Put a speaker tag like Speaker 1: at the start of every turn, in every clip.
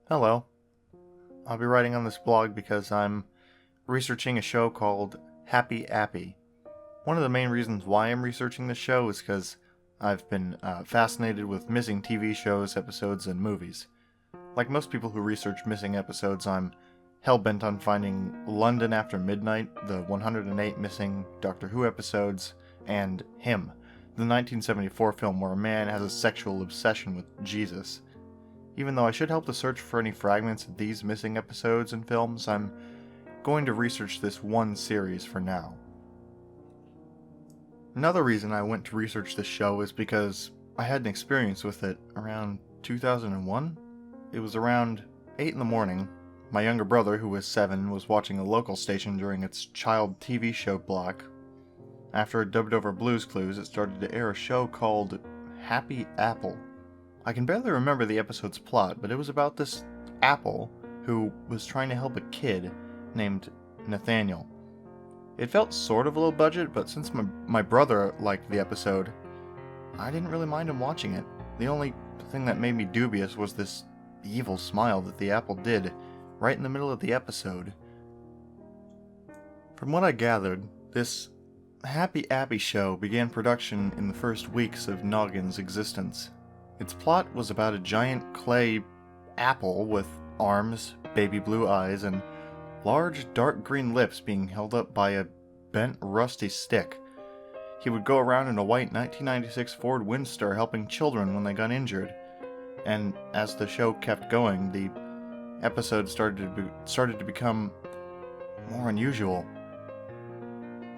Speaker 1: Hello. I'll be writing on this blog because I'm researching a show called Happy Appy. One of the main reasons why I'm researching this show is because I've been fascinated with missing TV shows, episodes, and movies. Like most people who research missing episodes, I'm hell-bent on finding London After Midnight, the 108 missing Doctor Who episodes, and Him, the 1974 film where a man has a sexual obsession with Jesus. Even though I should help to search for any fragments of these missing episodes and films, I'm going to research this one series for now. Another reason I went to research this show is because I had an experience with it around 2001. It was around 8 in the morning. My younger brother, who was 7, was watching a local station during its child TV show block. After it dubbed over Blue's Clues, it started to air a show called Happy Apple. I can barely remember the episode's plot, but it was about this apple who was trying to help a kid named Nathaniel. It felt sort of low budget, but since my brother liked the episode, I didn't really mind him watching it. The only thing that made me dubious was this evil smile that the apple did right in the middle of the episode. From what I gathered, this Happy Appy show began production in the first weeks of Noggin's existence. Its plot was about a giant clay apple with arms, baby blue eyes, and large dark green lips being held up by a bent rusty stick. He would go around in a white 1996 Ford Windstar helping children when they got injured. And as the show kept going, the episodes started to become more unusual.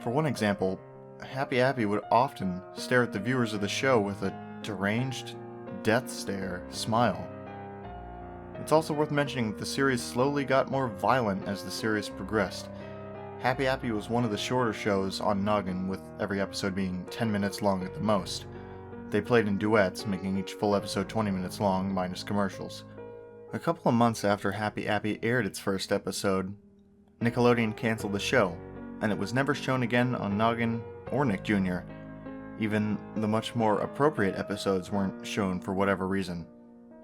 Speaker 1: For one example, Happy Appy would often stare at the viewers of the show with a deranged death stare smile. It's also worth mentioning that the series slowly got more violent as the series progressed. Happy Appy was one of the shorter shows on Noggin, with every episode being 10 minutes long at the most. They played in duets, making each full episode 20 minutes long, minus commercials. A couple of months after Happy Appy aired its first episode, Nickelodeon canceled the show, and it was never shown again on Noggin or Nick Jr. Even the much more appropriate episodes weren't shown for whatever reason.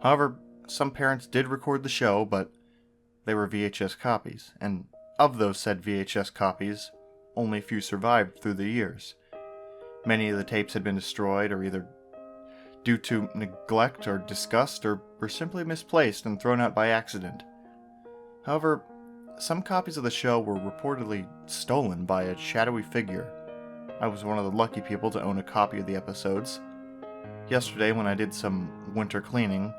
Speaker 1: However, some parents did record the show, but they were VHS copies, and of those said VHS copies, only a few survived through the years. Many of the tapes had been destroyed, or either due to neglect or disgust, or were simply misplaced and thrown out by accident. However, some copies of the show were reportedly stolen by a shadowy figure. I was one of the lucky people to own a copy of the episodes. Yesterday, when I did some winter cleaning,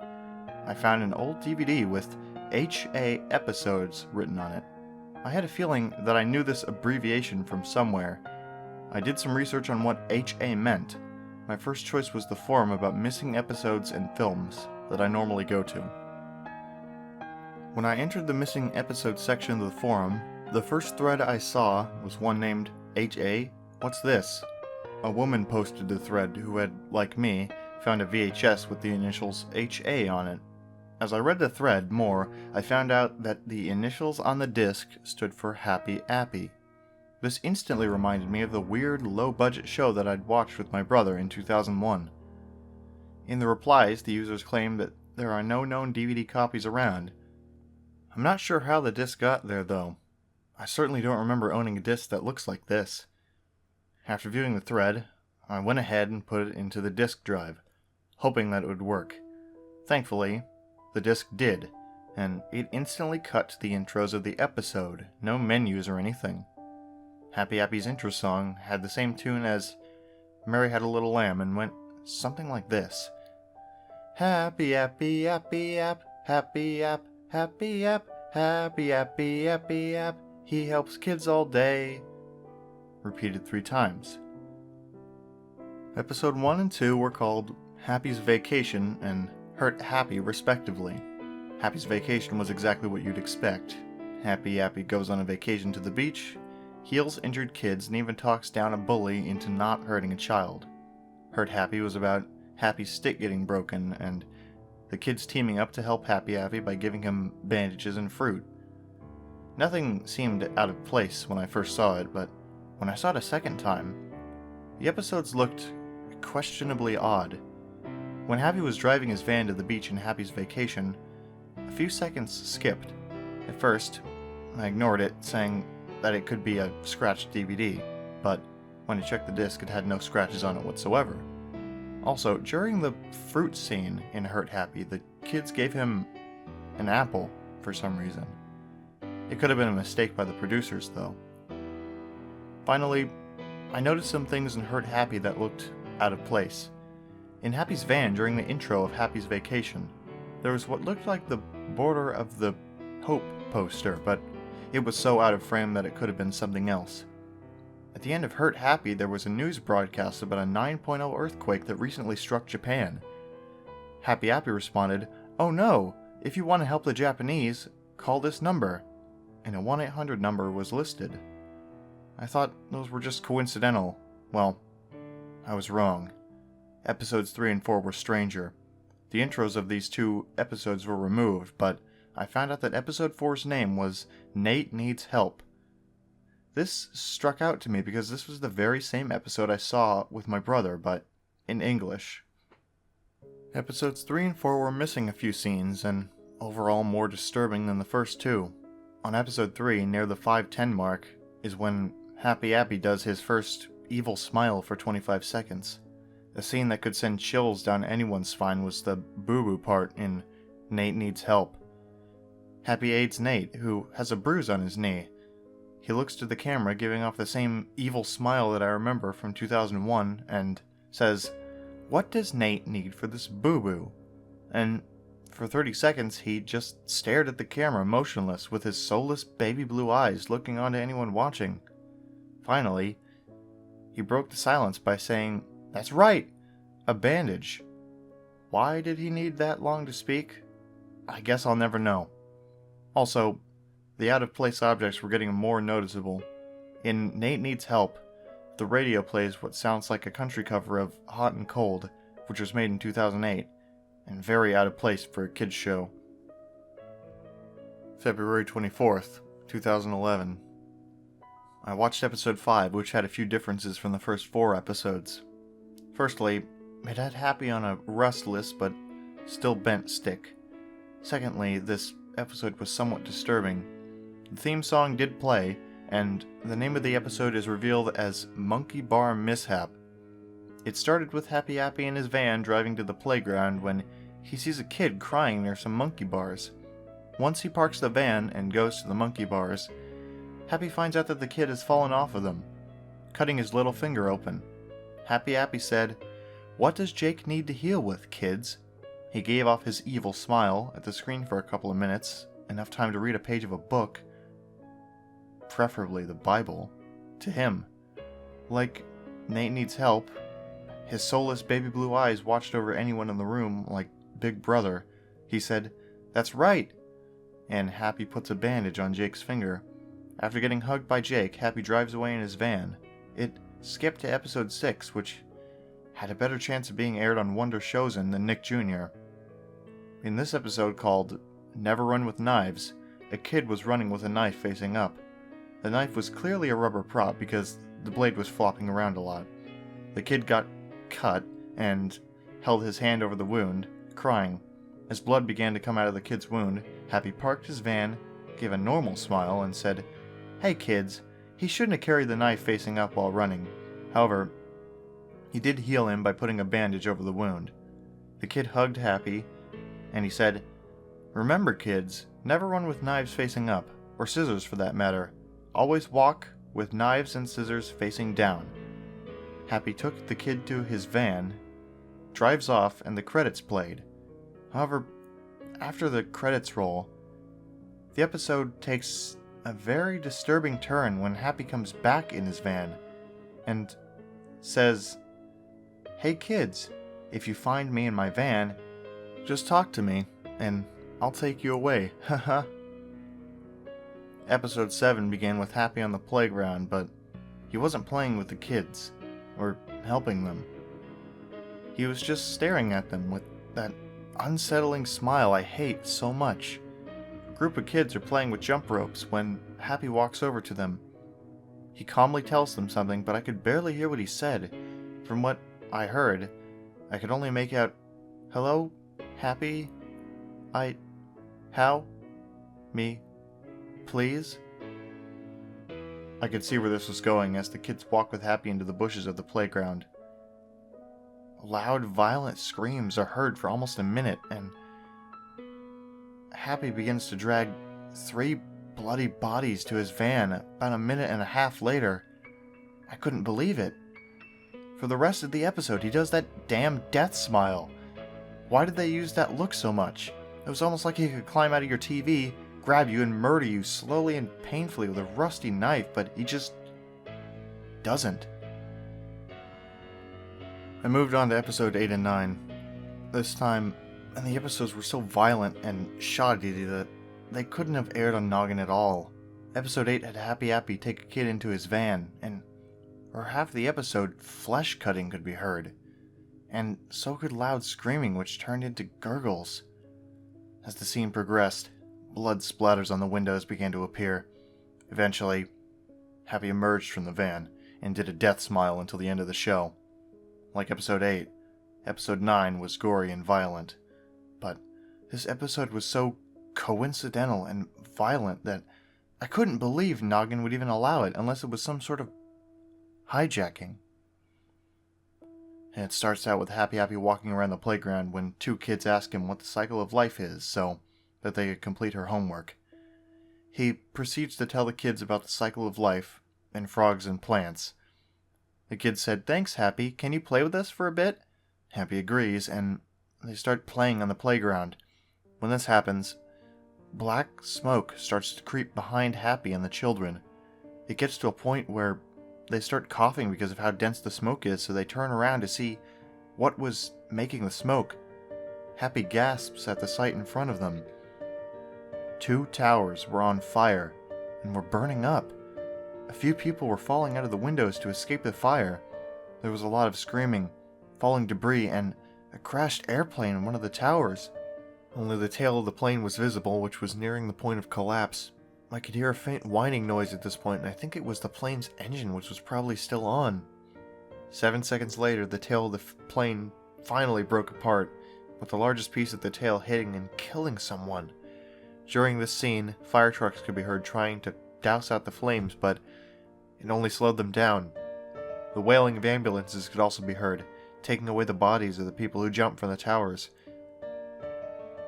Speaker 1: I found an old DVD with HA episodes written on it. I had a feeling that I knew this abbreviation from somewhere. I did some research on what HA meant. My first choice was the forum about missing episodes and films that I normally go to. When I entered the missing episode section of the forum, the first thread I saw was one named HA. What's this? A woman posted the thread who had, like me, found a VHS with the initials HA on it. As I read the thread more, I found out that the initials on the disc stood for Happy Appy. This instantly reminded me of the weird, low-budget show that I'd watched with my brother in 2001. In the replies, the users claimed that there are no known DVD copies around. I'm not sure how the disc got there, though. I certainly don't remember owning a disc that looks like this. After viewing the thread, I went ahead and put it into the disk drive, hoping that it would work. Thankfully, the disk did, and it instantly cut to the intros of the episode, no menus or anything. Happy Appy's intro song had the same tune as Mary Had a Little Lamb and went something like this. Happy Appy, Appy App, Happy App, Happy App, Happy Appy, Appy App, he helps kids all day. Repeated 3 times. Episode 1 and 2 were called Happy's Vacation and Hurt Happy respectively. Happy's Vacation was exactly what you'd expect. Happy Appy goes on a vacation to the beach, heals injured kids, and even talks down a bully into not hurting a child. Hurt Happy was about Happy's stick getting broken and the kids teaming up to help Happy Appy by giving him bandages and fruit. Nothing seemed out of place when I first saw it, but when I saw it a second time, the episodes looked questionably odd. When Happy was driving his van to the beach in Happy's Vacation, a few seconds skipped. At first, I ignored it, saying that it could be a scratched DVD, but when I checked the disc, it had no scratches on it whatsoever. Also, during the fruit scene in Hurt Happy, the kids gave him an apple for some reason. It could have been a mistake by the producers, though. Finally, I noticed some things in Hurt Happy that looked out of place. In Happy's van during the intro of Happy's Vacation, there was what looked like the border of the Hope poster, but it was so out of frame that it could have been something else. At the end of Hurt Happy, there was a news broadcast about a 9.0 earthquake that recently struck Japan. Happy Appy responded, "Oh no, if you want to help the Japanese, call this number," and a 1-800 number was listed. I thought those were just coincidental. Well, I was wrong. Episodes 3 and 4 were stranger. The intros of these two episodes were removed, but I found out that episode 4's name was Nate Needs Help. This struck out to me because this was the very same episode I saw with my brother, but in English. Episodes 3 and 4 were missing a few scenes, and overall more disturbing than the first two. On episode 3, near the 5:10 mark, is when Happy Appy does his first evil smile for 25 seconds. A scene that could send chills down anyone's spine was the boo-boo part in Nate Needs Help. Happy aids Nate, who has a bruise on his knee. He looks to the camera, giving off the same evil smile that I remember from 2001, and says, "What does Nate need for this boo-boo?" And for 30 seconds, he just stared at the camera, motionless, with his soulless baby blue eyes looking onto anyone watching. Finally, he broke the silence by saying, "That's right! A bandage." Why did he need that long to speak? I guess I'll never know. Also, the out-of-place objects were getting more noticeable. In Nate Needs Help, the radio plays what sounds like a country cover of Hot and Cold, which was made in 2008, and very out of place for a kids' show. February 24th, 2011. I watched episode 5, which had a few differences from the first 4 episodes. Firstly, it had Happy on a rustless but still bent stick. Secondly, this episode was somewhat disturbing. The theme song did play, and the name of the episode is revealed as Monkey Bar Mishap. It started with Happy Appy in his van driving to the playground when he sees a kid crying near some monkey bars. Once he parks the van and goes to the monkey bars, Happy finds out that the kid has fallen off of them, cutting his little finger open. Happy Appy said, "What does Jake need to heal with, kids?" He gave off his evil smile at the screen for a couple of minutes, enough time to read a page of a book, preferably the Bible, to him. Like Nate Needs Help, his soulless baby blue eyes watched over anyone in the room like Big Brother. He said, "That's right!" And Happy puts a bandage on Jake's finger. After getting hugged by Jake, Happy drives away in his van. It skipped to episode 6, which had a better chance of being aired on Wonder Chosen than Nick Jr. In this episode called Never Run with Knives, a kid was running with a knife facing up. The knife was clearly a rubber prop because the blade was flopping around a lot. The kid got cut and held his hand over the wound, crying. As blood began to come out of the kid's wound, Happy parked his van, gave a normal smile, and said, "Hey kids, he shouldn't have carried the knife facing up while running." However, he did heal him by putting a bandage over the wound. The kid hugged Happy, and he said, "Remember kids, never run with knives facing up, or scissors for that matter. Always walk with knives and scissors facing down." Happy took the kid to his van, drives off, and the credits played. However, after the credits roll, the episode takes a very disturbing turn when Happy comes back in his van and says, "Hey kids, if you find me in my van, just talk to me, and I'll take you away, haha." Episode 7 began with Happy on the playground, but he wasn't playing with the kids, or helping them. He was just staring at them with that unsettling smile I hate so much. A group of kids are playing with jump ropes when Happy walks over to them. He calmly tells them something, but I could barely hear what he said. From what I heard, I could only make out, "Hello, Happy? How? Me? Please? I could see where this was going as the kids walked with Happy into the bushes of the playground. Loud, violent screams are heard for almost a minute, and Happy begins to drag 3 bloody bodies to his van about a minute and a half later. I couldn't believe it. For the rest of the episode, he does that damn death smile. Why did they use that look so much? It was almost like he could climb out of your TV, grab you, and murder you slowly and painfully with a rusty knife, but he just doesn't. I moved on to episode 8 and 9. This time, and the episodes were so violent and shoddy that they couldn't have aired on Noggin at all. Episode 8 had Happy Appy take a kid into his van, and for half the episode, flesh cutting could be heard. And so could loud screaming, which turned into gurgles. As the scene progressed, blood splatters on the windows began to appear. Eventually, Happy emerged from the van and did a death smile until the end of the show. Like episode 8, episode 9 was gory and violent. But this episode was so coincidental and violent that I couldn't believe Noggin would even allow it unless it was some sort of hijacking. And it starts out with Happy Appy walking around the playground when 2 kids ask him what the cycle of life is so that they could complete her homework. He proceeds to tell the kids about the cycle of life and frogs and plants. The kids said, "Thanks, Happy. Can you play with us for a bit?" Happy agrees, and they start playing on the playground. When this happens, black smoke starts to creep behind Happy and the children. It gets to a point where they start coughing because of how dense the smoke is, so they turn around to see what was making the smoke. Happy gasps at the sight in front of them. 2 towers were on fire and were burning up. A few people were falling out of the windows to escape the fire. There was a lot of screaming, falling debris, and a crashed airplane in one of the towers. Only the tail of the plane was visible, which was nearing the point of collapse. I could hear a faint whining noise at this point, and I think it was the plane's engine, which was probably still on. 7 seconds later, the tail of the plane finally broke apart, with the largest piece of the tail hitting and killing someone. During this scene, fire trucks could be heard trying to douse out the flames, but it only slowed them down. The wailing of ambulances could also be heard, taking away the bodies of the people who jumped from the towers.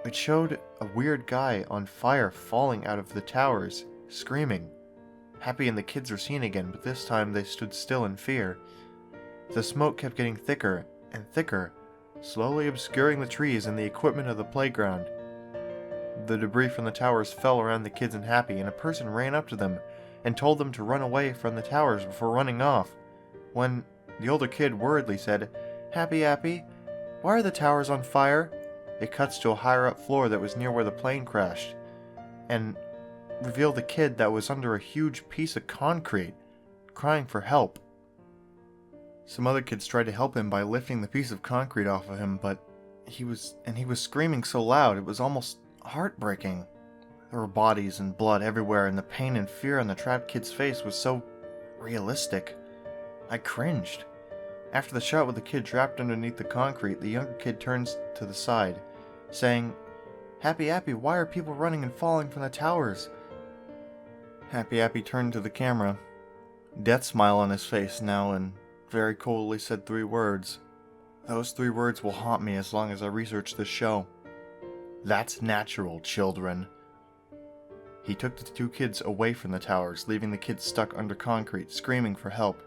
Speaker 1: It showed a weird guy on fire falling out of the towers, screaming. Happy and the kids were seen again, but this time they stood still in fear. The smoke kept getting thicker and thicker, slowly obscuring the trees and the equipment of the playground. The debris from the towers fell around the kids and Happy, and a person ran up to them and told them to run away from the towers before running off. When the older kid worriedly said, "Happy Appy, why are the towers on fire?" it cuts to a higher up floor that was near where the plane crashed, and revealed the kid that was under a huge piece of concrete, crying for help. Some other kids tried to help him by lifting the piece of concrete off of him, but he was screaming so loud it was almost heartbreaking. There were bodies and blood everywhere, and the pain and fear on the trapped kid's face was so realistic. I cringed. After the shot with the kid trapped underneath the concrete, the younger kid turns to the side, saying, "Happy Appy, why are people running and falling from the towers?" Happy Appy turned to the camera, death smile on his face now, and very coldly said 3 words. Those 3 words will haunt me as long as I research this show. "That's natural, children." He took the 2 kids away from the towers, leaving the kids stuck under concrete, screaming for help.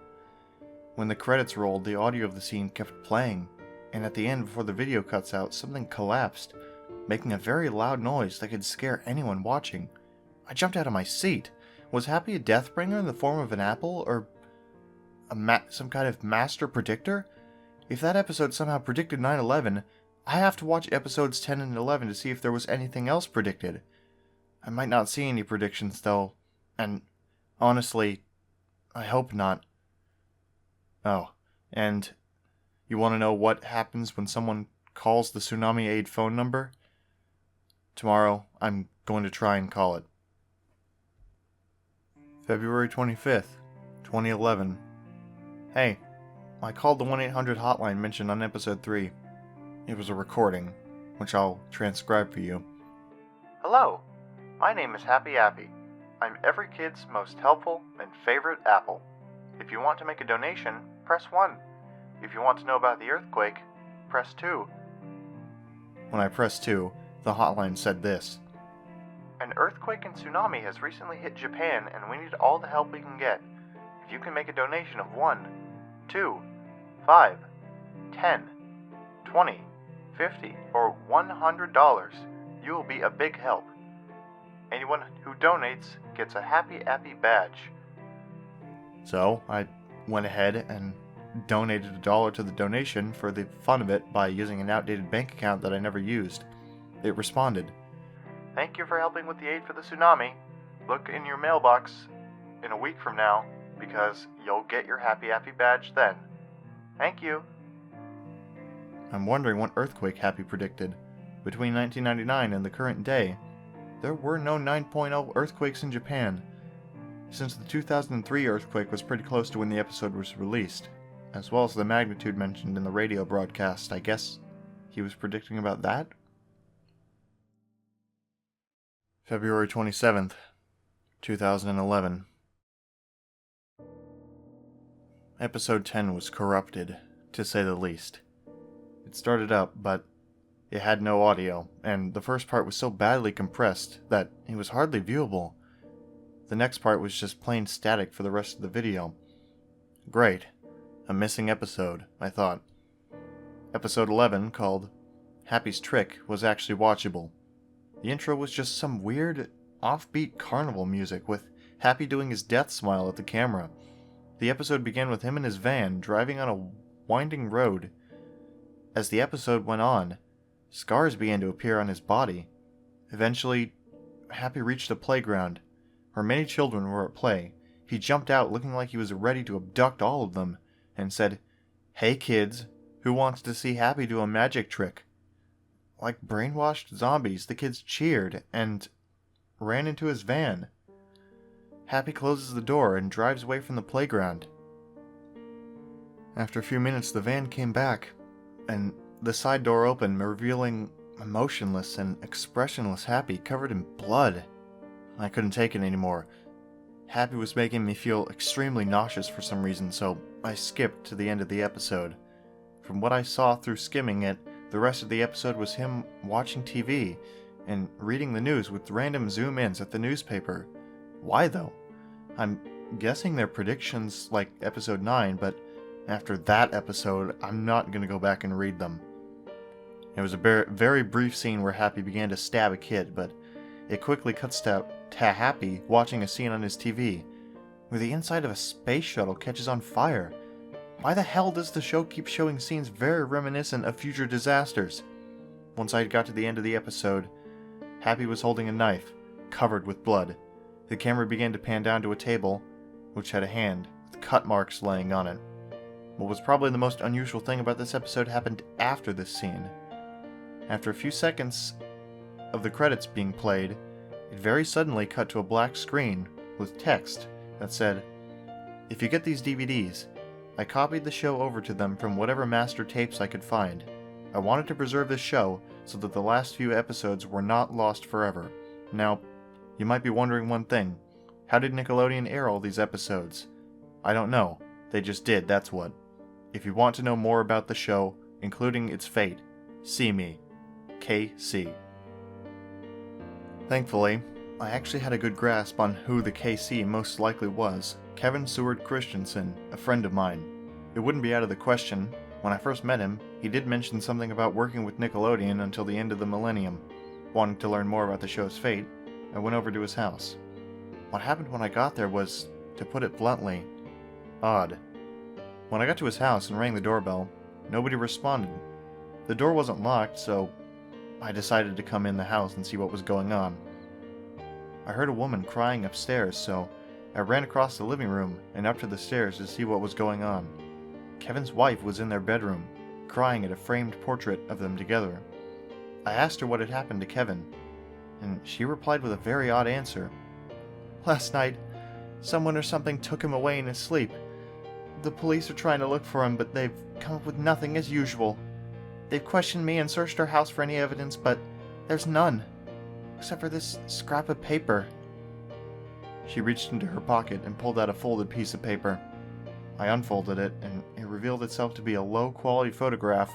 Speaker 1: When the credits rolled, the audio of the scene kept playing, and at the end, before the video cuts out, something collapsed, making a very loud noise that could scare anyone watching. I jumped out of my seat. Was Happy a Deathbringer in the form of an apple, or some kind of master predictor? If that episode somehow predicted 9/11, I have to watch episodes 10 and 11 to see if there was anything else predicted. I might not see any predictions, though, and honestly, I hope not. Oh, and you want to know what happens when someone calls the Tsunami Aid phone number? Tomorrow, I'm going to try and call it. February 25th, 2011. Hey, I called the 1-800 hotline mentioned on episode 3. It was a recording, which I'll transcribe for you. Hello, my name is Happy Appy. I'm every kid's most helpful and favorite apple. If you want to make a donation, press 1. If you want to know about the earthquake, press 2. When I pressed 2, the hotline said this. An earthquake and tsunami has recently hit Japan and we need all the help we can get. If you can make a donation of 1, 2, 5, 10, 20, 50, or $100, you will be a big help. Anyone who donates gets a Happy Appy badge. So, I went ahead and donated $1 to the donation for the fun of it by using an outdated bank account that I never used. It responded, "Thank you for helping with the aid for the tsunami. Look in your mailbox in a week from now, because you'll get your Happy Appy badge then. Thank you." I'm wondering what earthquake Happy predicted. Between 1999 and the current day, there were no 9.0 earthquakes in Japan. Since the 2003 earthquake was pretty close to when the episode was released, as well as the magnitude mentioned in the radio broadcast, I guess he was predicting about that? February 27th, 2011. Episode 10 was corrupted, to say the least. It started up, but it had no audio, and the first part was so badly compressed that it was hardly viewable. The next part was just plain static for the rest of the video. Great. A missing episode, I thought. Episode 11, called Happy's Trick, was actually watchable. The intro was just some weird, offbeat carnival music with Happy doing his death smile at the camera. The episode began with him in his van driving on a winding road. As the episode went on, scars began to appear on his body. Eventually, Happy reached a playground, where many children were at play. He jumped out looking like he was ready to abduct all of them, and said, "Hey kids, who wants to see Happy do a magic trick?" Like brainwashed zombies, the kids cheered and ran into his van. Happy closes the door and drives away from the playground. After a few minutes, the van came back, and the side door opened, revealing a motionless and expressionless Happy covered in blood. I couldn't take it anymore. Happy was making me feel extremely nauseous for some reason, so I skipped to the end of the episode. From what I saw through skimming it, the rest of the episode was him watching TV and reading the news with random zoom-ins at the newspaper. Why though? I'm guessing they're predictions like episode 9, but after that episode, I'm not going to go back and read them. It was a very brief scene where Happy began to stab a kid, but it quickly cuts to Happy watching a scene on his TV, where the inside of a space shuttle catches on fire. Why the hell does the show keep showing scenes very reminiscent of future disasters? Once I got to the end of the episode, Happy was holding a knife, covered with blood. The camera began to pan down to a table, which had a hand with cut marks laying on it. What was probably the most unusual thing about this episode happened after this scene. After a few seconds of the credits being played, it very suddenly cut to a black screen with text that said, "If you get these DVDs, I copied the show over to them from whatever master tapes I could find. I wanted to preserve this show so that the last few episodes were not lost forever." Now, you might be wondering one thing. How did Nickelodeon air all these episodes? I don't know. They just did, that's what. If you want to know more about the show, including its fate, see me, KC. Thankfully, I actually had a good grasp on who the KC most likely was. Kevin Seward Christensen, a friend of mine. It wouldn't be out of the question. When I first met him, he did mention something about working with Nickelodeon until the end of the millennium. Wanting to learn more about the show's fate, I went over to his house. What happened when I got there was, to put it bluntly, odd. When I got to his house and rang the doorbell, nobody responded. The door wasn't locked, so I decided to come in the house and see what was going on. I heard a woman crying upstairs, so I ran across the living room and up to the stairs to see what was going on. Kevin's wife was in their bedroom, crying at a framed portrait of them together. I asked her what had happened to Kevin, and she replied with a very odd answer. "Last night, someone or something took him away in his sleep. The police are trying to look for him, but they've come up with nothing as usual. They've questioned me and searched our house for any evidence, but there's none." except for this scrap of paper." She reached into her pocket and pulled out a folded piece of paper. I unfolded it, and it revealed itself to be a low-quality photograph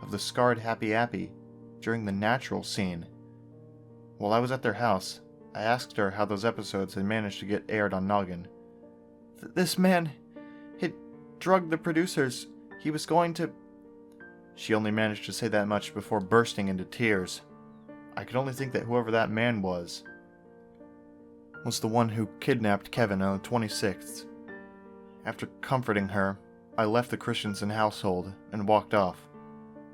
Speaker 1: of the scarred Happy Appy during the natural scene. While I was at their house, I asked her how those episodes had managed to get aired on Noggin. "This man had drugged the producers. He was going to..." She only managed to say that much before bursting into tears. I could only think that whoever that man was the one who kidnapped Kevin on the 26th. After comforting her, I left the Christensen household and walked off.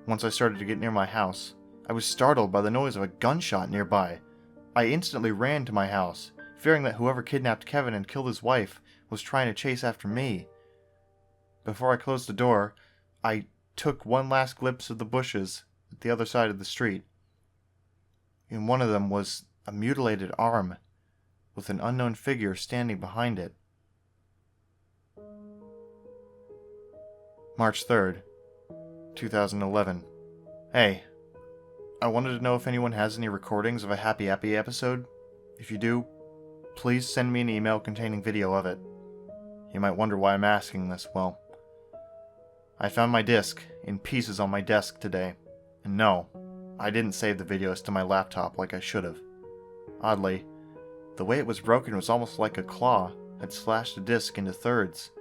Speaker 1: Once I started to get near my house, I was startled by the noise of a gunshot nearby. I instantly ran to my house, fearing that whoever kidnapped Kevin and killed his wife was trying to chase after me. Before I closed the door, I took one last glimpse of the bushes at the other side of the street. In one of them was a mutilated arm, with an unknown figure standing behind it. March 3rd, 2011. Hey, I wanted to know if anyone has any recordings of a Happy Appy episode. If you do, please send me an email containing video of it. You might wonder why I'm asking this. Well, I found my disc in pieces on my desk today, and no, I didn't save the videos to my laptop like I should have. Oddly, the way it was broken was almost like a claw had slashed the disc into thirds.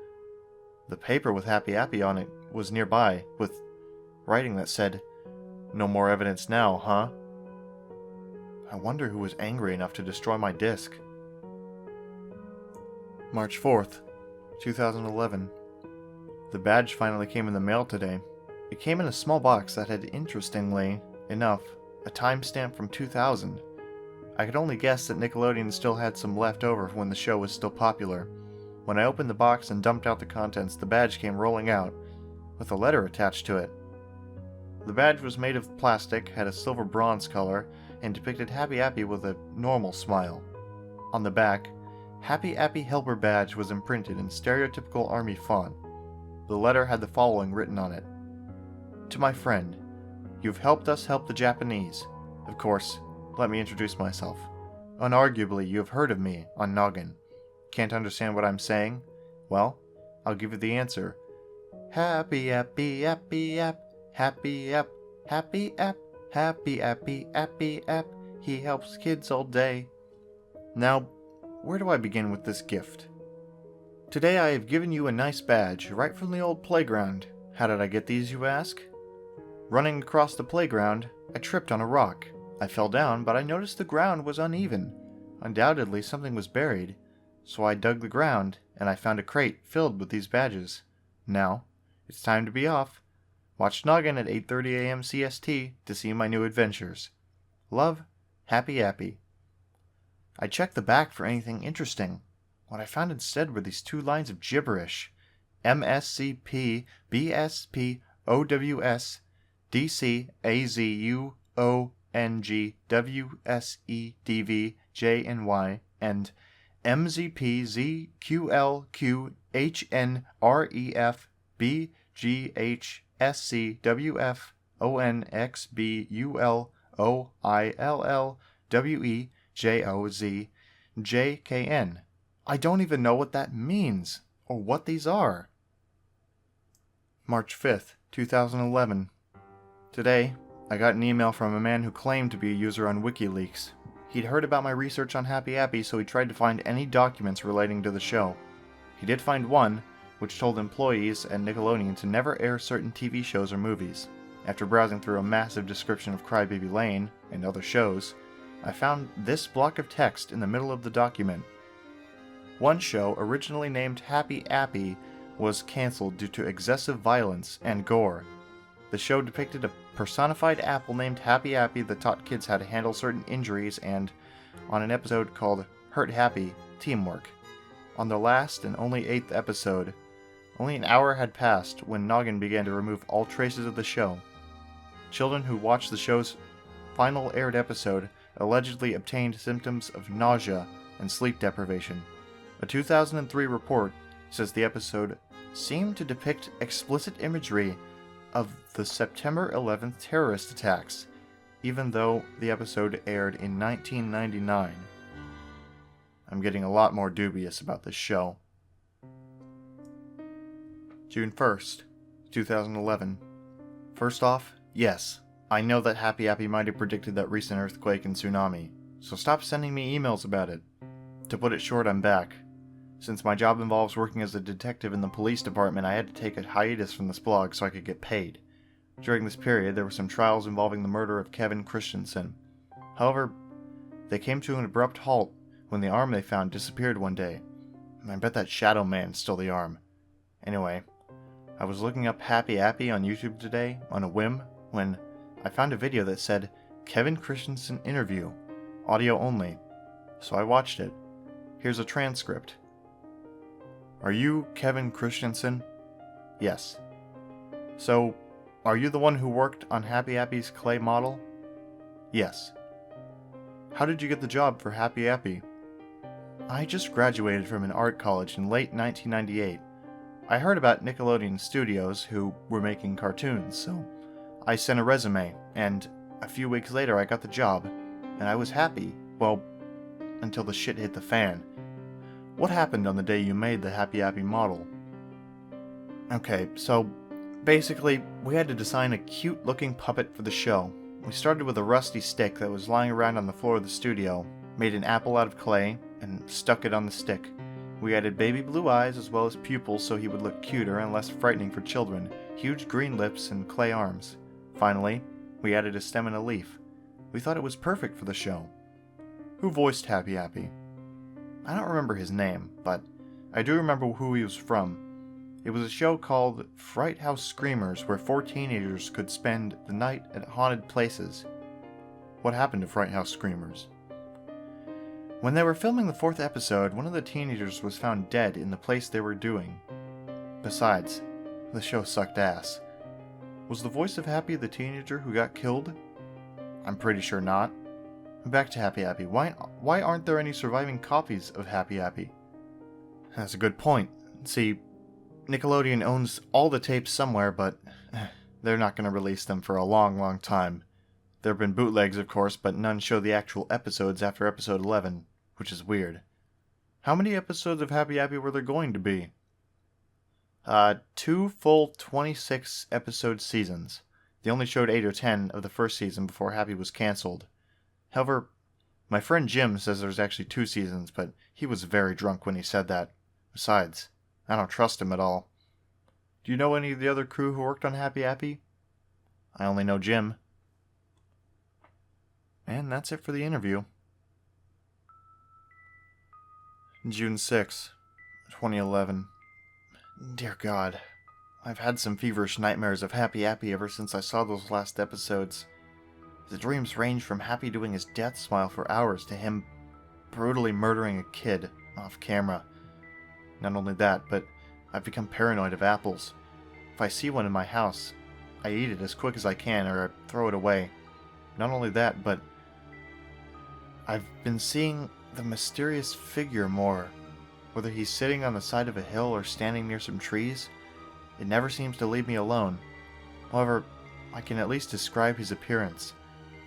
Speaker 1: The paper with Happy Appy on it was nearby, with writing that said, "No more evidence now, huh?" I wonder who was angry enough to destroy my disc. March 4th, 2011. The badge finally came in the mail today. It came in a small box that had, interestingly enough, a timestamp from 2000. I could only guess that Nickelodeon still had some left over when the show was still popular. When I opened the box and dumped out the contents, the badge came rolling out, with a letter attached to it. The badge was made of plastic, had a silver bronze color, and depicted Happy Appy with a normal smile. On the back, Happy Appy Helper Badge was imprinted in stereotypical army font. The letter had the following written on it. "To my friend, you've helped us help the Japanese. Of course, let me introduce myself. Unarguably, you have heard of me on Noggin. Can't understand what I'm saying? Well, I'll give you the answer. Happy Appy, Appy App, Happy App, Happy App, Happy Appy, Appy App. He helps kids all day." Now, where do I begin with this gift? Today I have given you a nice badge right from the old playground. How did I get these, you ask? Running across the playground, I tripped on a rock. I fell down, but I noticed the ground was uneven. Undoubtedly something was buried. So I dug the ground, and I found a crate filled with these badges. Now, it's time to be off. Watch Noggin at 8:30 a.m. CST to see my new adventures. Love, Happy Appy. I checked the back for anything interesting. What I found instead were these two lines of gibberish. MSCP BSP OWS DC AZU ONG WSEDV JNY and MZP ZQLQ HNREF BGH SCWF ONXBUL OILL WEJOZ JKN. I don't even know what that means, or what these are. March 5th, 2011. Today, I got an email from a man who claimed to be a user on WikiLeaks. He'd heard about my research on Happy Appy, so he tried to find any documents relating to the show. He did find one, which told employees at Nickelodeon to never air certain TV shows or movies. After browsing through a massive description of Crybaby Lane and other shows, I found this block of text in the middle of the document. One show, originally named Happy Appy, was cancelled due to excessive violence and gore. The show depicted a personified apple named Happy Appy that taught kids how to handle certain injuries and, on an episode called Hurt Happy, teamwork. On the last and only 8th episode, only an hour had passed when Noggin began to remove all traces of the show. Children who watched the show's final aired episode allegedly obtained symptoms of nausea and sleep deprivation. A 2003 report says the episode seemed to depict explicit imagery of the September 11th terrorist attacks. even though the episode aired in 1999. I'm getting a lot more dubious about this show. June 1st, 2011. First off, yes, I know that Happy Appy might have predicted that recent earthquake and tsunami, so stop sending me emails about it. To put it short, I'm back. Since my job involves working as a detective in the police department, I had to take a hiatus from this blog so I could get paid. During this period, there were some trials involving the murder of Kevin Christensen. However, they came to an abrupt halt when the arm they found disappeared one day. I bet that Shadow Man stole the arm. Anyway, I was looking up Happy Appy on YouTube today on a whim when I found a video that said Kevin Christensen interview, audio only. So I watched it. Here's a transcript. Are you Kevin Christensen? Yes. So, are you the one who worked on Happy Appy's clay model? Yes. How did you get the job for Happy Appy? I just graduated from an art college in late 1998. I heard about Nickelodeon Studios who were making cartoons, so I sent a resume, and a few weeks later I got the job, and I was happy, well, until the shit hit the fan. What happened on the day you made the Happy Appy model? Okay, so basically, we had to design a cute-looking puppet for the show. We started with a rusty stick that was lying around on the floor of the studio, made an apple out of clay, and stuck it on the stick. We added baby blue eyes as well as pupils so he would look cuter and less frightening for children, huge green lips, and clay arms. Finally, we added a stem and a leaf. We thought it was perfect for the show. Who voiced Happy Appy? I don't remember his name, but I do remember who he was from. It was a show called Fright House Screamers where 4 teenagers could spend the night at haunted places. What happened to Fright House Screamers? When they were filming the 4th episode, one of the teenagers was found dead in the place they were doing. Besides, the show sucked ass. Was the voice of Happy the teenager who got killed? I'm pretty sure not. Back to Happy Appy. Why aren't there any surviving copies of Happy Appy? That's a good point. See, Nickelodeon owns all the tapes somewhere, but they're not going to release them for a long, long time. There have been bootlegs, of course, but none show the actual episodes after episode 11, which is weird. How many episodes of Happy Appy were there going to be? 2 full 26 episode seasons. They only showed 8 or 10 of the first season before Happy was cancelled. However, my friend Jim says there's actually 2 seasons, but he was very drunk when he said that. Besides, I don't trust him at all. Do you know any of the other crew who worked on Happy Appy? I only know Jim. And that's it for the interview. June 6, 2011. Dear God, I've had some feverish nightmares of Happy Appy ever since I saw those last episodes. The dreams range from Happy doing his death smile for hours to him brutally murdering a kid off camera. Not only that, but I've become paranoid of apples. If I see one in my house, I eat it as quick as I can or I throw it away. Not only that, but I've been seeing the mysterious figure more. Whether he's sitting on the side of a hill or standing near some trees, it never seems to leave me alone. However, I can at least describe his appearance.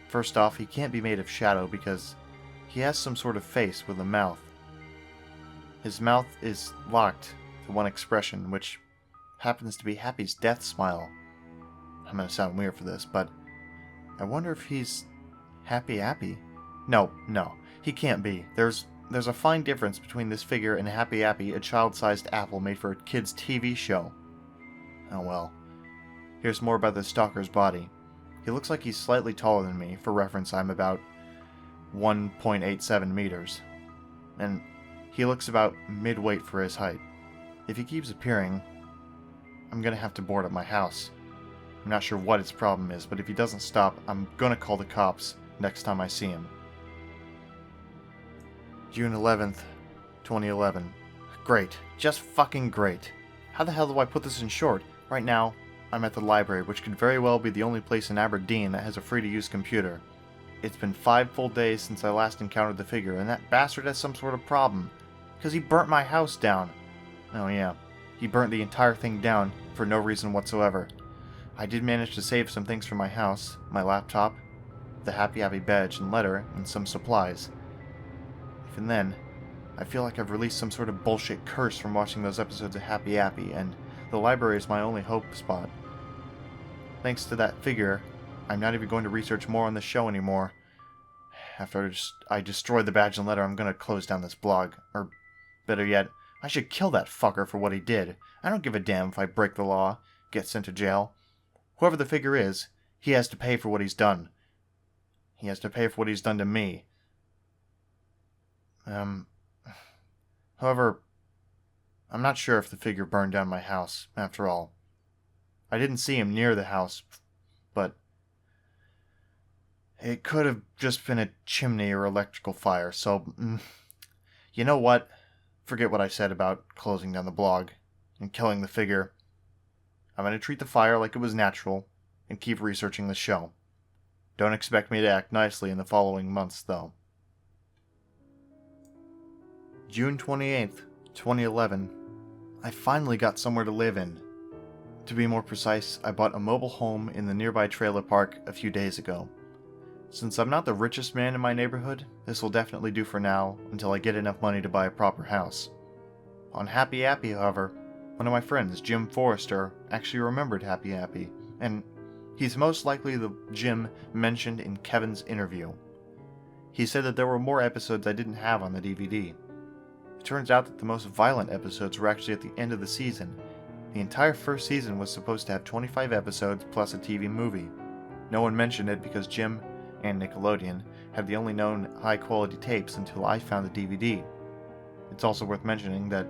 Speaker 1: First off, he can't be made of shadow because he has some sort of face with a mouth. His mouth is locked to one expression, which happens to be Happy's death smile. I'm gonna sound weird for this, but I wonder if he's Happy Appy. No, he can't be. There's a fine difference between this figure and Happy Appy, a child-sized apple made for a kid's TV show. Oh well. Here's more about the stalker's body. He looks like he's slightly taller than me. For reference, I'm about 1.87 meters. And he looks about mid-weight for his height. If he keeps appearing, I'm gonna have to board up my house. I'm not sure what his problem is, but if he doesn't stop, I'm gonna call the cops next time I see him. June 11th, 2011. Great. Just fucking great. How the hell do I put this in short? Right now, I'm at the library, which could very well be the only place in Aberdeen that has a free-to-use computer. It's been 5 full days since I last encountered the figure, and that bastard has some sort of problem. Because he burnt my house down. Oh yeah, he burnt the entire thing down for no reason whatsoever. I did manage to save some things from my house, my laptop, the Happy Appy badge and letter, and some supplies. Even then, I feel like I've released some sort of bullshit curse from watching those episodes of Happy Appy, and the library is my only hope spot. Thanks to that figure, I'm not even going to research more on the show anymore. After I destroy the badge and letter, I'm gonna close down this blog. Or, better yet, I should kill that fucker for what he did. I don't give a damn if I break the law, get sent to jail. Whoever the figure is, he has to pay for what he's done. He has to pay for what he's done to me. However, I'm not sure if the figure burned down my house, after all. I didn't see him near the house, but it could have just been a chimney or electrical fire, so, you know what? Forget what I said about closing down the blog and killing the figure. I'm going to treat the fire like it was natural and keep researching the show. Don't expect me to act nicely in the following months, though. June 28th, 2011. I finally got somewhere to live in. To be more precise, I bought a mobile home in the nearby trailer park a few days ago. Since I'm not the richest man in my neighborhood, this will definitely do for now until I get enough money to buy a proper house. On Happy Appy, however, one of my friends, Jim Forrester, actually remembered Happy Appy, and he's most likely the Jim mentioned in Kevin's interview. He said that there were more episodes I didn't have on the DVD. It turns out that the most violent episodes were actually at the end of the season. The entire first season was supposed to have 25 episodes plus a TV movie. No one mentioned it because Jim and Nickelodeon had the only known high-quality tapes until I found the DVD. It's also worth mentioning that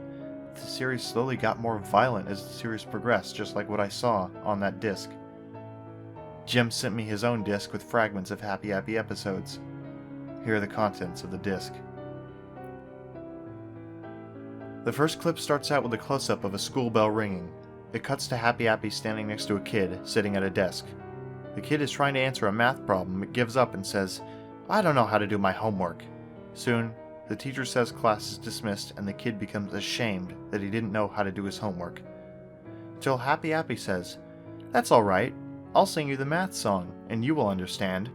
Speaker 1: the series slowly got more violent as the series progressed, just like what I saw on that disc. Jim sent me his own disc with fragments of Happy Appy episodes. Here are the contents of the disc. The first clip starts out with a close-up of a school bell ringing. It cuts to Happy Appy standing next to a kid, sitting at a desk. The kid is trying to answer a math problem, but gives up and says, "I don't know how to do my homework." Soon, the teacher says class is dismissed and the kid becomes ashamed that he didn't know how to do his homework. Till Happy Appy says, "That's alright, I'll sing you the math song, and you will understand."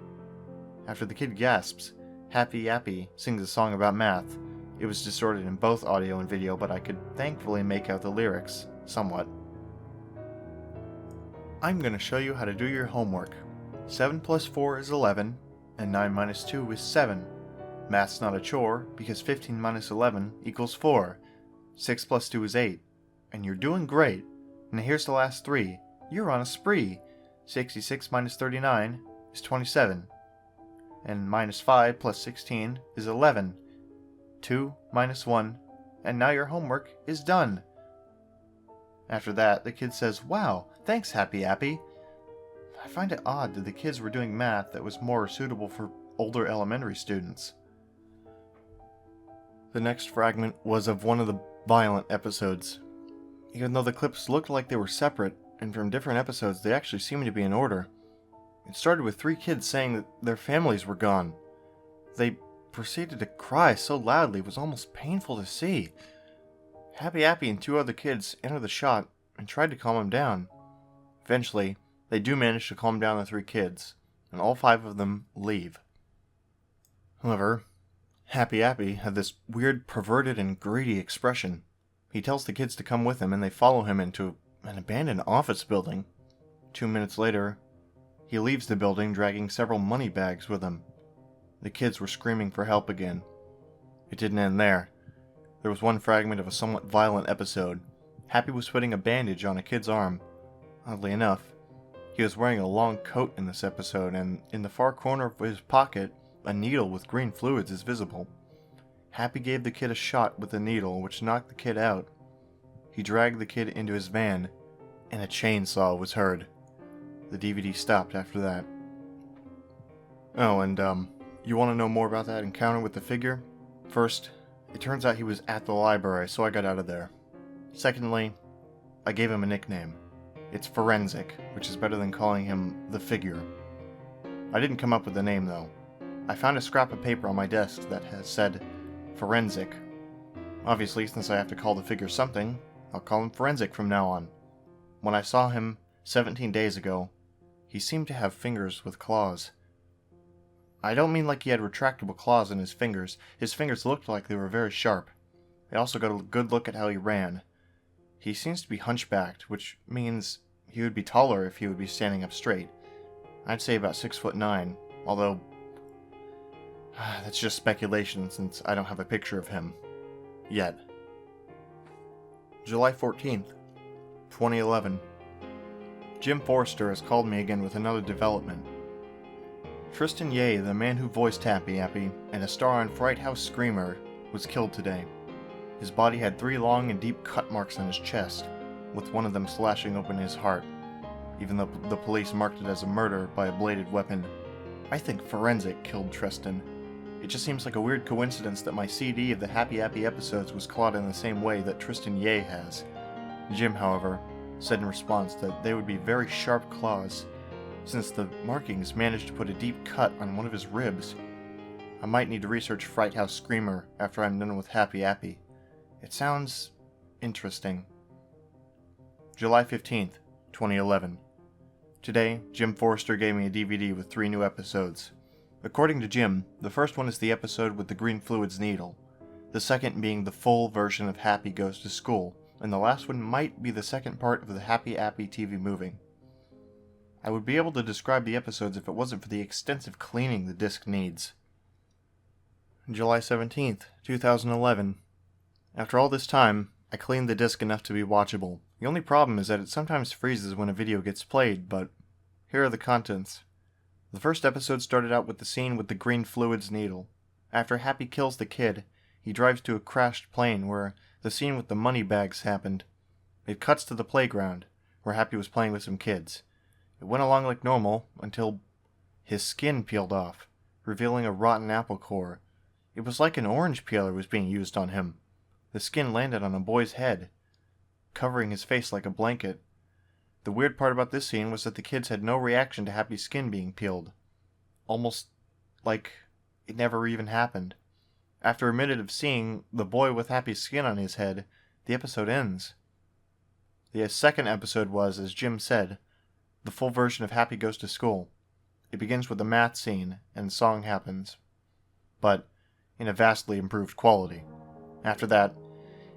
Speaker 1: After the kid gasps, Happy Appy sings a song about math. It was distorted in both audio and video, but I could thankfully make out the lyrics, somewhat. I'm going to show you how to do your homework. 7 plus 4 is 11, and 9 minus 2 is 7. Math's not a chore, because 15 minus 11 equals 4. 6 plus 2 is 8. And you're doing great. And here's the last 3. You're on a spree. 66 minus 39 is 27. And minus 5 plus 16 is 11. 2 minus 1, and now your homework is done. After that, the kid says, "Wow, thanks, Happy Appy." I find it odd that the kids were doing math that was more suitable for older elementary students. The next fragment was of one of the violent episodes. Even though the clips looked like they were separate, and from different episodes, they actually seemed to be in order. It started with 3 kids saying that their families were gone. They proceeded to cry so loudly it was almost painful to see. Happy Appy and 2 other kids enter the shot and tried to calm him down. Eventually, they do manage to calm down the 3 kids, and all 5 of them leave. However, Happy Appy had this weird, perverted, and greedy expression. He tells the kids to come with him, and they follow him into an abandoned office building. 2 minutes later, he leaves the building dragging several money bags with him. The kids were screaming for help again. It didn't end there. There was one fragment of a somewhat violent episode. Happy was putting a bandage on a kid's arm. Oddly enough, he was wearing a long coat in this episode, and in the far corner of his pocket, a needle with green fluids is visible. Happy gave the kid a shot with the needle, which knocked the kid out. He dragged the kid into his van, and a chainsaw was heard. The DVD stopped after that. Oh, and you want to know more about that encounter with the figure? First, it turns out he was at the library, so I got out of there. Secondly, I gave him a nickname. It's Forensic, which is better than calling him the Figure. I didn't come up with the name, though. I found a scrap of paper on my desk that has said Forensic. Obviously, since I have to call the figure something, I'll call him Forensic from now on. When I saw him 17 days ago, he seemed to have fingers with claws. I don't mean like he had retractable claws in his fingers. His fingers looked like they were very sharp. I also got a good look at how he ran. He seems to be hunchbacked, which means he would be taller if he would be standing up straight. I'd say about 6'9", although that's just speculation since I don't have a picture of him. Yet. July 14th, 2011. Jim Forrester has called me again with another development. Tristan Ye, the man who voiced Happy Appy and a star on Fright House Screamer, was killed today. His body had 3 long and deep cut marks on his chest, with one of them slashing open his heart, even though the police marked it as a murder by a bladed weapon. I think forensic killed Tristan. It just seems like a weird coincidence that my CD of the Happy Appy episodes was clawed in the same way that Tristan Ye has. Jim, however, said in response that they would be very sharp claws, since the markings managed to put a deep cut on one of his ribs. I might need to research Fright House Screamer after I'm done with Happy Appy. It sounds interesting. July 15th, 2011. Today, Jim Forrester gave me a DVD with 3 new episodes. According to Jim, the first one is the episode with the green fluids needle, the second being the full version of Happy Goes to School, and the last one might be the second part of the Happy Appy TV movie. I would be able to describe the episodes if it wasn't for the extensive cleaning the disc needs. July 17th, 2011. After all this time, I cleaned the disc enough to be watchable. The only problem is that it sometimes freezes when a video gets played, but here are the contents. The first episode started out with the scene with the green fluids needle. After Happy kills the kid, he drives to a crashed plane where the scene with the money bags happened. It cuts to the playground, where Happy was playing with some kids. It went along like normal until his skin peeled off, revealing a rotten apple core. It was like an orange peeler was being used on him. The skin landed on a boy's head, covering his face like a blanket. The weird part about this scene was that the kids had no reaction to Happy's skin being peeled. Almost like it never even happened. After a minute of seeing the boy with Happy's skin on his head, the episode ends. The second episode was, as Jim said, the full version of Happy Goes to School. It begins with a math scene, and the song happens, but in a vastly improved quality. After that,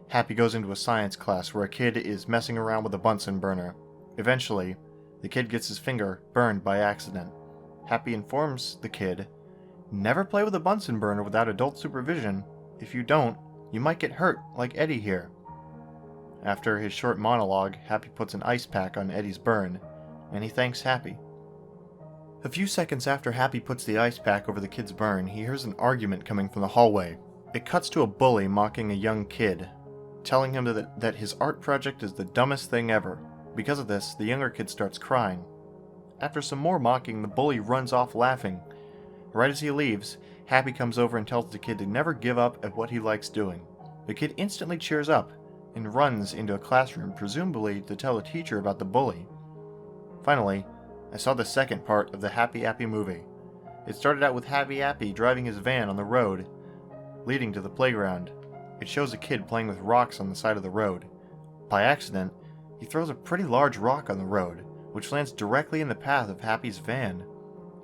Speaker 1: Happy goes into a science class where a kid is messing around with a Bunsen burner. Eventually, the kid gets his finger burned by accident. Happy informs the kid, "Never play with a Bunsen burner without adult supervision. If you don't, you might get hurt, like Eddie here." After his short monologue, Happy puts an ice pack on Eddie's burn, and he thanks Happy. A few seconds after Happy puts the ice pack over the kid's burn, he hears an argument coming from the hallway. It cuts to a bully mocking a young kid, telling him that his art project is the dumbest thing ever. Because of this, the younger kid starts crying. After some more mocking, the bully runs off laughing. Right as he leaves, Happy comes over and tells the kid to never give up at what he likes doing. The kid instantly cheers up and runs into a classroom, presumably to tell the teacher about the bully. Finally, I saw the second part of the Happy Appy movie. It started out with Happy Appy driving his van on the road, leading to the playground. It shows a kid playing with rocks on the side of the road. By accident, he throws a pretty large rock on the road, which lands directly in the path of Happy's van.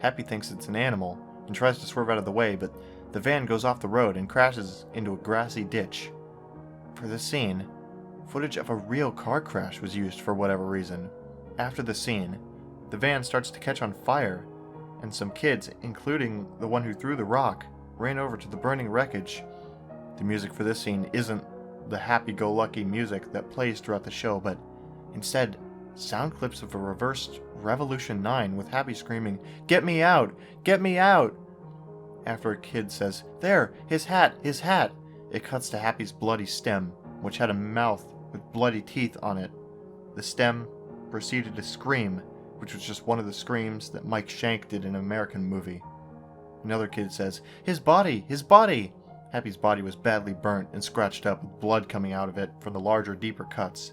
Speaker 1: Happy thinks it's an animal and tries to swerve out of the way, but the van goes off the road and crashes into a grassy ditch. For this scene, footage of a real car crash was used for whatever reason. After the scene, the van starts to catch on fire, and some kids, including the one who threw the rock, ran over to the burning wreckage. The music for this scene isn't the happy-go-lucky music that plays throughout the show, but instead, sound clips of a reversed Revolution 9 with Happy screaming, "Get me out! Get me out!" After a kid says, "There! His hat! His hat!" it cuts to Happy's bloody stem, which had a mouth with bloody teeth on it. The stem proceeded to scream, which was just one of the screams that Mike Shank did in an American movie. Another kid says, "His body! His body!" Happy's body was badly burnt and scratched up with blood coming out of it from the larger, deeper cuts.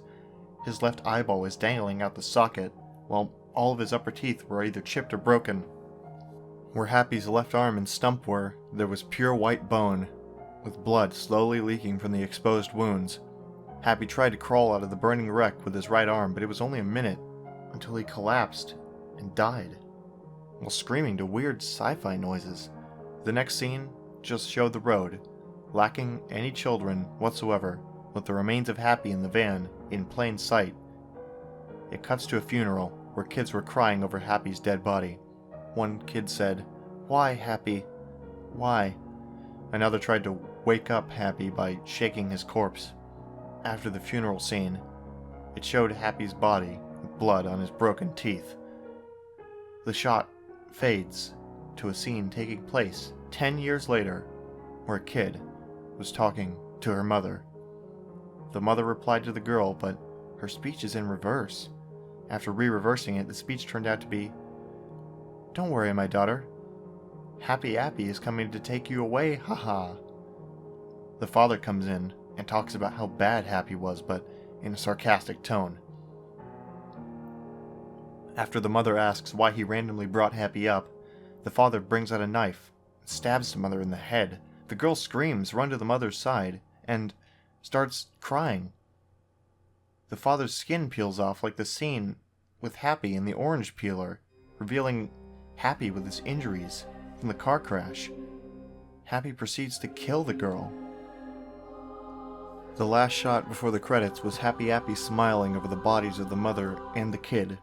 Speaker 1: His left eyeball was dangling out the socket, while all of his upper teeth were either chipped or broken. Where Happy's left arm and stump were, there was pure white bone, with blood slowly leaking from the exposed wounds. Happy tried to crawl out of the burning wreck with his right arm, but it was only a minute until he collapsed and died, while screaming to weird sci-fi noises. The next scene just showed the road, lacking any children whatsoever, with the remains of Happy in the van in plain sight. It cuts to a funeral where kids were crying over Happy's dead body. One kid said, "Why, Happy? Why?" Another tried to wake up Happy by shaking his corpse. After the funeral scene, it showed Happy's body with blood on his broken teeth. The shot fades to a scene taking place 10 years later, where a kid was talking to her mother. The mother replied to the girl, but her speech is in reverse. After re-reversing it, the speech turned out to be, "Don't worry, my daughter. Happy Appy is coming to take you away, haha." The father comes in and talks about how bad Happy was, but in a sarcastic tone. After the mother asks why he randomly brought Happy up, the father brings out a knife and stabs the mother in the head. The girl screams, runs to the mother's side, and starts crying. The father's skin peels off like the scene with Happy in the orange peeler, revealing Happy with his injuries from the car crash. Happy proceeds to kill the girl. The last shot before the credits was Happy Appy smiling over the bodies of the mother and the kid,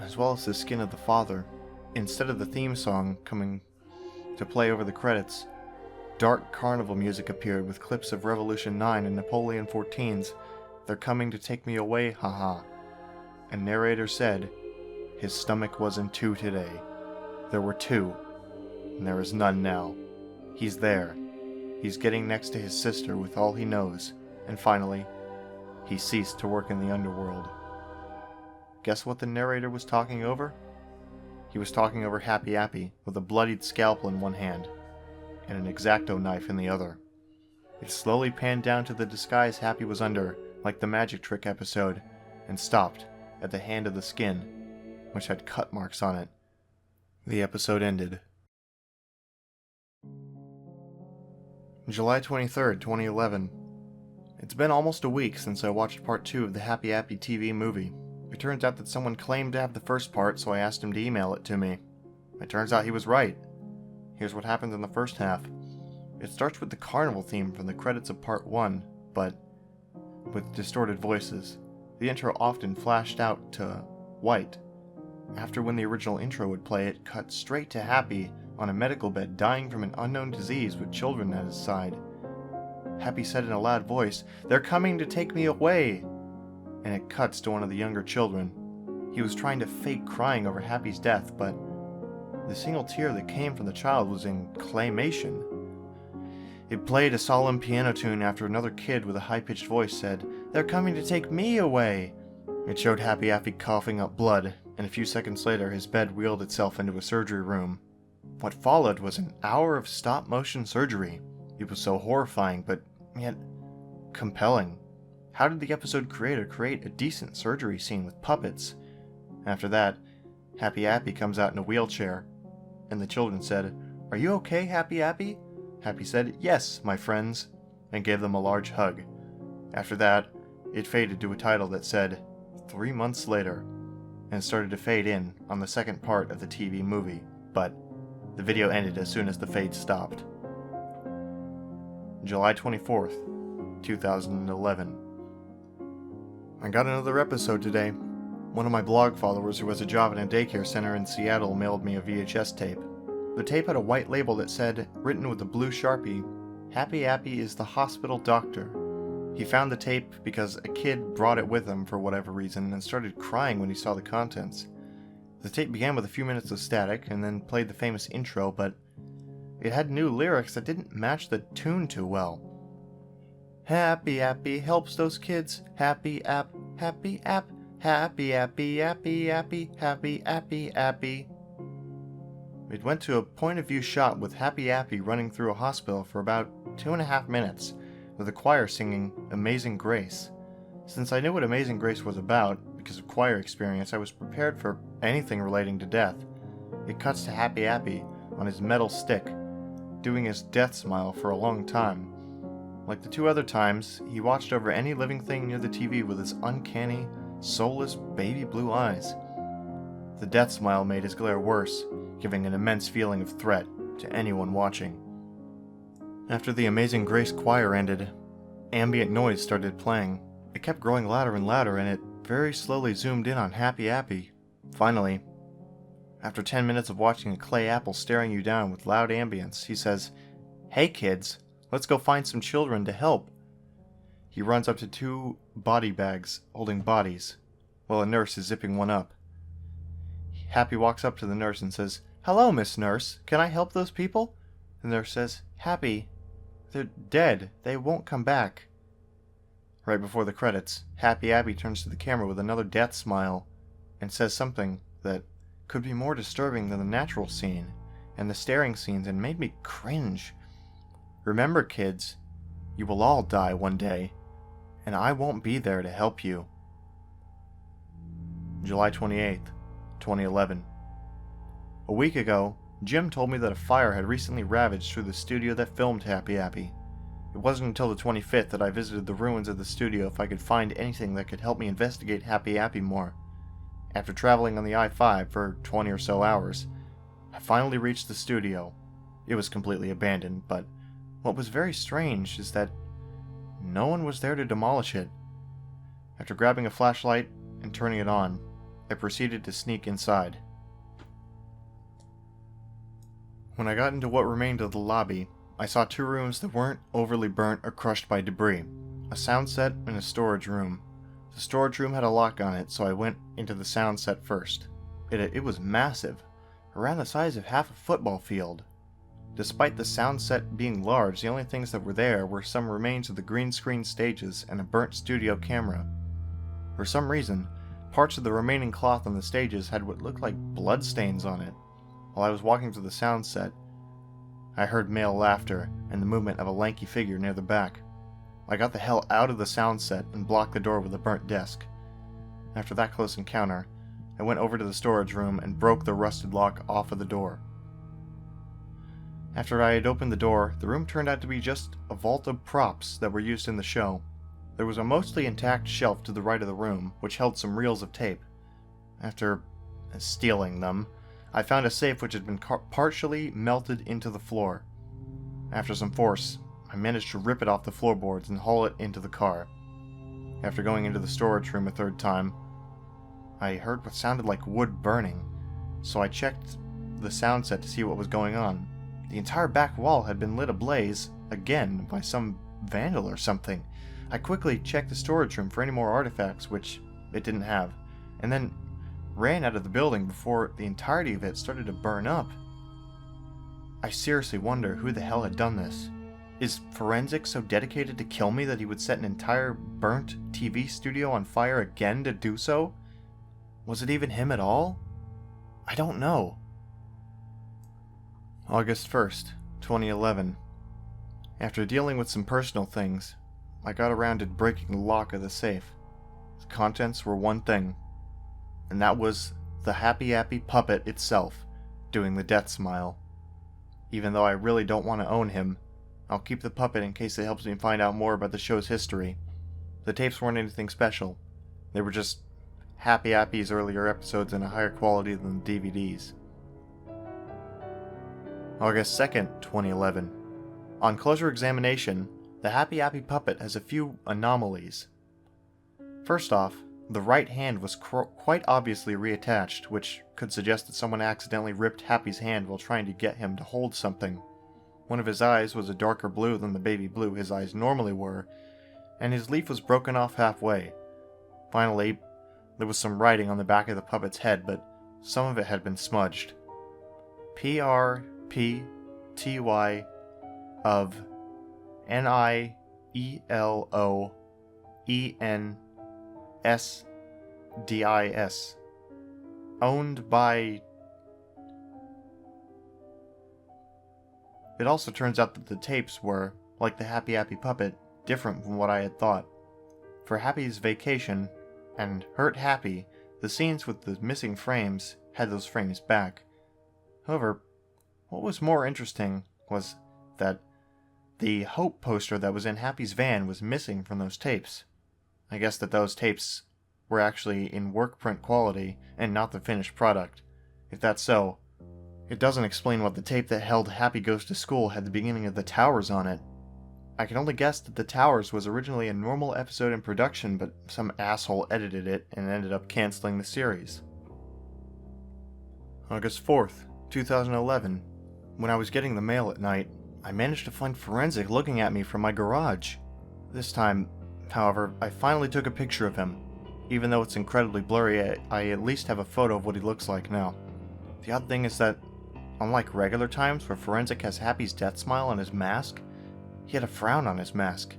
Speaker 1: as well as the skin of the father. Instead of the theme song coming to play over the credits, dark carnival music appeared with clips of Revolution 9 and Napoleon 14's "They're Coming to Take Me Away, Haha." And narrator said, "His stomach was in two today. There were two, and there is none now. He's there. He's getting next to his sister with all he knows. And finally, he ceased to work in the underworld." Guess what the narrator was talking over? He was talking over Happy Appy with a bloodied scalpel in one hand and an X-Acto knife in the other. It slowly panned down to the disguise Happy was under, like the magic trick episode, and stopped at the hand of the skin, which had cut marks on it. The episode ended. July 23rd, 2011. It's been almost a week since I watched part 2 of the Happy Appy TV movie. It turns out that someone claimed to have the first part, so I asked him to email it to me. It turns out he was right. Here's what happens in the first half. It starts with the carnival theme from the credits of part 1, but with distorted voices. The intro often flashed out to white. After when the original intro would play, it cut straight to Happy on a medical bed dying from an unknown disease with children at his side. Happy said in a loud voice, "They're coming to take me away!" And it cuts to one of the younger children. He was trying to fake crying over Happy's death, but the single tear that came from the child was in claymation. It played a solemn piano tune after another kid with a high-pitched voice said, "They're coming to take me away!" It showed Happy Appy coughing up blood, and a few seconds later his bed wheeled itself into a surgery room. What followed was an hour of stop-motion surgery. It was so horrifying, but yet compelling. How did the episode creator create a decent surgery scene with puppets? After that, Happy Appy comes out in a wheelchair, and the children said, "Are you okay, Happy Appy?" Happy said, "Yes, my friends," and gave them a large hug. After that, it faded to a title that said, 3 months later, and started to fade in on the second part of the TV movie, but the video ended as soon as the fade stopped. July 24th, 2011. I got another episode today. One of my blog followers who has a job in a daycare center in Seattle mailed me a VHS tape. The tape had a white label that said, written with a blue Sharpie, "Happy Appy is the hospital doctor." He found the tape because a kid brought it with him for whatever reason and started crying when he saw the contents. The tape began with a few minutes of static and then played the famous intro, but it had new lyrics that didn't match the tune too well. "Happy Appy helps those kids. Happy App, Happy App, Happy Appy, Appy, Appy, Happy Appy, Appy." It went to a point-of-view shot with Happy Appy running through a hospital for about 2.5 minutes, with the choir singing Amazing Grace. Since I knew what Amazing Grace was about, because of choir experience, I was prepared for anything relating to death. It cuts to Happy Appy on his metal stick, doing his death smile for a long time. Like the 2 other times, he watched over any living thing near the TV with his uncanny, soulless baby blue eyes. The death smile made his glare worse, giving an immense feeling of threat to anyone watching. After the Amazing Grace choir ended, ambient noise started playing. It kept growing louder and louder, and it very slowly zoomed in on Happy Appy. Finally, after 10 minutes of watching a clay apple staring you down with loud ambience, he says, "Hey kids, let's go find some children to help." He runs up to 2 body bags holding bodies, while a nurse is zipping one up. Happy walks up to the nurse and says, "Hello, Miss Nurse, can I help those people?" The nurse says, "Happy, they're dead, they won't come back." Right before the credits, Happy Appy turns to the camera with another death smile and says something that could be more disturbing than the natural scene and the staring scenes and made me cringe. "Remember, kids, you will all die one day, and I won't be there to help you." July 28th, 2011. A week ago, Jim told me that a fire had recently ravaged through the studio that filmed Happy Appy. It wasn't until the 25th that I visited the ruins of the studio if I could find anything that could help me investigate Happy Appy more. After traveling on the I-5 for 20 or so hours, I finally reached the studio. It was completely abandoned, but what was very strange is that no one was there to demolish it. After grabbing a flashlight and turning it on, I proceeded to sneak inside. When I got into what remained of the lobby, I saw 2 rooms that weren't overly burnt or crushed by debris, a sound set and a storage room. The storage room had a lock on it, so I went into the sound set first. It was massive, around the size of half a football field. Despite the sound set being large, the only things that were there were some remains of the green screen stages and a burnt studio camera. For some reason, parts of the remaining cloth on the stages had what looked like blood stains on it. While I was walking to the sound set, I heard male laughter and the movement of a lanky figure near the back. I got the hell out of the sound set and blocked the door with a burnt desk. After that close encounter, I went over to the storage room and broke the rusted lock off of the door. After I had opened the door, the room turned out to be just a vault of props that were used in the show. There was a mostly intact shelf to the right of the room, which held some reels of tape. After stealing them, I found a safe which had been partially melted into the floor. After some force, I managed to rip it off the floorboards and haul it into the car. After going into the storage room a 3rd time, I heard what sounded like wood burning, so I checked the sound set to see what was going on. The entire back wall had been lit ablaze, again, by some vandal or something. I quickly checked the storage room for any more artifacts, which it didn't have, and then ran out of the building before the entirety of it started to burn up. I seriously wonder who the hell had done this. Is Forensics so dedicated to kill me that he would set an entire burnt TV studio on fire again to do so? Was it even him at all? I don't know. August 1st, 2011. After dealing with some personal things, I got around to breaking the lock of the safe. The contents were one thing, and that was the Happy Appy puppet itself, doing the death smile. Even though I really don't want to own him, I'll keep the puppet in case it helps me find out more about the show's history. The tapes weren't anything special. They were just Happy Appy's earlier episodes in a higher quality than the DVDs. August 2nd, 2011. On closer examination, the Happy Appy puppet has a few anomalies. First off, the right hand was quite obviously reattached, which could suggest that someone accidentally ripped Happy's hand while trying to get him to hold something. One of his eyes was a darker blue than the baby blue his eyes normally were, and his leaf was broken off halfway. Finally, there was some writing on the back of the puppet's head, but some of it had been smudged. PRPTY of NIELOENSDIS. Owned by... It also turns out that the tapes were, like the Happy Appy puppet, different from what I had thought. For Happy's vacation and Hurt Happy, the scenes with the missing frames had those frames back. However, what was more interesting was that the Hope poster that was in Happy's van was missing from those tapes. I guess that those tapes were actually in work print quality and not the finished product. If that's so, It doesn't explain what the tape that held Happy Goes to School had the beginning of the Towers on it. I can only guess that the Towers was originally a normal episode in production, but some asshole edited it and ended up canceling the series. August 4th, 2011. When I was getting the mail at night, I managed to find Forensic looking at me from my garage. This time, however, I finally took a picture of him. Even though it's incredibly blurry, I at least have a photo of what he looks like now. The odd thing is that, unlike regular times where Forensic has Happy's death smile on his mask, he had a frown on his mask.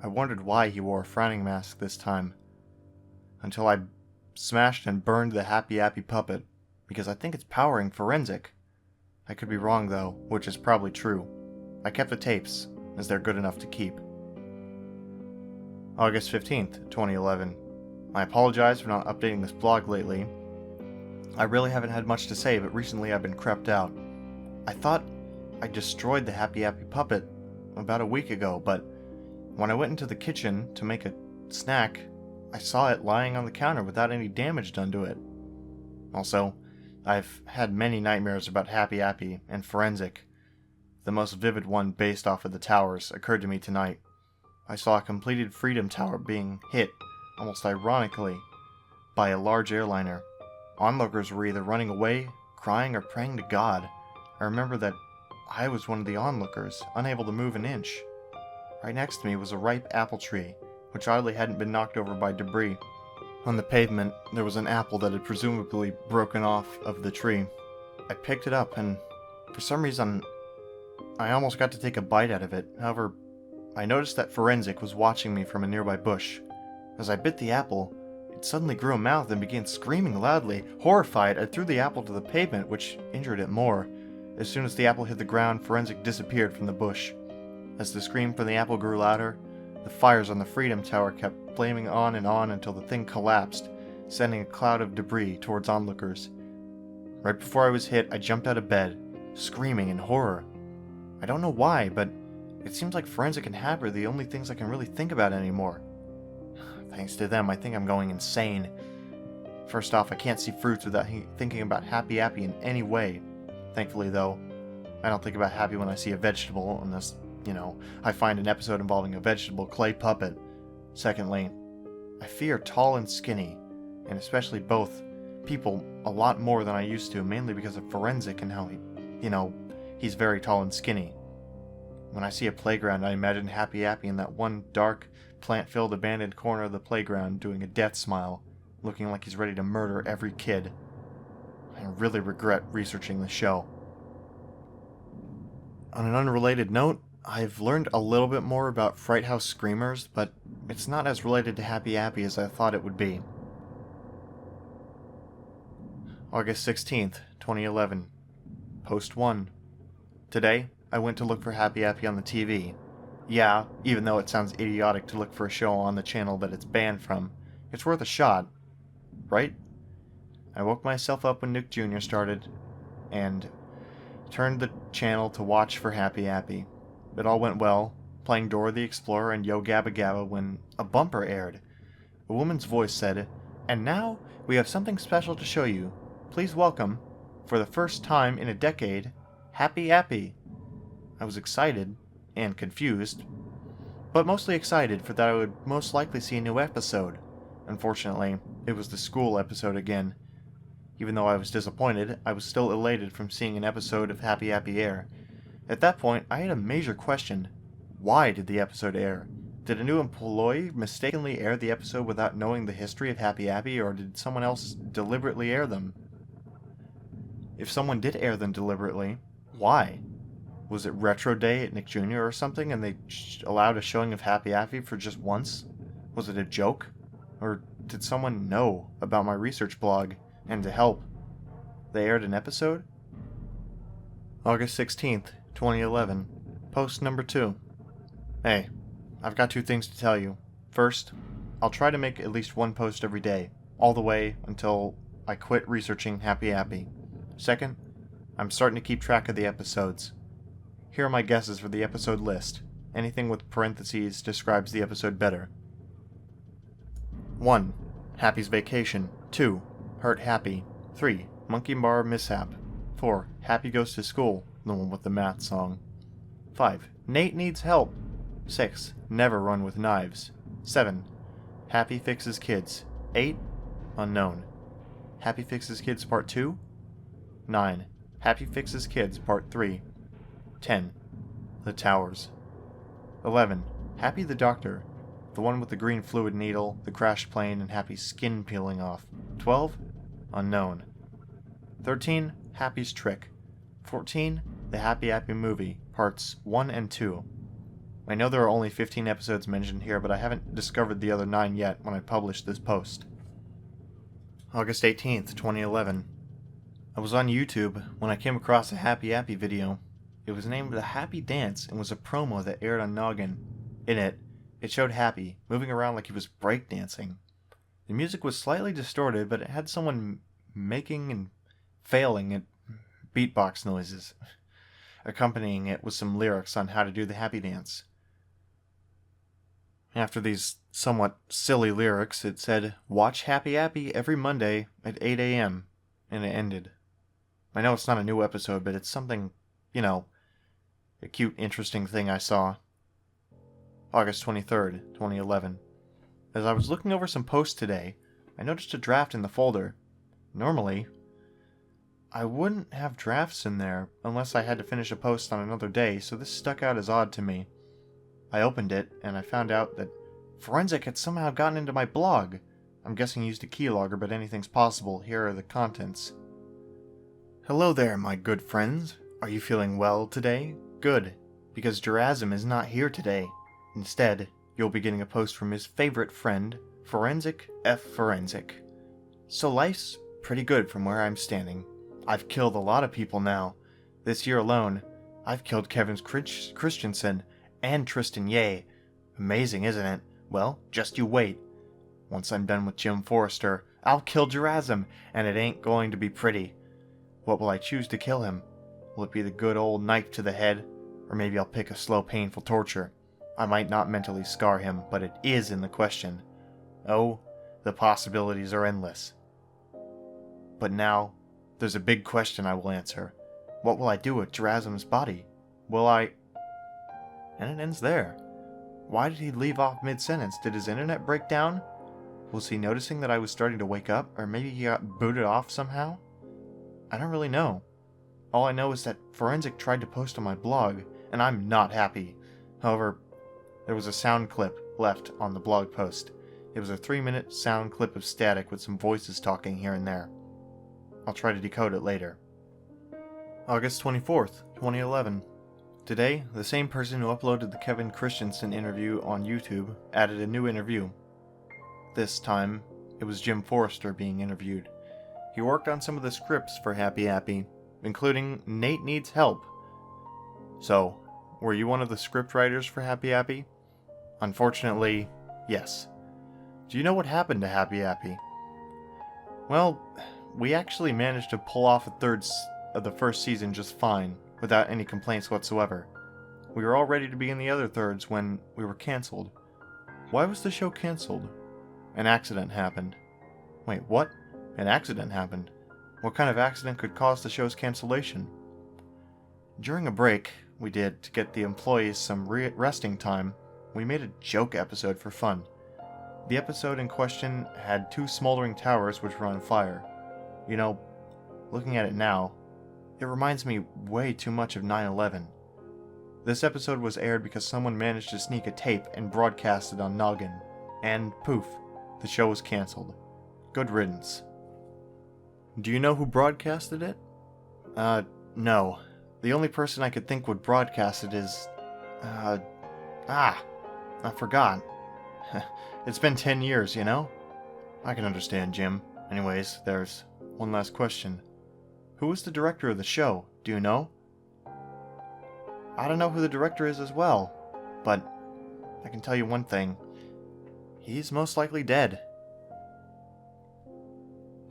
Speaker 1: I wondered why he wore a frowning mask this time. Until I smashed and burned the Happy Appy puppet, because I think it's powering Forensic. I could be wrong though, which is probably true. I kept the tapes, as they're good enough to keep. August 15th, 2011. I apologize for not updating this blog lately. I really haven't had much to say, but recently I've been crept out. I thought I destroyed the Happy Appy puppet about a week ago, but when I went into the kitchen to make a snack, I saw it lying on the counter without any damage done to it. Also, I've had many nightmares about Happy Appy and Forensic. The most vivid one, based off of the Towers, occurred to me tonight. I saw a completed Freedom Tower being hit, almost ironically, by a large airliner. Onlookers were either running away, crying, or praying to God. I remember that I was one of the onlookers, unable to move an inch. Right next to me was a ripe apple tree, which oddly hadn't been knocked over by debris. On the pavement, there was an apple that had presumably broken off of the tree. I picked it up, and for some reason, I almost got to take a bite out of it. However, I noticed that Forensic was watching me from a nearby bush. As I bit the apple, it suddenly grew a mouth and began screaming loudly. Horrified, I threw the apple to the pavement, which injured it more. As soon as the apple hit the ground, Forensic disappeared from the bush. As the scream from the apple grew louder, the fires on the Freedom Tower kept flaming on until the thing collapsed, sending a cloud of debris towards onlookers. Right before I was hit, I jumped out of bed, screaming in horror. I don't know why, but it seems like Forensic and Happy are the only things I can really think about anymore. Thanks to them, I think I'm going insane. First off, I can't see fruits without thinking about Happy Appy in any way. Thankfully, though, I don't think about Happy when I see a vegetable, unless, I find an episode involving a vegetable clay puppet. Secondly, I fear tall and skinny, and especially both, people a lot more than I used to, mainly because of Forensic and how he's very tall and skinny. When I see a playground, I imagine Happy Appy in that one dark, plant-filled abandoned corner of the playground doing a death smile, looking like he's ready to murder every kid. I really regret researching the show. On an unrelated note, I've learned a little bit more about Fright House Screamers, but it's not as related to Happy Appy as I thought it would be. August 16th, 2011. Post 1. Today, I went to look for Happy Appy on the TV. Yeah, even though it sounds idiotic to look for a show on the channel that it's banned from, it's worth a shot, right? I woke myself up when Nick Jr. started, and turned the channel to watch for Happy Appy. It all went well, playing Dora the Explorer and Yo Gabba Gabba when a bumper aired. A woman's voice said, "And now, we have something special to show you. Please welcome, for the first time in a decade, Happy Appy." I was excited, and confused, but mostly excited for that I would most likely see a new episode. Unfortunately, it was the school episode again. Even though I was disappointed, I was still elated from seeing an episode of Happy Appy air. At that point, I had a major question. Why did the episode air? Did a new employee mistakenly air the episode without knowing the history of Happy Appy, or did someone else deliberately air them? If someone did air them deliberately, why? Was it Retro Day at Nick Jr. or something, and they allowed a showing of Happy Appy for just once? Was it a joke? Or did someone know about my research blog, and to help, they aired an episode? August 16th, 2011. Post number 2. Hey, I've got 2 things to tell you. First, I'll try to make at least 1 post every day, all the way until I quit researching Happy Appy. Second, I'm starting to keep track of the episodes. Here are my guesses for the episode list. Anything with parentheses describes the episode better. 1. Happy's Vacation. 2. Hurt Happy. 3. Monkey Bar Mishap. 4. Happy goes to school, the one with the math song. 5. Nate needs help. 6. Never run with knives. 7. Happy fixes kids. 8. Unknown. Happy fixes kids part 2. 9. Happy fixes kids part 3. 10. The towers. 11. Happy the doctor. The one with the green fluid needle, the crashed plane, and Happy's skin peeling off. 12. Unknown. 13. Happy's trick. 14. The Happy Appy movie, parts 1 and 2. I know there are only 15 episodes mentioned here, but I haven't discovered the other 9 yet when I published this post. August 18th, 2011. I was on YouTube when I came across a Happy Appy video. It was named The Happy Dance and was a promo that aired on Noggin. In it, it showed Happy moving around like he was breakdancing. The music was slightly distorted, but it had someone making and failing at beatbox noises, accompanying it with some lyrics on how to do the Happy Dance. After these somewhat silly lyrics, it said, "Watch Happy Appy every Monday at 8 a.m., and it ended. I know it's not a new episode, but it's something, a cute, interesting thing I saw. August 23rd, 2011. As I was looking over some posts today, I noticed a draft in the folder. Normally, I wouldn't have drafts in there unless I had to finish a post on another day, so this stuck out as odd to me. I opened it, and I found out that Forensic had somehow gotten into my blog. I'm guessing he used a keylogger, but anything's possible. Here are the contents. Hello there, my good friends. Are you feeling well today? Good, because Gerazim is not here today. Instead, you'll be getting a post from his favorite friend, Forensic F. Forensic. So life's pretty good from where I'm standing. I've killed a lot of people now. This year alone, I've killed Kevin Christensen and Tristan Ye. Amazing, isn't it? Well, just you wait. Once I'm done with Jim Forrester, I'll kill Gerazim, and it ain't going to be pretty. What will I choose to kill him? Will it be the good old knife to the head? Or maybe I'll pick a slow, painful torture. I might not mentally scar him, but it is in the question. Oh, the possibilities are endless. But now, there's a big question I will answer. What will I do with Gerazim's body? Will I... And it ends there. Why did he leave off mid-sentence? Did his internet break down? Was he noticing that I was starting to wake up? Or maybe he got booted off somehow? I don't really know. All I know is that Forensic tried to post on my blog, and I'm not happy. However, there was a sound clip left on the blog post. It was a 3-minute sound clip of static with some voices talking here and there. I'll try to decode it later. August 24th, 2011. Today, the same person who uploaded the Kevin Christensen interview on YouTube added a new interview. This time, it was Jim Forrester being interviewed. He worked on some of the scripts for Happy Appy, including Nate Needs Help. So, were you one of the script writers for Happy Appy? Unfortunately, yes. Do you know what happened to Happy Appy? Well, we actually managed to pull off a third of the first season just fine, without any complaints whatsoever. We were all ready to begin the other thirds when we were cancelled. Why was the show cancelled? An accident happened. Wait, what? An accident happened? What kind of accident could cause the show's cancellation? During a break we did to get the employees some resting time, we made a joke episode for fun. The episode in question had 2 smoldering towers which were on fire. You know, looking at it now, it reminds me way too much of 9/11. This episode was aired because someone managed to sneak a tape and broadcast it on Noggin. And poof, the show was cancelled. Good riddance. Do you know who broadcasted it? No. The only person I could think would broadcast it is... I forgot. It's been 10 years, you know? I can understand, Jim. Anyways, there's one last question. Who is the director of the show? Do you know? I don't know who the director is as well, but I can tell you one thing. He's most likely dead.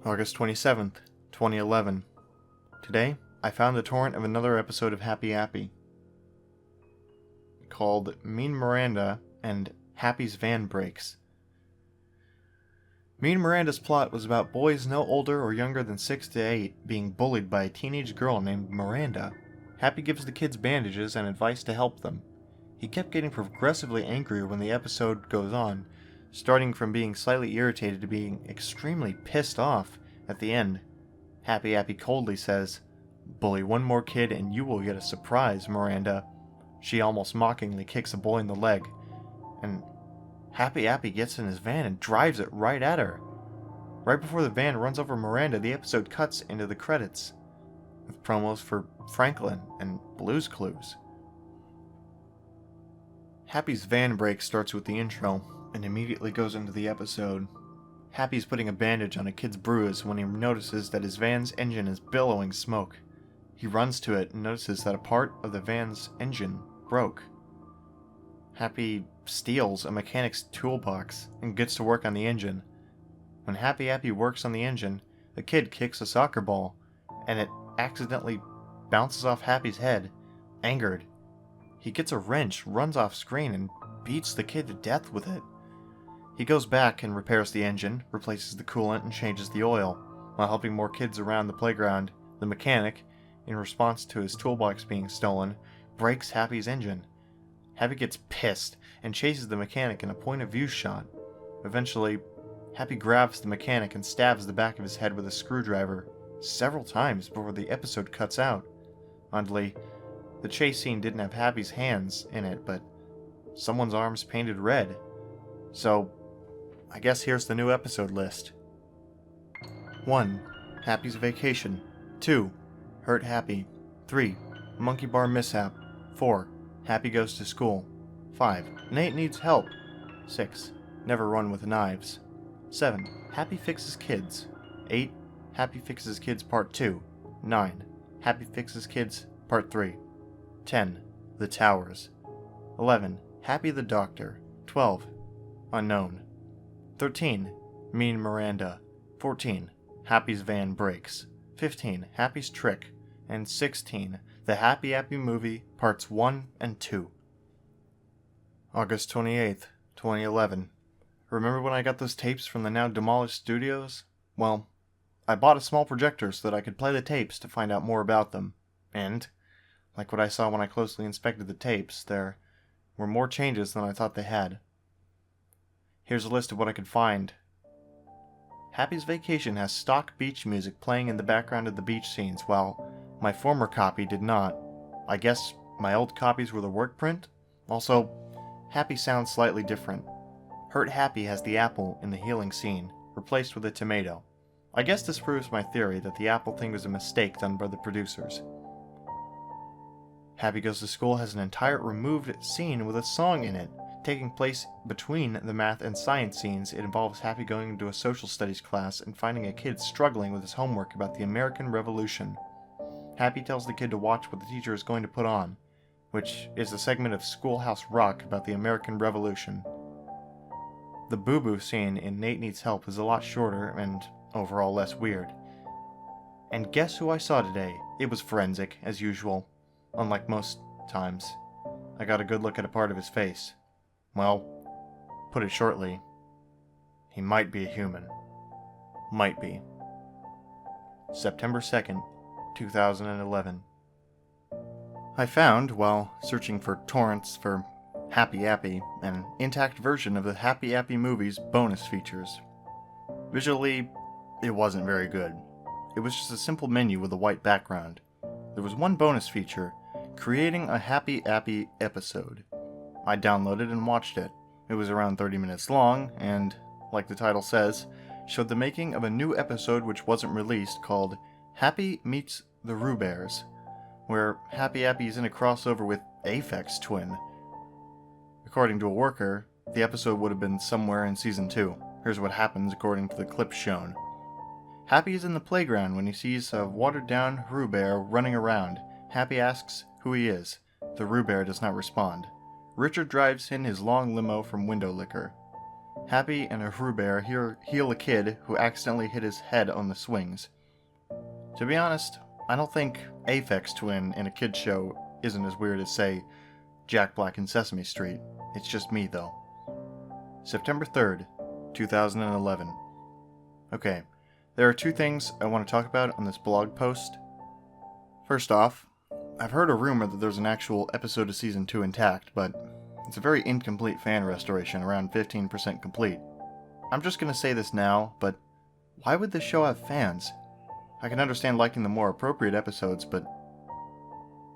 Speaker 1: August 27th, 2011. Today, I found the torrent of another episode of Happy Appy, called Mean Miranda and Happy's Van Breaks. Me and Miranda's plot was about boys no older or younger than 6 to 8 being bullied by a teenage girl named Miranda. Happy gives the kids bandages and advice to help them. He kept getting progressively angrier when the episode goes on, starting from being slightly irritated to being extremely pissed off at the end. Happy Appy coldly says, "Bully one more kid and you will get a surprise, Miranda." She almost mockingly kicks a boy in the leg, and Happy Appy gets in his van and drives it right at her. Right before the van runs over Miranda, the episode cuts into the credits, with promos for Franklin and Blue's Clues. Happy's van break starts with the intro, and immediately goes into the episode. Happy's putting a bandage on a kid's bruise when he notices that his van's engine is billowing smoke. He runs to it and notices that a part of the van's engine broke. Happy steals a mechanic's toolbox and gets to work on the engine. When Happy Appy works on the engine, the kid kicks a soccer ball, and it accidentally bounces off Happy's head. Angered, he gets a wrench, runs off screen, and beats the kid to death with it. He goes back and repairs the engine, replaces the coolant, and changes the oil. While helping more kids around the playground, the mechanic, in response to his toolbox being stolen, breaks Happy's engine. Happy gets pissed and chases the mechanic in a point-of-view shot. Eventually, Happy grabs the mechanic and stabs the back of his head with a screwdriver several times before the episode cuts out. Oddly, the chase scene didn't have Happy's hands in it, but someone's arms painted red. So, I guess here's the new episode list. 1. Happy's Vacation. 2. Hurt Happy. 3. Monkey Bar Mishap. 4. Happy Goes to School. 5. Nate Needs Help. 6. Never Run with Knives. 7. Happy Fixes Kids. 8. Happy Fixes Kids Part 2. 9. Happy Fixes Kids Part 3. 10. The Towers. 11. Happy the Doctor. 12. Unknown. 13. Mean Miranda. 14. Happy's Van Breaks. 15. Happy's Trick. And 16. The Happy Appy Movie Parts 1 and 2. August 28th, 2011. Remember when I got those tapes from the now demolished studios? Well, I bought a small projector so that I could play the tapes to find out more about them. And, like what I saw when I closely inspected the tapes, there were more changes than I thought they had. Here's a list of what I could find. Happy's Vacation has stock beach music playing in the background of the beach scenes, while my former copy did not. I guess my old copies were the work print? Also, Happy sounds slightly different. Hurt Happy has the apple in the healing scene, replaced with a tomato. I guess this proves my theory that the apple thing was a mistake done by the producers. Happy Goes to School has an entire removed scene with a song in it. Taking place between the math and science scenes, it involves Happy going into a social studies class and finding a kid struggling with his homework about the American Revolution. Happy tells the kid to watch what the teacher is going to put on, which is a segment of Schoolhouse Rock about the American Revolution. The boo-boo scene in Nate Needs Help is a lot shorter and overall less weird. And guess who I saw today? It was Forensic, as usual. Unlike most times, I got a good look at a part of his face. Well, put it shortly, he might be a human. Might be. September 2nd, 2011. I found, while searching for torrents for Happy Appy, an intact version of the Happy Appy movie's bonus features. Visually, it wasn't very good. It was just a simple menu with a white background. There was one bonus feature, creating a Happy Appy episode. I downloaded and watched it. It was around 30 minutes long, and, like the title says, showed the making of a new episode which wasn't released called Happy Meets the Roo Bears, where Happy Appy is in a crossover with Aphex Twin. According to a worker, the episode would have been somewhere in Season 2. Here's what happens according to the clip shown. Happy is in the playground when he sees a watered-down Roo Bear running around. Happy asks who he is. The Roo Bear does not respond. Richard drives in his long limo from Window Liquor. Happy and a Roo Bear heal a kid who accidentally hit his head on the swings. To be honest, I don't think Aphex Twin in a kid's show isn't as weird as, say, Jack Black in Sesame Street. It's just me, though. September 3rd, 2011. Okay, there are two things I want to talk about on this blog post. First off, I've heard a rumor that there's an actual episode of Season 2 intact, but it's a very incomplete fan restoration, around 15% complete. I'm just going to say this now, but why would this show have fans? I can understand liking the more appropriate episodes, but,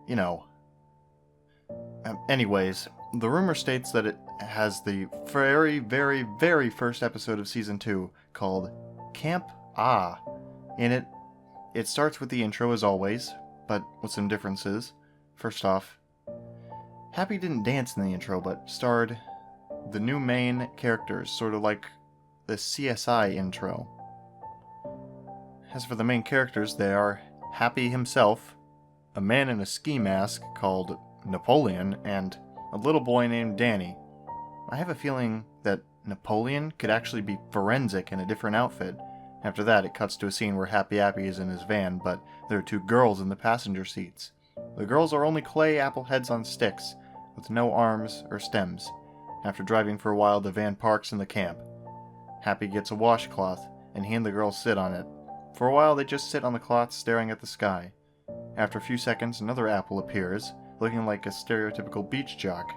Speaker 1: you know. Anyways, the rumor states that it has the very, very, very first episode of Season 2 called Camp Ah. In it, it starts with the intro as always, but with some differences. First off, Happy didn't dance in the intro, but starred the new main characters, sort of like the CSI intro. As for the main characters, they are Happy himself, a man in a ski mask called Napoleon, and a little boy named Danny. I have a feeling that Napoleon could actually be forensic in a different outfit. After that, it cuts to a scene where Happy Appy is in his van, but there are two girls in the passenger seats. The girls are only clay apple heads on sticks, with no arms or stems. After driving for a while, the van parks in the camp. Happy gets a washcloth, and he and the girls sit on it. For a while, they just sit on the cloth staring at the sky. After a few seconds, another apple appears, looking like a stereotypical beach jock.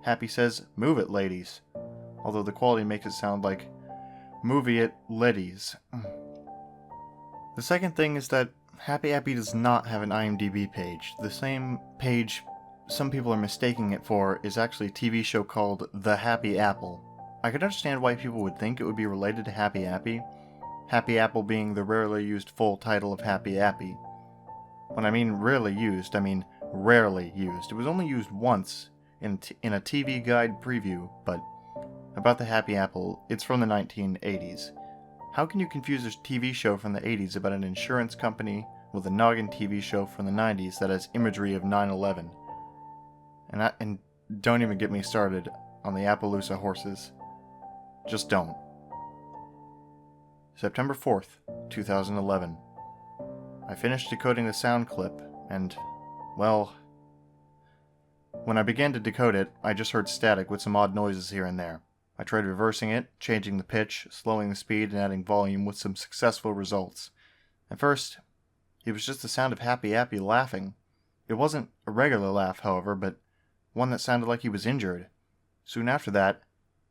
Speaker 1: Happy says, "Move it, ladies," although the quality makes it sound like, "Movie it, leddies." The second thing is that Happy Appy does not have an IMDb page. The same page some people are mistaking it for is actually a TV show called The Happy Apple. I could understand why people would think it would be related to Happy Appy, Happy Apple being the rarely used full title of Happy Appy. When I mean rarely used, I mean rarely used. It was only used once in a TV guide preview, but about the Happy Apple, it's from the 1980s. How can you confuse a TV show from the 80s about an insurance company with a noggin TV show from the 90s that has imagery of 9/11? And don't even get me started on the Appaloosa horses. Just don't. September 4th, 2011. I finished decoding the sound clip, and, well, when I began to decode it, I just heard static with some odd noises here and there. I tried reversing it, changing the pitch, slowing the speed, and adding volume with some successful results. At first, it was just the sound of Happy Appy laughing. It wasn't a regular laugh, however, but one that sounded like he was injured. Soon after that,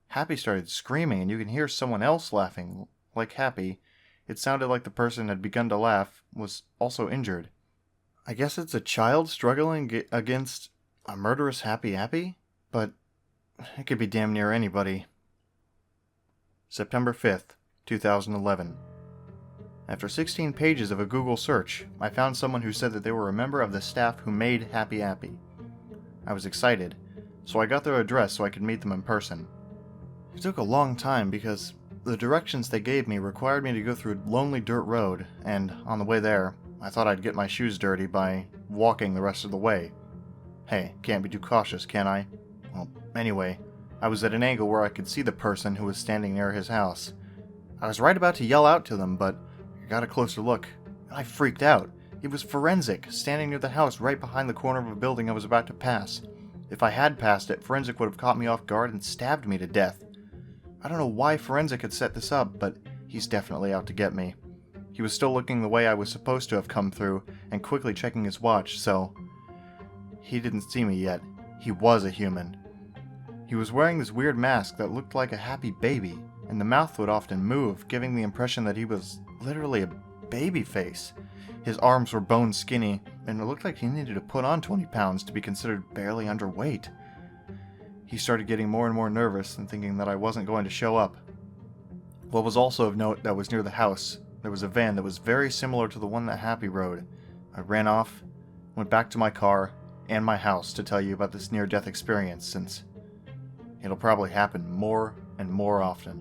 Speaker 1: Happy started screaming, and you can hear someone else laughing. Like Happy, it sounded like the person had begun to laugh was also injured. I guess it's a child struggling against a murderous Happy Appy? But it could be damn near anybody. September 5th, 2011. After 16 pages of a Google search, I found someone who said that they were a member of the staff who made Happy Appy. I was excited, so I got their address so I could meet them in person. It took a long time because the directions they gave me required me to go through a lonely dirt road, and on the way there, I thought I'd get my shoes dirty by walking the rest of the way. Hey, can't be too cautious, can I? Well, anyway, I was at an angle where I could see the person who was standing near his house. I was right about to yell out to them, but I got a closer look, and I freaked out. It was Forensic, standing near the house right behind the corner of a building I was about to pass. If I had passed it, Forensic would have caught me off guard and stabbed me to death. I don't know why Forensic had set this up, but he's definitely out to get me. He was still looking the way I was supposed to have come through, and quickly checking his watch, so he didn't see me yet. He was a human. He was wearing this weird mask that looked like a happy baby, and the mouth would often move, giving the impression that he was literally a baby face. His arms were bone skinny, and it looked like he needed to put on 20 pounds to be considered barely underweight. He started getting more and more nervous and thinking that I wasn't going to show up. What was also of note that was near the house, there was a van that was very similar to the one that Happy rode. I ran off, went back to my car and my house to tell you about this near-death experience, since it'll probably happen more and more often.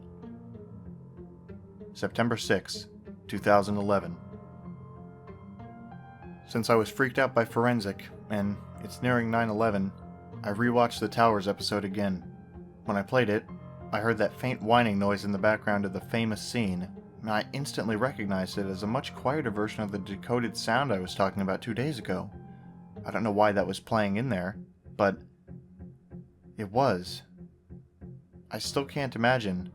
Speaker 1: September 6, 2011. Since I was freaked out by Forensic, and it's nearing 9/11, I rewatched the Towers episode again. When I played it, I heard that faint whining noise in the background of the famous scene, and I instantly recognized it as a much quieter version of the decoded sound I was talking about 2 days ago. I don't know why that was playing in there, but it was. I still can't imagine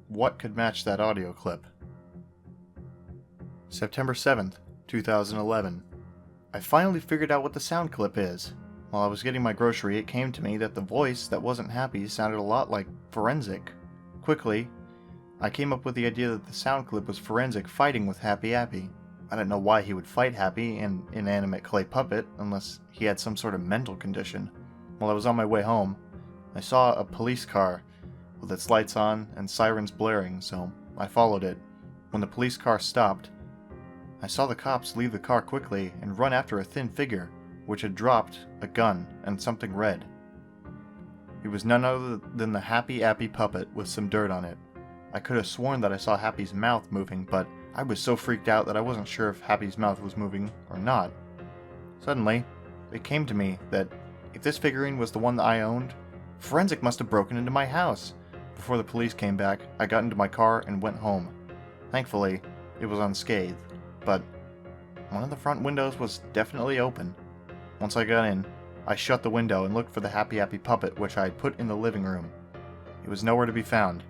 Speaker 1: what could match that audio clip. September 7th, 2011. I finally figured out what the sound clip is. While I was getting my grocery, it came to me that the voice that wasn't Happy sounded a lot like Forensic. Quickly, I came up with the idea that the sound clip was Forensic fighting with Happy Appy. I didn't know why he would fight Happy, an inanimate clay puppet, unless he had some sort of mental condition. While I was on my way home, I saw a police car with its lights on and sirens blaring, so I followed it. When the police car stopped, I saw the cops leave the car quickly and run after a thin figure, which had dropped a gun and something red. It was none other than the Happy Appy puppet with some dirt on it. I could have sworn that I saw Happy's mouth moving, but I was so freaked out that I wasn't sure if Happy's mouth was moving or not. Suddenly, it came to me that if this figurine was the one that I owned, Forensic must have broken into my house. Before the police came back, I got into my car and went home. Thankfully, it was unscathed, but one of the front windows was definitely open. Once I got in, I shut the window and looked for the Happy Appy puppet which I had put in the living room. It was nowhere to be found.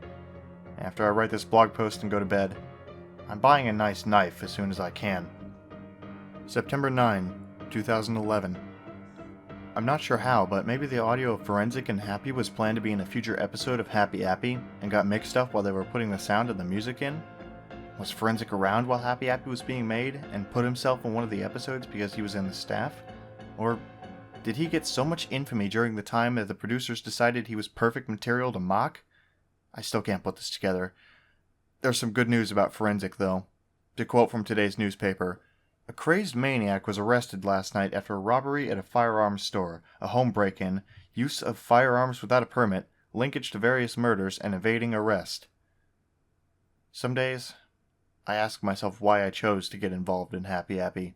Speaker 1: After I write this blog post and go to bed, I'm buying a nice knife as soon as I can. September 9, 2011. I'm not sure how, but maybe the audio of Forensic and Happy was planned to be in a future episode of Happy Appy and got mixed up while they were putting the sound and the music in? Was Forensic around while Happy Appy was being made and put himself in one of the episodes because he was in the staff? Or did he get so much infamy during the time that the producers decided he was perfect material to mock? I still can't put this together. There's some good news about Forensic, though. To quote from today's newspaper, "A crazed maniac was arrested last night after a robbery at a firearms store, a home break-in, use of firearms without a permit, linkage to various murders, and evading arrest." Some days, I ask myself why I chose to get involved in Happy Appy.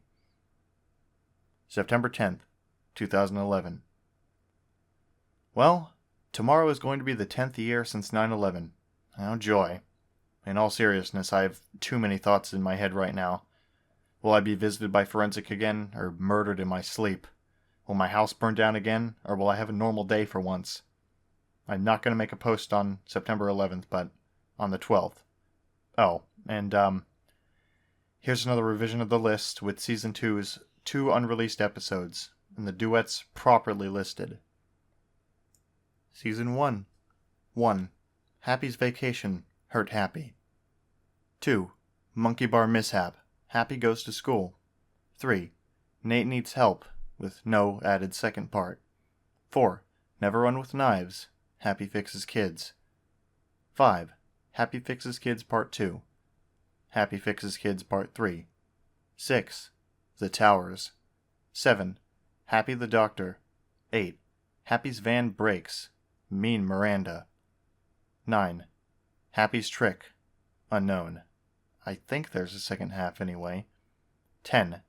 Speaker 1: September 10th, 2011. Well, tomorrow is going to be the 10th year since 9/11. Oh joy. In all seriousness, I have too many thoughts in my head right now. Will I be visited by Forensic again, or murdered in my sleep? Will my house burn down again, or will I have a normal day for once? I'm not going to make a post on September 11th, but on the 12th. Oh, and here's another revision of the list with Season 2's 2 unreleased episodes, and the duets properly listed. Season 1. 1. Happy's Vacation, Hurt Happy. 2. Monkey Bar Mishap, Happy Goes to School. 3. Nate Needs Help, with no added second part. 4. Never Run with Knives, Happy Fixes Kids. 5. Happy Fixes Kids Part 2. Happy Fixes Kids Part 3. 6. The Towers. 7. Happy the Doctor. 8. Happy's Van Breaks, Mean Miranda. 9. Happy's Trick, unknown. I think there's a second half anyway. 10.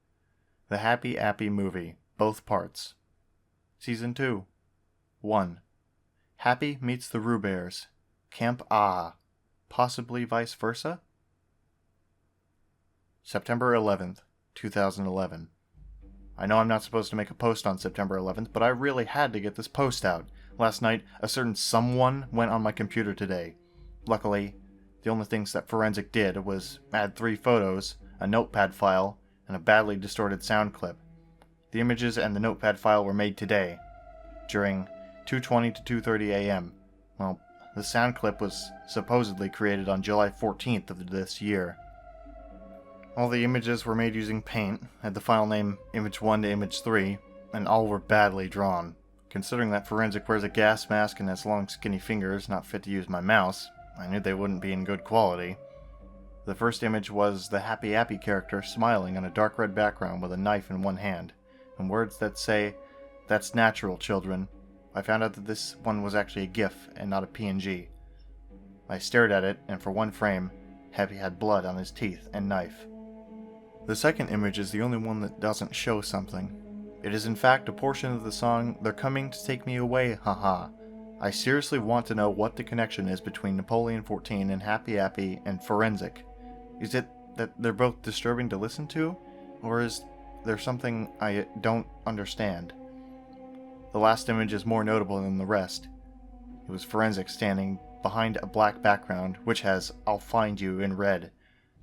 Speaker 1: The Happy Appy Movie, both parts. Season 2. 1. Happy Meets the Roo Bears, Camp Ah, possibly vice versa? September 11th, 2011. I know I'm not supposed to make a post on September 11th, but I really had to get this post out. Last night, a certain someone went on my computer today. Luckily, the only things that Forensic did was add 3 photos, a notepad file, and a badly distorted sound clip. The images and the notepad file were made today, during 2:20 to 2:30 a.m. Well, the sound clip was supposedly created on July 14th of this year. All the images were made using Paint, had the file name Image 1 to Image 3, and all were badly drawn. Considering that Forensic wears a gas mask and has long skinny fingers not fit to use my mouse, I knew they wouldn't be in good quality. The first image was the Happy Appy character smiling on a dark red background with a knife in one hand, and words that say, "That's natural, children." I found out that this one was actually a GIF and not a PNG. I stared at it, and for one frame, Happy had blood on his teeth and knife. The second image is the only one that doesn't show something. It is in fact a portion of the song "They're Coming to Take Me Away, Haha." I seriously want to know what the connection is between Napoleon 14 and Happy Appy and Forensic. Is it that they're both disturbing to listen to? Or is there something I don't understand? The last image is more notable than the rest. It was Forensic standing behind a black background which has "I'll find you" in red.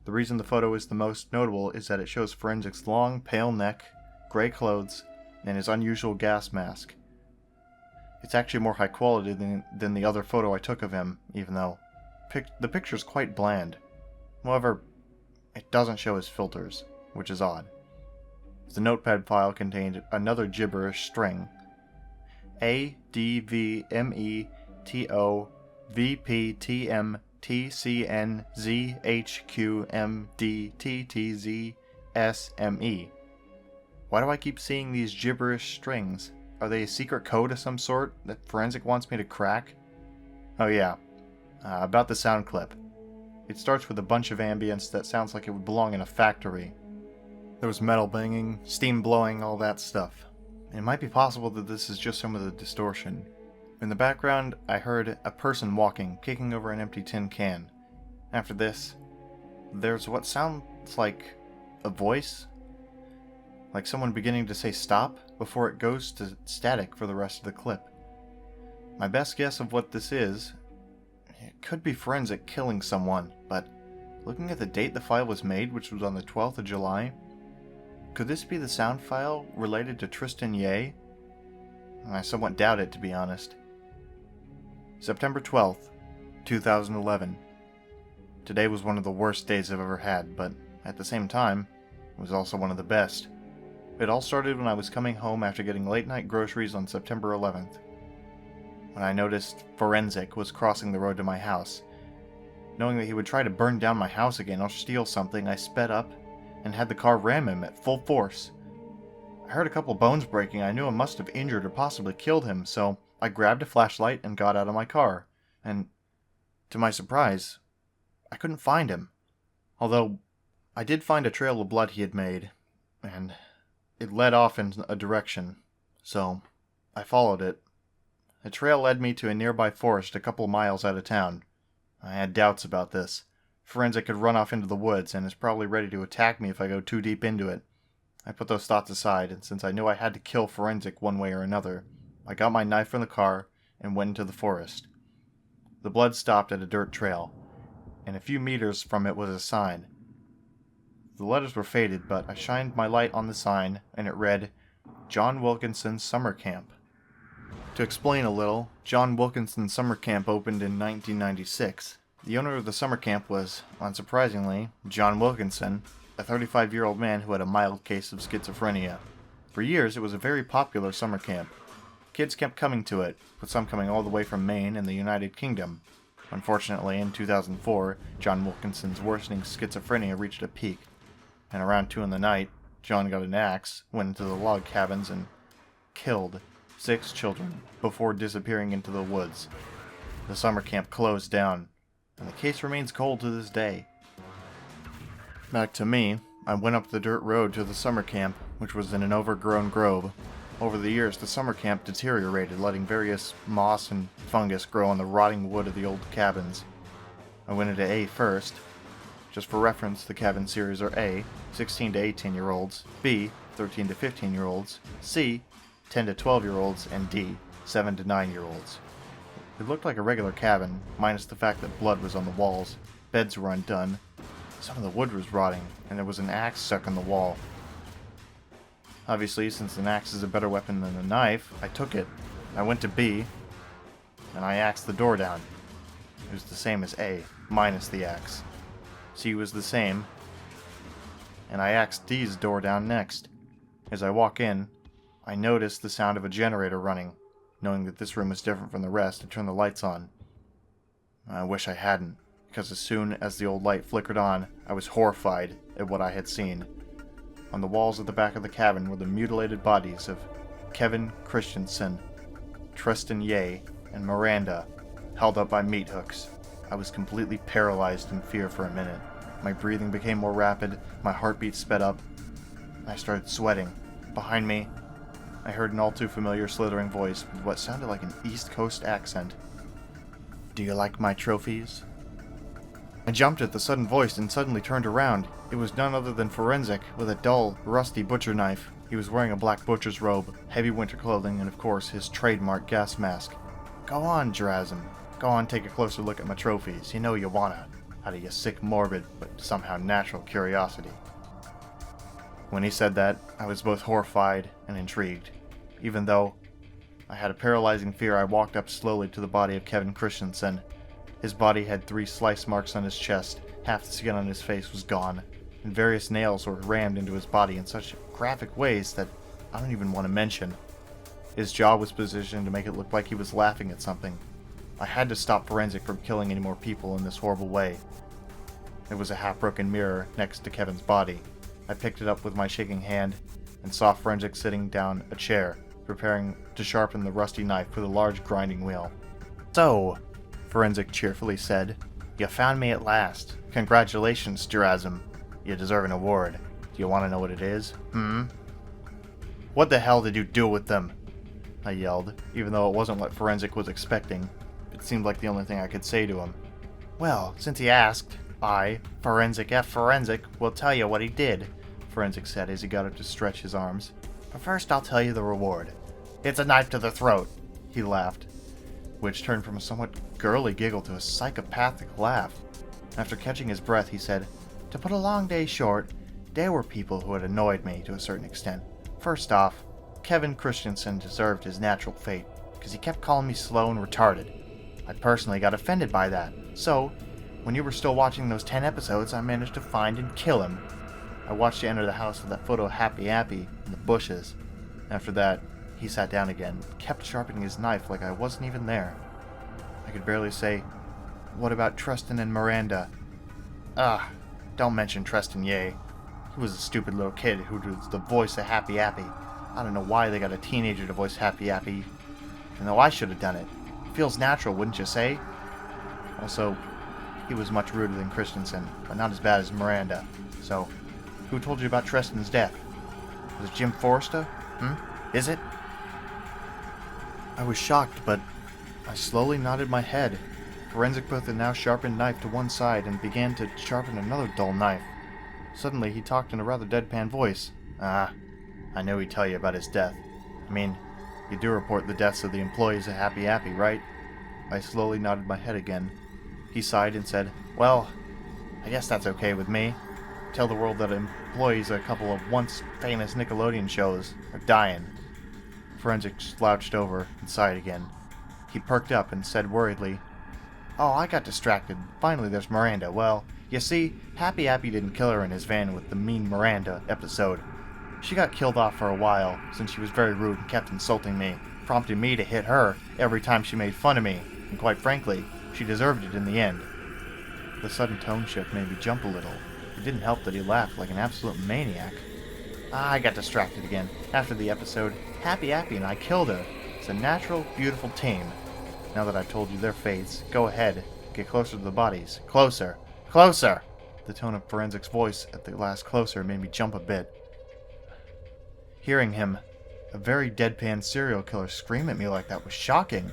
Speaker 1: The reason the photo is the most notable is that it shows Forensic's long, pale neck, gray clothes, and his unusual gas mask. It's actually more high quality than the other photo I took of him, even though the picture's quite bland. However, it doesn't show his filters, which is odd. The notepad file contained another gibberish string. A D V M E T O V P T M T C N Z H Q M D T T Z S M E. Why do I keep seeing these gibberish strings? Are they a secret code of some sort that Forensic wants me to crack? Oh yeah, about the sound clip. It starts with a bunch of ambience that sounds like it would belong in a factory. There was metal banging, steam blowing, all that stuff. It might be possible that this is just some of the distortion. In the background, I heard a person walking, kicking over an empty tin can. After this, there's what sounds like a voice, like someone beginning to say stop before it goes to static for the rest of the clip. My best guess of what this is, it could be Forensic killing someone, but looking at the date the file was made, which was on the 12th of July, could this be the sound file related to Tristan Ye? I somewhat doubt it, to be honest. September 12th, 2011. Today was one of the worst days I've ever had, but at the same time, it was also one of the best. It all started when I was coming home after getting late-night groceries on September 11th. When I noticed Forensic was crossing the road to my house. Knowing that he would try to burn down my house again or steal something, I sped up and had the car ram him at full force. I heard a couple bones breaking. I knew I must have injured or possibly killed him, so I grabbed a flashlight and got out of my car. And, to my surprise, I couldn't find him. Although, I did find a trail of blood he had made, and it led off in a direction, so I followed it. The trail led me to a nearby forest a couple miles out of town. I had doubts about this. Forensic could run off into the woods and is probably ready to attack me if I go too deep into it. I put those thoughts aside, and since I knew I had to kill Forensic one way or another, I got my knife from the car and went into the forest. The blood stopped at a dirt trail, and a few meters from it was a sign. The letters were faded, but I shined my light on the sign, and it read, John Wilkinson's Summer Camp. To explain a little, John Wilkinson's summer camp opened in 1996. The owner of the summer camp was, unsurprisingly, John Wilkinson, a 35-year-old man who had a mild case of schizophrenia. For years, it was a very popular summer camp. Kids kept coming to it, with some coming all the way from Maine and the United Kingdom. Unfortunately, in 2004, John Wilkinson's worsening schizophrenia reached a peak, and around 2 in the night, John got an axe, went into the log cabins, and killed 6 children before disappearing into the woods. The summer camp closed down, and the case remains cold to this day. Back to me, I went up the dirt road to the summer camp, which was in an overgrown grove. Over the years, the summer camp deteriorated, letting various moss and fungus grow on the rotting wood of the old cabins. I went into A first. Just for reference, the cabin series are A, 16 to 18-year-olds, B, 13 to 15-year-olds, C, 10 to 12-year-olds, and D, 7 to 9-year-olds. It looked like a regular cabin, minus the fact that blood was on the walls, beds were undone, some of the wood was rotting, and there was an axe stuck in the wall. Obviously, since an axe is a better weapon than a knife, I took it. I went to B, and I axed the door down. It was the same as A, minus the axe. C was the same, and I axed D's door down next. As I walk in, I noticed the sound of a generator running. Knowing that this room was different from the rest, I turned the lights on. I wish I hadn't, because as soon as the old light flickered on, I was horrified at what I had seen. On the walls at the back of the cabin were the mutilated bodies of Kevin Christensen, Tristan Ye, and Miranda, held up by meat hooks. I was completely paralyzed in fear for a minute. My breathing became more rapid, my heartbeat sped up, and I started sweating. Behind me, I heard an all too familiar slithering voice with what sounded like an East Coast accent. "Do you like my trophies?" I jumped at the sudden voice and suddenly turned around. It was none other than Forensic, with a dull, rusty butcher knife. He was wearing a black butcher's robe, heavy winter clothing, and of course his trademark gas mask. "Go on, Jarazim. Go on, take a closer look at my trophies. You know you wanna." out of your sick, morbid, but somehow natural curiosity. When he said that, I was both horrified and intrigued. Even though I had a paralyzing fear, I walked up slowly to the body of Kevin Christensen. His body had 3 slice marks on his chest, half the skin on his face was gone, and various nails were rammed into his body in such graphic ways that I don't even want to mention. His jaw was positioned to make it look like he was laughing at something. I had to stop Forensic from killing any more people in this horrible way. There was a half-broken mirror next to Kevin's body. I picked it up with my shaking hand and saw Forensic sitting down a chair, preparing to sharpen the rusty knife with a large grinding wheel. "So," Forensic cheerfully said, "you found me at last. Congratulations, Gerazim. You deserve an award. Do you want to know what it is? What the hell did you do with them?" I yelled, even though it wasn't what Forensic was expecting. It seemed like the only thing I could say to him. "Well, since he asked, I, Forensic F. Forensic, will tell you what he did," Forensic said as he got up to stretch his arms. "But first I'll tell you the reward. It's a knife to the throat," he laughed, which turned from a somewhat girly giggle to a psychopathic laugh. After catching his breath, he said, "To put a long day short, there were people who had annoyed me to a certain extent. First off, Kevin Christensen deserved his natural fate, because he kept calling me slow and retarded. I personally got offended by that, so when you were still watching those 10 episodes, I managed to find and kill him. I watched you enter the house with that photo of Happy Appy in the bushes. After that, he sat down again, kept sharpening his knife like I wasn't even there. I could barely say, 'What about Tristan and Miranda?' Don't mention Tristan Ye. He was a stupid little kid who was the voice of Happy Appy. I don't know why they got a teenager to voice Happy Appy, even though I should have done it. It feels natural, wouldn't you say? Also, he was much ruder than Christensen, but not as bad as Miranda. So, who told you about Tristan's death? Was it Jim Forrester? Is it?" I was shocked, but I slowly nodded my head. Forensic put the now sharpened knife to one side and began to sharpen another dull knife. Suddenly, he talked in a rather deadpan voice. I knew he'd tell you about his death. I mean, you do report the deaths of the employees of Happy Appy, right?" I slowly nodded my head again. He sighed and said, "Well, I guess that's okay with me. Tell the world that employees of a couple of once famous Nickelodeon shows are dying." Forensic slouched over and sighed again. He perked up and said worriedly, "Oh, I got distracted. Finally, there's Miranda. Well, you see, Happy Appy didn't kill her in his van with the mean Miranda episode. She got killed off for a while, since she was very rude and kept insulting me, prompting me to hit her every time she made fun of me, and quite frankly, she deserved it in the end." The sudden tone shift made me jump a little. It didn't help that he laughed like an absolute maniac. "I got distracted again. After the episode, Happy Appy and I killed her. It's a natural, beautiful team. Now that I've told you their fates, go ahead, get closer to the bodies. Closer! Closer!" The tone of Forensic's voice at the last "closer" made me jump a bit. Hearing him, a very deadpan serial killer, scream at me like that was shocking.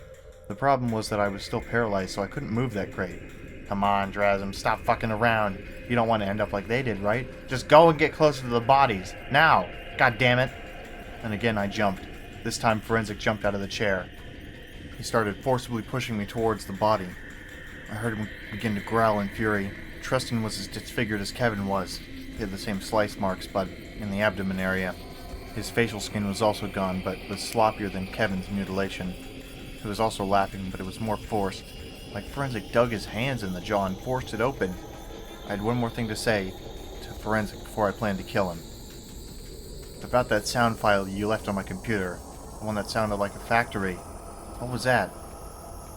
Speaker 1: The problem was that I was still paralyzed, so I couldn't move that great. "Come on, Drazim, stop fucking around. You don't want to end up like they did, right? Just go and get closer to the bodies. Now! God damn it!" And again I jumped. This time Forensic jumped out of the chair. He started forcibly pushing me towards the body. I heard him begin to growl in fury. Tristan was as disfigured as Kevin was. He had the same slice marks, but in the abdomen area. His facial skin was also gone, but was sloppier than Kevin's mutilation. He was also laughing, but it was more forced. Like Forensic dug his hands in the jaw and forced it open. I had one more thing to say to Forensic before I planned to kill him. "About that sound file you left on my computer, the one that sounded like a factory. What was that?"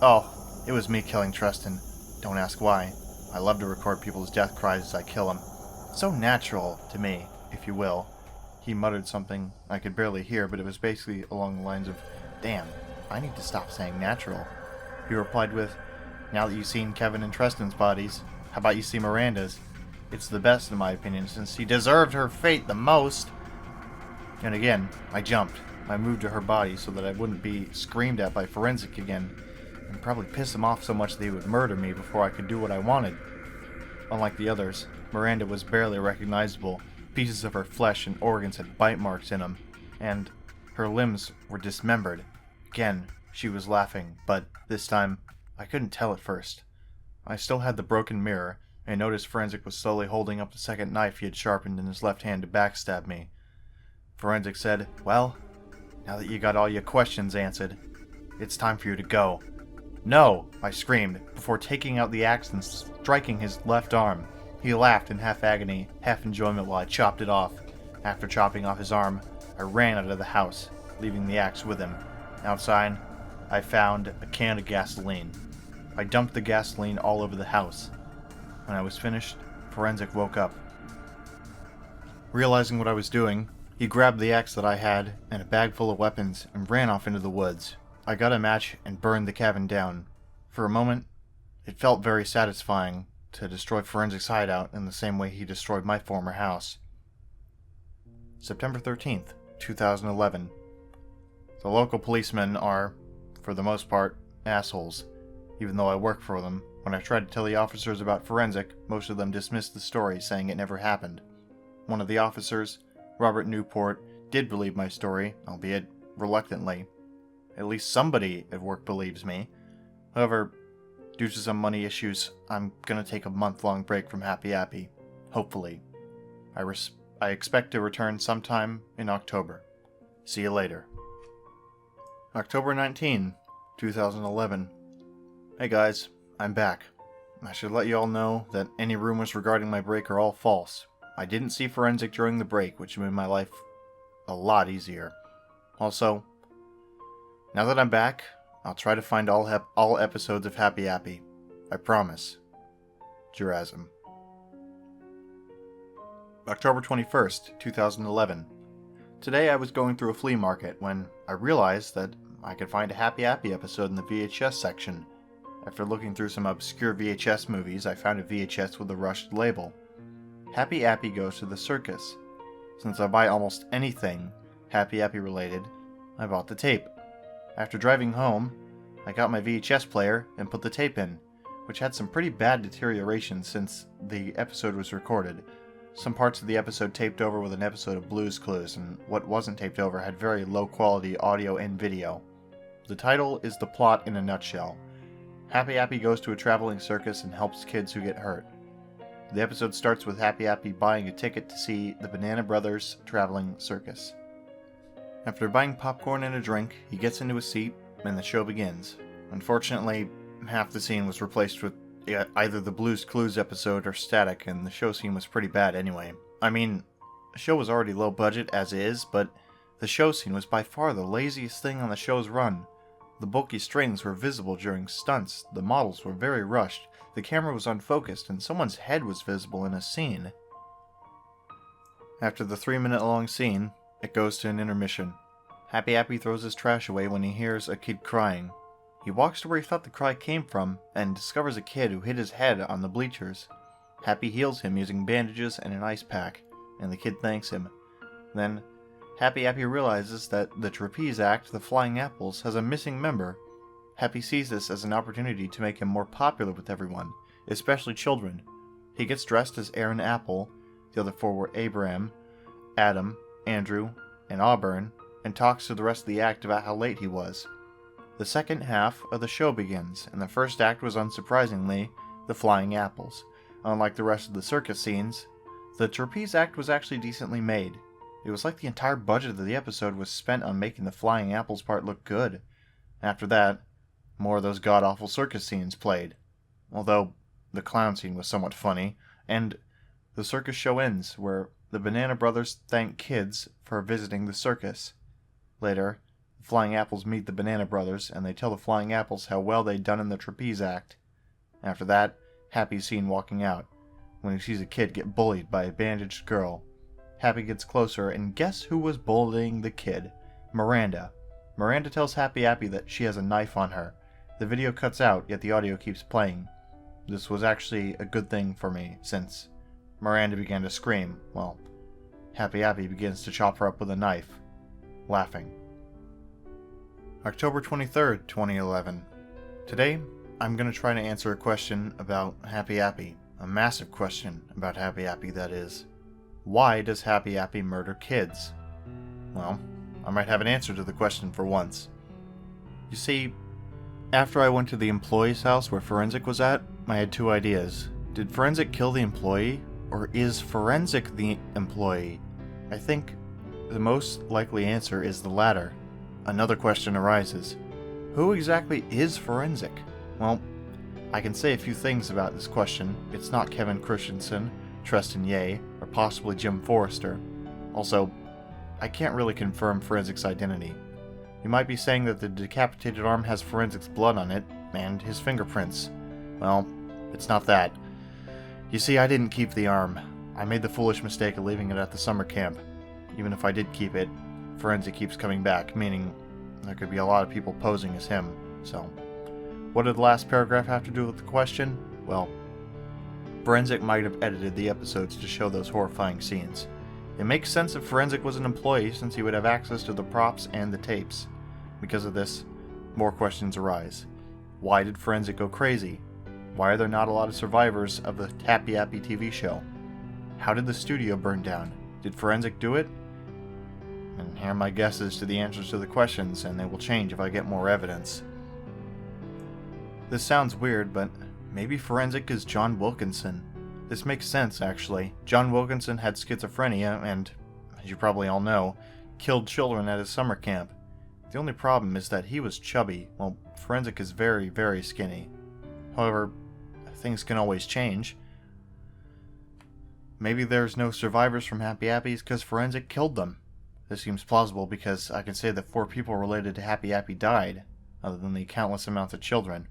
Speaker 1: "Oh, it was me killing Tristan. Don't ask why. I love to record people's death cries as I kill them. So natural to me, if you will." He muttered something I could barely hear, but it was basically along the lines of, "Damn, I need to stop saying natural." He replied with, "Now that you've seen Kevin and Tristan's bodies, how about you see Miranda's? It's the best in my opinion, since she deserved her fate the most." And again, I jumped. I moved to her body so that I wouldn't be screamed at by Forensic again, and probably piss him off so much that he would murder me before I could do what I wanted. Unlike the others, Miranda was barely recognizable. Pieces of her flesh and organs had bite marks in them, and her limbs were dismembered. Again, she was laughing, but this time, I couldn't tell at first. I still had the broken mirror, I noticed Forensic was slowly holding up the second knife he had sharpened in his left hand to backstab me. Forensic said, "Well, now that you got all your questions answered, it's time for you to go." "No!" I screamed, before taking out the axe and striking his left arm. He laughed in half agony, half enjoyment while I chopped it off. After chopping off his arm, I ran out of the house, leaving the axe with him. Outside, I found a can of gasoline. I dumped the gasoline all over the house. When I was finished, Forensic woke up. Realizing what I was doing, he grabbed the axe that I had and a bag full of weapons and ran off into the woods. I got a match and burned the cabin down. For a moment, it felt very satisfying to destroy Forensic's hideout in the same way he destroyed my former house. September 13th, 2011. The local policemen are, for the most part, assholes. Even though I work for them, when I tried to tell the officers about Forensic, most of them dismissed the story, saying it never happened. One of the officers, Robert Newport, did believe my story, albeit reluctantly. At least somebody at work believes me. However, due to some money issues, I'm gonna take a month-long break from Happy Appy. Hopefully. I expect to return sometime in October. See you later. October 19, 2011. Hey guys, I'm back. I should let you all know that any rumors regarding my break are all false. I didn't see Forensic during the break, which made my life a lot easier. Also, now that I'm back, I'll try to find all episodes of Happy Appy. I promise. Jurazim. October 21st, 2011. Today I was going through a flea market when I realized that I could find a Happy Appy episode in the VHS section. After looking through some obscure VHS movies, I found a VHS with a rushed label. Happy Appy Goes to the Circus. Since I buy almost anything Happy Appy related, I bought the tape. After driving home, I got my VHS player and put the tape in, which had some pretty bad deterioration since the episode was recorded. Some parts of the episode taped over with an episode of Blue's Clues, and what wasn't taped over had very low quality audio and video. The title is the plot in a nutshell. Happy Appy goes to a traveling circus and helps kids who get hurt. The episode starts with Happy Appy buying a ticket to see the Banana Brothers traveling circus. After buying popcorn and a drink, he gets into a seat, and the show begins. Unfortunately, half the scene was replaced with either the Blue's Clues episode or static, and the show scene was pretty bad anyway. I mean, the show was already low budget as is, but the show scene was by far the laziest thing on the show's run. The bulky strings were visible during stunts, the models were very rushed, the camera was unfocused, and someone's head was visible in a scene. After the 3-minute-long scene, it goes to an intermission. Happy Appy throws his trash away when he hears a kid crying. He walks to where he thought the cry came from, and discovers a kid who hit his head on the bleachers. Happy heals him using bandages and an ice pack, and the kid thanks him. Then, Happy Appy realizes that the trapeze act, the Flying Apples, has a missing member. Happy sees this as an opportunity to make him more popular with everyone, especially children. He gets dressed as Aaron Apple, the other four were Abraham, Adam, Andrew, and Auburn, and talks to the rest of the act about how late he was. The second half of the show begins, and the first act was unsurprisingly the Flying Apples. Unlike the rest of the circus scenes, the trapeze act was actually decently made. It was like the entire budget of the episode was spent on making the Flying Apples part look good. After that, more of those god-awful circus scenes played. Although, the clown scene was somewhat funny, and the circus show ends, where the Banana Brothers thank kids for visiting the circus. Later, the Flying Apples meet the Banana Brothers, and they tell the Flying Apples how well they'd done in the trapeze act. After that, Happy's seen walking out, when he sees a kid get bullied by a bandaged girl. Happy gets closer, and guess who was bullying the kid? Miranda. Miranda tells Happy Appy that she has a knife on her. The video cuts out, yet the audio keeps playing. This was actually a good thing for me, since Miranda began to scream, while Happy Appy begins to chop her up with a knife, laughing. October 23rd, 2011. Today, I'm going to try to answer a question about Happy Appy. A massive question about Happy Appy, that is. Why does Happy Appy murder kids? Well, I might have an answer to the question for once. You see, after I went to the employee's house where Forensic was at, I had two ideas. Did Forensic kill the employee, or is Forensic the employee? I think the most likely answer is the latter. Another question arises. Who exactly is Forensic? Well, I can say a few things about this question. It's not Kevin Christensen, Tristan Ye, or possibly Jim Forrester. Also, I can't really confirm Forensic's identity. You might be saying that the decapitated arm has Forensic's blood on it, and his fingerprints. Well, it's not that. You see, I didn't keep the arm. I made the foolish mistake of leaving it at the summer camp. Even if I did keep it, Forensic keeps coming back, meaning there could be a lot of people posing as him, so... What did the last paragraph have to do with the question? Well, Forensic might have edited the episodes to show those horrifying scenes. It makes sense if Forensic was an employee, since he would have access to the props and the tapes. Because of this, more questions arise. Why did Forensic go crazy? Why are there not a lot of survivors of the Happy Appy TV show? How did the studio burn down? Did Forensic do it? And here are my guesses to the answers to the questions, and they will change if I get more evidence. This sounds weird, but maybe Forensic is John Wilkinson. This makes sense, actually. John Wilkinson had schizophrenia and, as you probably all know, killed children at his summer camp. The only problem is that he was chubby, while Forensic is very, very skinny. However, things can always change. Maybe there's no survivors from Happy Appys because Forensic killed them. This seems plausible because I can say that 4 people related to Happy Appy died, other than the countless amounts of children.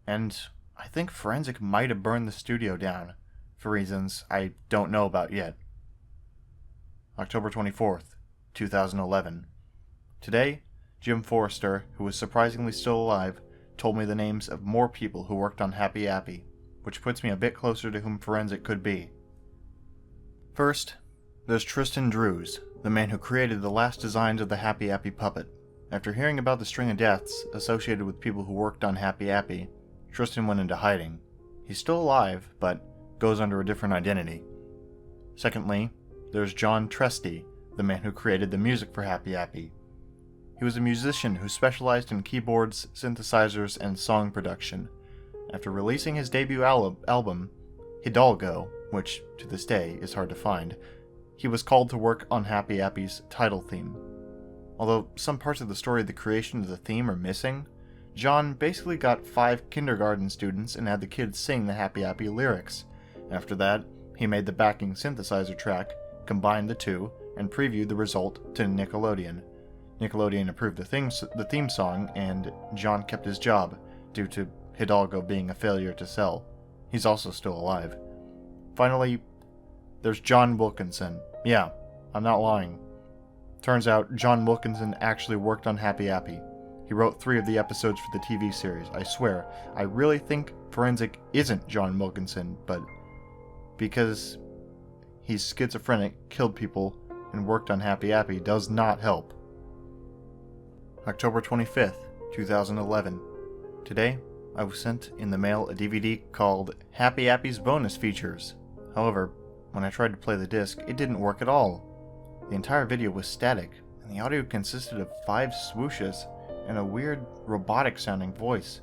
Speaker 1: And I think Forensic might have burned the studio down, for reasons I don't know about yet. October 24th, 2011. Today, Jim Forrester, who was surprisingly still alive, told me the names of more people who worked on Happy Appy, which puts me a bit closer to whom Forensic could be. First, there's Tristan Drews, the man who created the last designs of the Happy Appy puppet. After hearing about the string of deaths associated with people who worked on Happy Appy, Tristan went into hiding. He's still alive, but goes under a different identity. Secondly, there's John Tresty, the man who created the music for Happy Appy. He was a musician who specialized in keyboards, synthesizers, and song production. After releasing his debut album, Hidalgo, which to this day is hard to find, he was called to work on Happy Appy's title theme. Although some parts of the story of the creation of the theme are missing, John basically got 5 kindergarten students and had the kids sing the Happy Appy lyrics. After that, he made the backing synthesizer track, combined the two, and previewed the result to Nickelodeon. Nickelodeon approved the theme song, and John kept his job, due to Hidalgo being a failure to sell. He's also still alive. Finally, there's John Wilkinson. Yeah, I'm not lying. Turns out, John Wilkinson actually worked on Happy Appy. He wrote 3 of the episodes for the TV series. I swear, I really think Forensic isn't John Wilkinson, but because he's schizophrenic, killed people, and worked on Happy Appy does not help. October 25th, 2011. Today, I was sent in the mail a DVD called Happy Appy's Bonus Features. However, when I tried to play the disc, it didn't work at all. The entire video was static, and the audio consisted of 5 swooshes and a weird, robotic-sounding voice.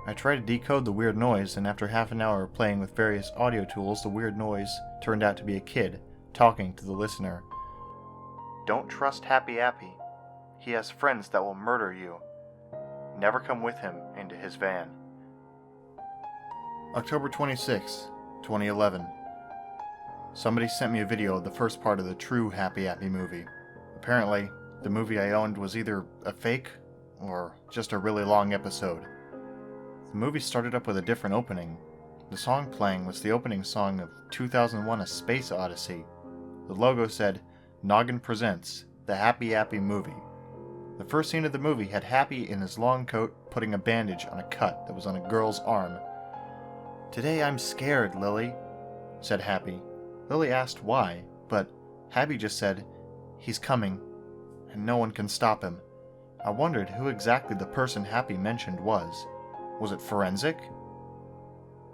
Speaker 1: I tried to decode the weird noise, and after half an hour of playing with various audio tools, the weird noise turned out to be a kid talking to the listener. Don't trust Happy Appy. He has friends that will murder you. Never come with him into his van. October 26, 2011. Somebody sent me a video of the first part of the true Happy Appy movie. Apparently, the movie I owned was either a fake or just a really long episode. The movie started up with a different opening. The song playing was the opening song of 2001: A Space Odyssey. The logo said, Noggin Presents, the Happy Appy Movie. The first scene of the movie had Happy in his long coat putting a bandage on a cut that was on a girl's arm. Today I'm scared, Lily, said Happy. Lily asked why, but Happy just said, he's coming, and no one can stop him. I wondered who exactly the person Happy mentioned was. Was it Forensic?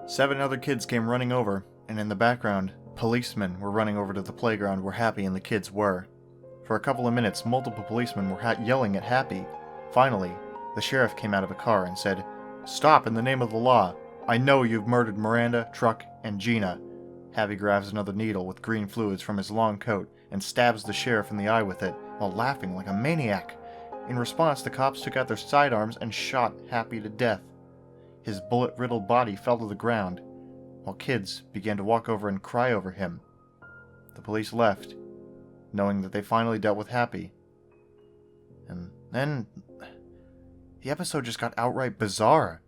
Speaker 1: 7 other kids came running over, and in the background, policemen were running over to the playground where Happy and the kids were. For a couple of minutes, multiple policemen were yelling at Happy. Finally, the sheriff came out of a car and said, Stop in the name of the law. I know you've murdered Miranda, Truck, and Gina. Happy grabs another needle with green fluids from his long coat and stabs the sheriff in the eye with it, while laughing like a maniac. In response, the cops took out their sidearms and shot Happy to death. His bullet-riddled body fell to the ground, while kids began to walk over and cry over him. The police left, knowing that they finally dealt with Happy. And then the episode just got outright bizarre.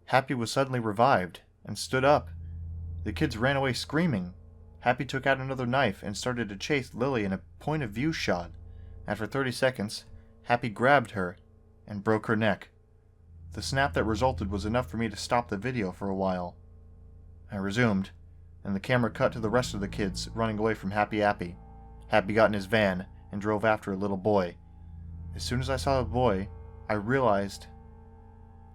Speaker 1: Happy was suddenly revived and stood up. The kids ran away screaming. Happy took out another knife and started to chase Lily in a point-of-view shot. After 30 seconds, Happy grabbed her and broke her neck. The snap that resulted was enough for me to stop the video for a while. I resumed, and the camera cut to the rest of the kids running away from Happy Appy. Happy got in his van and drove after a little boy. As soon as I saw the boy, I realized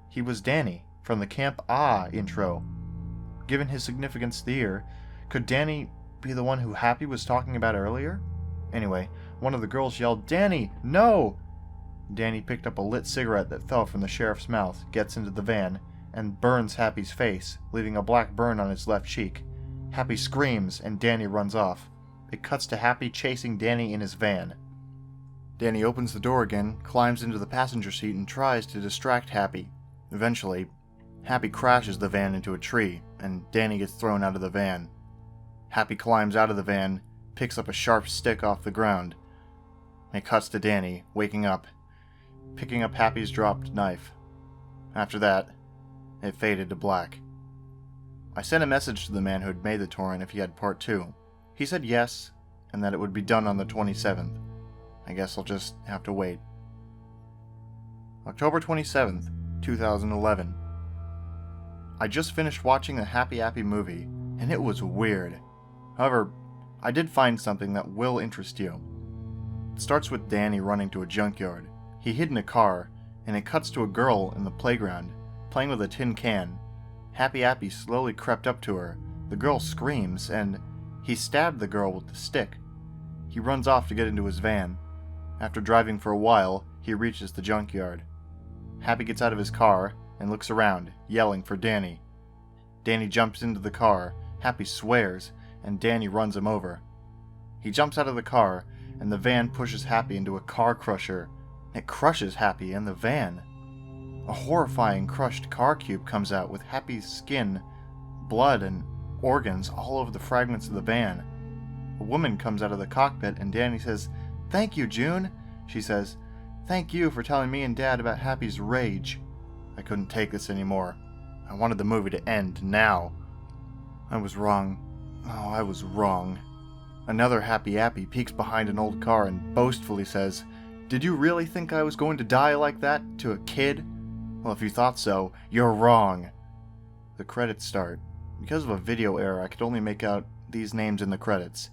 Speaker 1: he was Danny from the Camp Ah intro. Given his significance to the year, could Danny be the one who Happy was talking about earlier? Anyway, one of the girls yelled, "Danny, no!" Danny picked up a lit cigarette that fell from the sheriff's mouth, gets into the van, and burns Happy's face, leaving a black burn on his left cheek. Happy screams, and Danny runs off. It cuts to Happy chasing Danny in his van. Danny opens the door again, climbs into the passenger seat, and tries to distract Happy. Eventually, Happy crashes the van into a tree, and Danny gets thrown out of the van. Happy climbs out of the van, picks up a sharp stick off the ground. It cuts to Danny, waking up, picking up Happy's dropped knife. After that, it faded to black. I sent a message to the man who had made the torrent if he had part 2. He said yes, and that it would be done on the 27th. I guess I'll just have to wait. October 27th, 2011. I just finished watching the Happy Appy movie, and it was weird. However, I did find something that will interest you. It starts with Danny running to a junkyard. He hid in a car, and it cuts to a girl in the playground, playing with a tin can. Happy Appy slowly crept up to her. The girl screams, and he stabbed the girl with the stick. He runs off to get into his van. After driving for a while, he reaches the junkyard. Happy gets out of his car and looks around, yelling for Danny. Danny jumps into the car, Happy swears, and Danny runs him over. He jumps out of the car, and the van pushes Happy into a car crusher. It crushes Happy and the van. A horrifying crushed car cube comes out with Happy's skin, blood, and organs all over the fragments of the van. A woman comes out of the cockpit, and Danny says, "Thank you, June." She says, "Thank you for telling me and Dad about Happy's rage." I couldn't take this anymore. I wanted the movie to end now. I was wrong. Oh, I was wrong. Another Happy Appy peeks behind an old car and boastfully says, "Did you really think I was going to die like that to a kid? Well, if you thought so, you're wrong." The credits start. Because of a video error, I could only make out these names in the credits.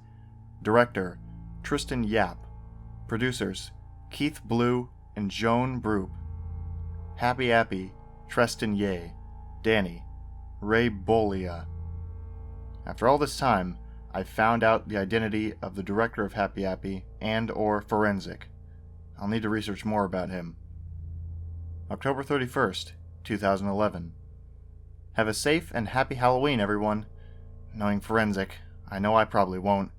Speaker 1: Director, Tristan Yap. Producers, Keith Blue and Joan Broop. Happy Appy, Tristan Ye. Danny, Ray Bolia. After all this time, I found out the identity of the director of Happy Appy and/or Forensic. I'll need to research more about him. October 31st, 2011. Have a safe and happy Halloween, everyone. Knowing Forensic, I know I probably won't.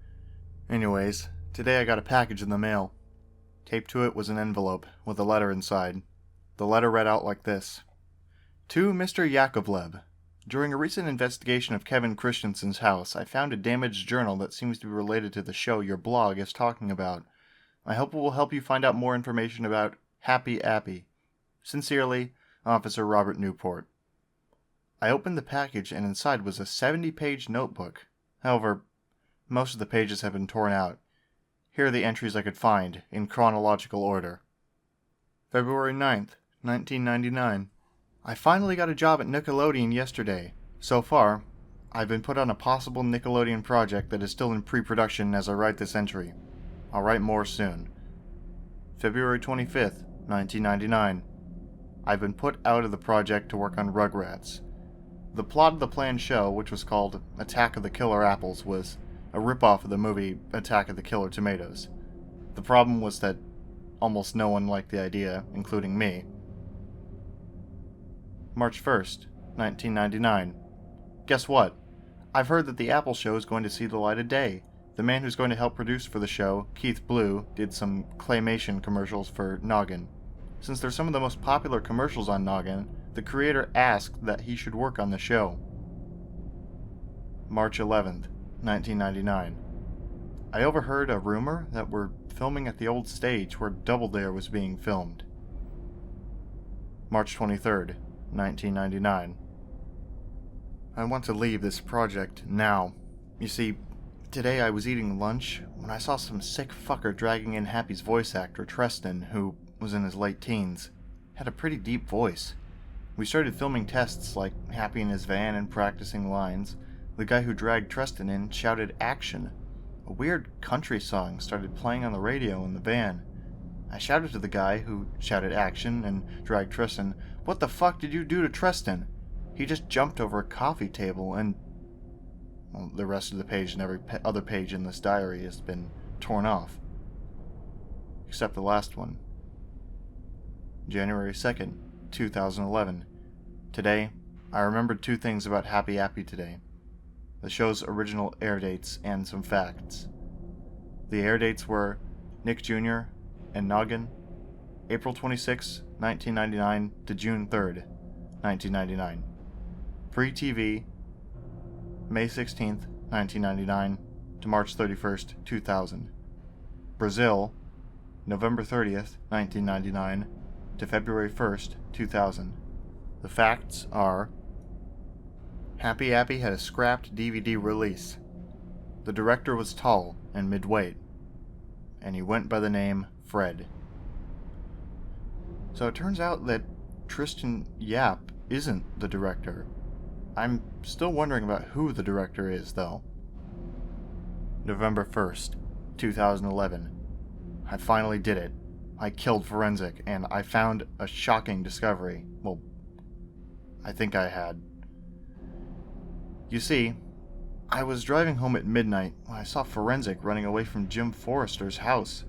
Speaker 1: Anyways, today I got a package in the mail. Taped to it was an envelope with a letter inside. The letter read out like this. To Mr. Yakovlev. During a recent investigation of Kevin Christensen's house, I found a damaged journal that seems to be related to the show your blog is talking about. I hope it will help you find out more information about Happy Appy. Sincerely, Officer Robert Newport. I opened the package and inside was a 70-page notebook. However, most of the pages have been torn out. Here are the entries I could find, in chronological order. February 9th, 1999. I finally got a job at Nickelodeon yesterday. So far, I've been put on a possible Nickelodeon project that is still in pre-production as I write this entry. I'll write more soon. February 25th, 1999. I've been put out of the project to work on Rugrats. The plot of the planned show, which was called Attack of the Killer Apples, was a ripoff of the movie Attack of the Killer Tomatoes. The problem was that almost no one liked the idea, including me. March 1st, 1999. Guess what? I've heard that the Apple show is going to see the light of day. The man who's going to help produce for the show, Keith Blue, did some claymation commercials for Noggin. Since they're some of the most popular commercials on Noggin, the creator asked that he should work on the show. March 11th, 1999. I overheard a rumor that we're filming at the old stage where Double Dare was being filmed. March 23rd, 1999. I want to leave this project now. You see, today I was eating lunch when I saw some sick fucker dragging in Happy's voice actor, Treston, who was in his late teens. Had a pretty deep voice. We started filming tests like Happy in his van and practicing lines. The guy who dragged Treston in shouted action. A weird country song started playing on the radio in the van. I shouted to the guy who shouted action and dragged Treston, "What the fuck did you do to Treston?" He just jumped over a coffee table and... Well, the rest of the page and every other page in this diary has been torn off. Except the last one. January 2nd, 2011. Today, I remembered two things about Happy Appy today. The show's original air dates and some facts. The air dates were Nick Jr. and Noggin, April 26, 1999 to June 3rd, 1999. Pre-TV, May 16th, 1999 to March 31st, 2000. Brazil, November 30th, 1999 to February 1st, 2000. The facts are: Happy Appy had a scrapped DVD release. The director was tall and mid-weight, and he went by the name Fred. So it turns out that Tristan Yap isn't the director. I'm still wondering about who the director is, though. November 1st, 2011. I finally did it. I killed Forensic, and I found a shocking discovery. Well, I think I had. You see, I was driving home at midnight when I saw Forensic running away from Jim Forrester's house.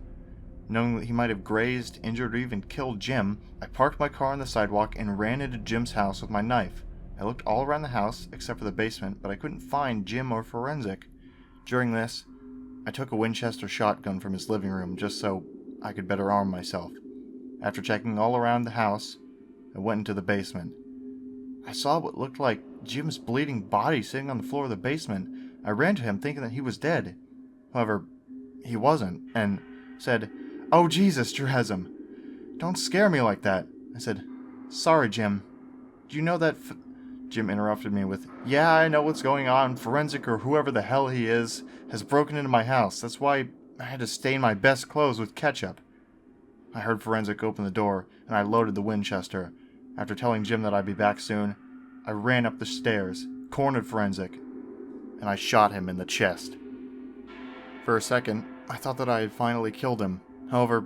Speaker 1: Knowing that he might have grazed, injured, or even killed Jim, I parked my car on the sidewalk and ran into Jim's house with my knife. I looked all around the house, except for the basement, but I couldn't find Jim or Forensic. During this, I took a Winchester shotgun from his living room just so I could better arm myself. After checking all around the house, I went into the basement. I saw what looked like Jim's bleeding body sitting on the floor of the basement. I ran to him thinking that he was dead. However, he wasn't, and said, "Oh Jesus, Dresm, don't scare me like that." I said, "Sorry, Jim. Do you know that Jim interrupted me with, "Yeah, I know what's going on. Forensic, or whoever the hell he is, has broken into my house. That's why I had to stain my best clothes with ketchup." I heard Forensic open the door, and I loaded the Winchester. After telling Jim that I'd be back soon, I ran up the stairs, cornered Forensic, and I shot him in the chest. For a second, I thought that I had finally killed him. However,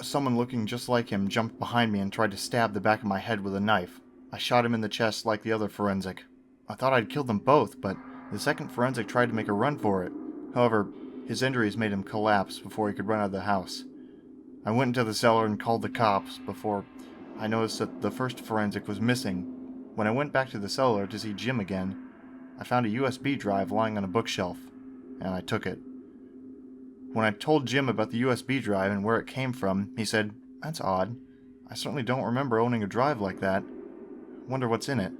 Speaker 1: someone looking just like him jumped behind me and tried to stab the back of my head with a knife. I shot him in the chest like the other Forensic. I thought I'd killed them both, but the second Forensic tried to make a run for it. However, his injuries made him collapse before he could run out of the house. I went into the cellar and called the cops before I noticed that the first Forensic was missing. When I went back to the cellar to see Jim again, I found a USB drive lying on a bookshelf, and I took it. When I told Jim about the USB drive and where it came from, he said, "That's odd. I certainly don't remember owning a drive like that. Wonder what's in it."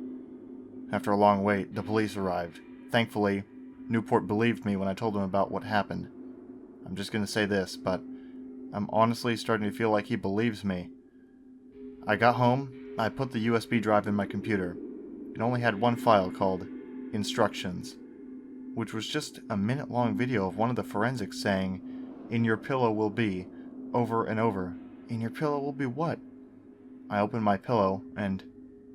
Speaker 1: After a long wait, the police arrived. Thankfully, Newport believed me when I told him about what happened. I'm just going to say this, but I'm honestly starting to feel like he believes me. I got home, I put the USB drive in my computer. It only had one file called Instructions, which was just a minute-long video of one of the Forensics saying, "In your pillow will be," over and over. "In your pillow will be what?" I opened my pillow, and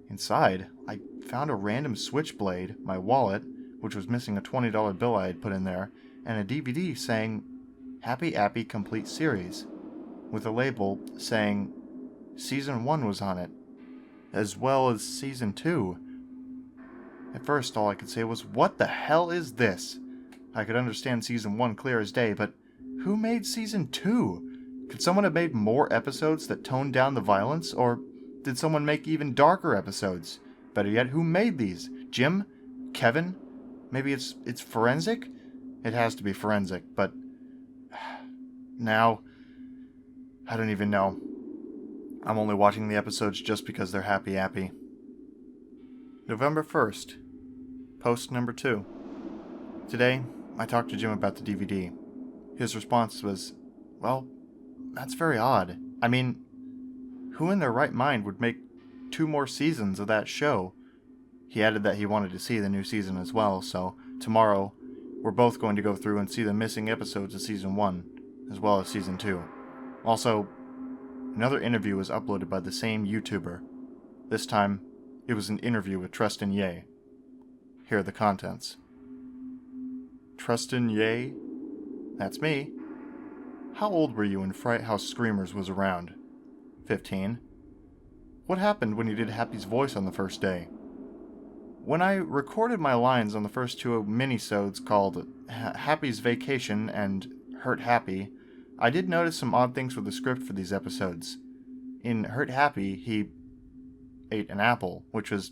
Speaker 1: inside, I found a random switchblade, my wallet, which was missing a $20 bill I had put in there, and a DVD saying Happy Appy Complete Series, with a label saying Season 1 was on it, as well as Season 2. At first, all I could say was, "What the hell is this?" I could understand Season 1 clear as day, but who made Season 2? Could someone have made more episodes that toned down the violence, or did someone make even darker episodes? Better yet, who made these? Jim? Kevin? Maybe it's forensic? It has to be forensic, but now I don't even know. I'm only watching the episodes just because they're Happy Appy. November 1st, post number 2. Today, I talked to Jim about the DVD. His response was, well, that's very odd. I mean, who in their right mind would make 2 more seasons of that show? He added that he wanted to see the new season as well, so tomorrow, we're both going to go through and see the missing episodes of Season 1, as well as Season 2. Also, another interview was uploaded by the same YouTuber. This time, it was an interview with Trustin Ye. Here are the contents. Trustin Ye? That's me. How old were you when Fright House Screamers was around? 15. What happened when you did Happy's voice on the first day? When I recorded my lines on the first 2 minisodes called Happy's Vacation and Hurt Happy, I did notice some odd things with the script for these episodes. In Hurt Happy, he ate an apple, which was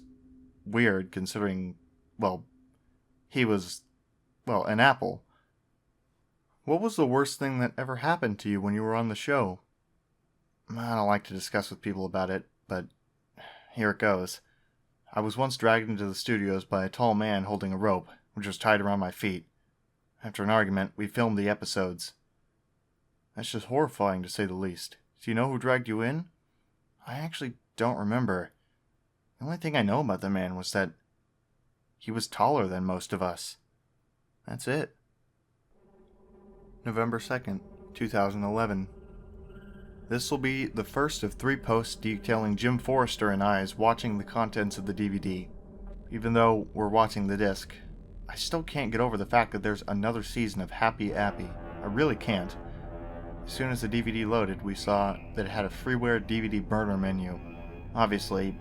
Speaker 1: weird considering, well, he was, well, an apple. What was the worst thing that ever happened to you when you were on the show? I don't like to discuss with people about it, but here it goes. I was once dragged into the studios by a tall man holding a rope, which was tied around my feet. After an argument, we filmed the episodes. That's just horrifying to say the least. Do you know who dragged you in? I actually don't remember. The only thing I know about the man was that he was taller than most of us. That's it. November 2nd, 2011. This will be the first of 3 posts detailing Jim Forrester and I's watching the contents of the DVD. Even though we're watching the disc, I still can't get over the fact that there's another season of Happy Appy. I really can't. As soon as the DVD loaded, we saw that it had a freeware DVD burner menu. Obviously,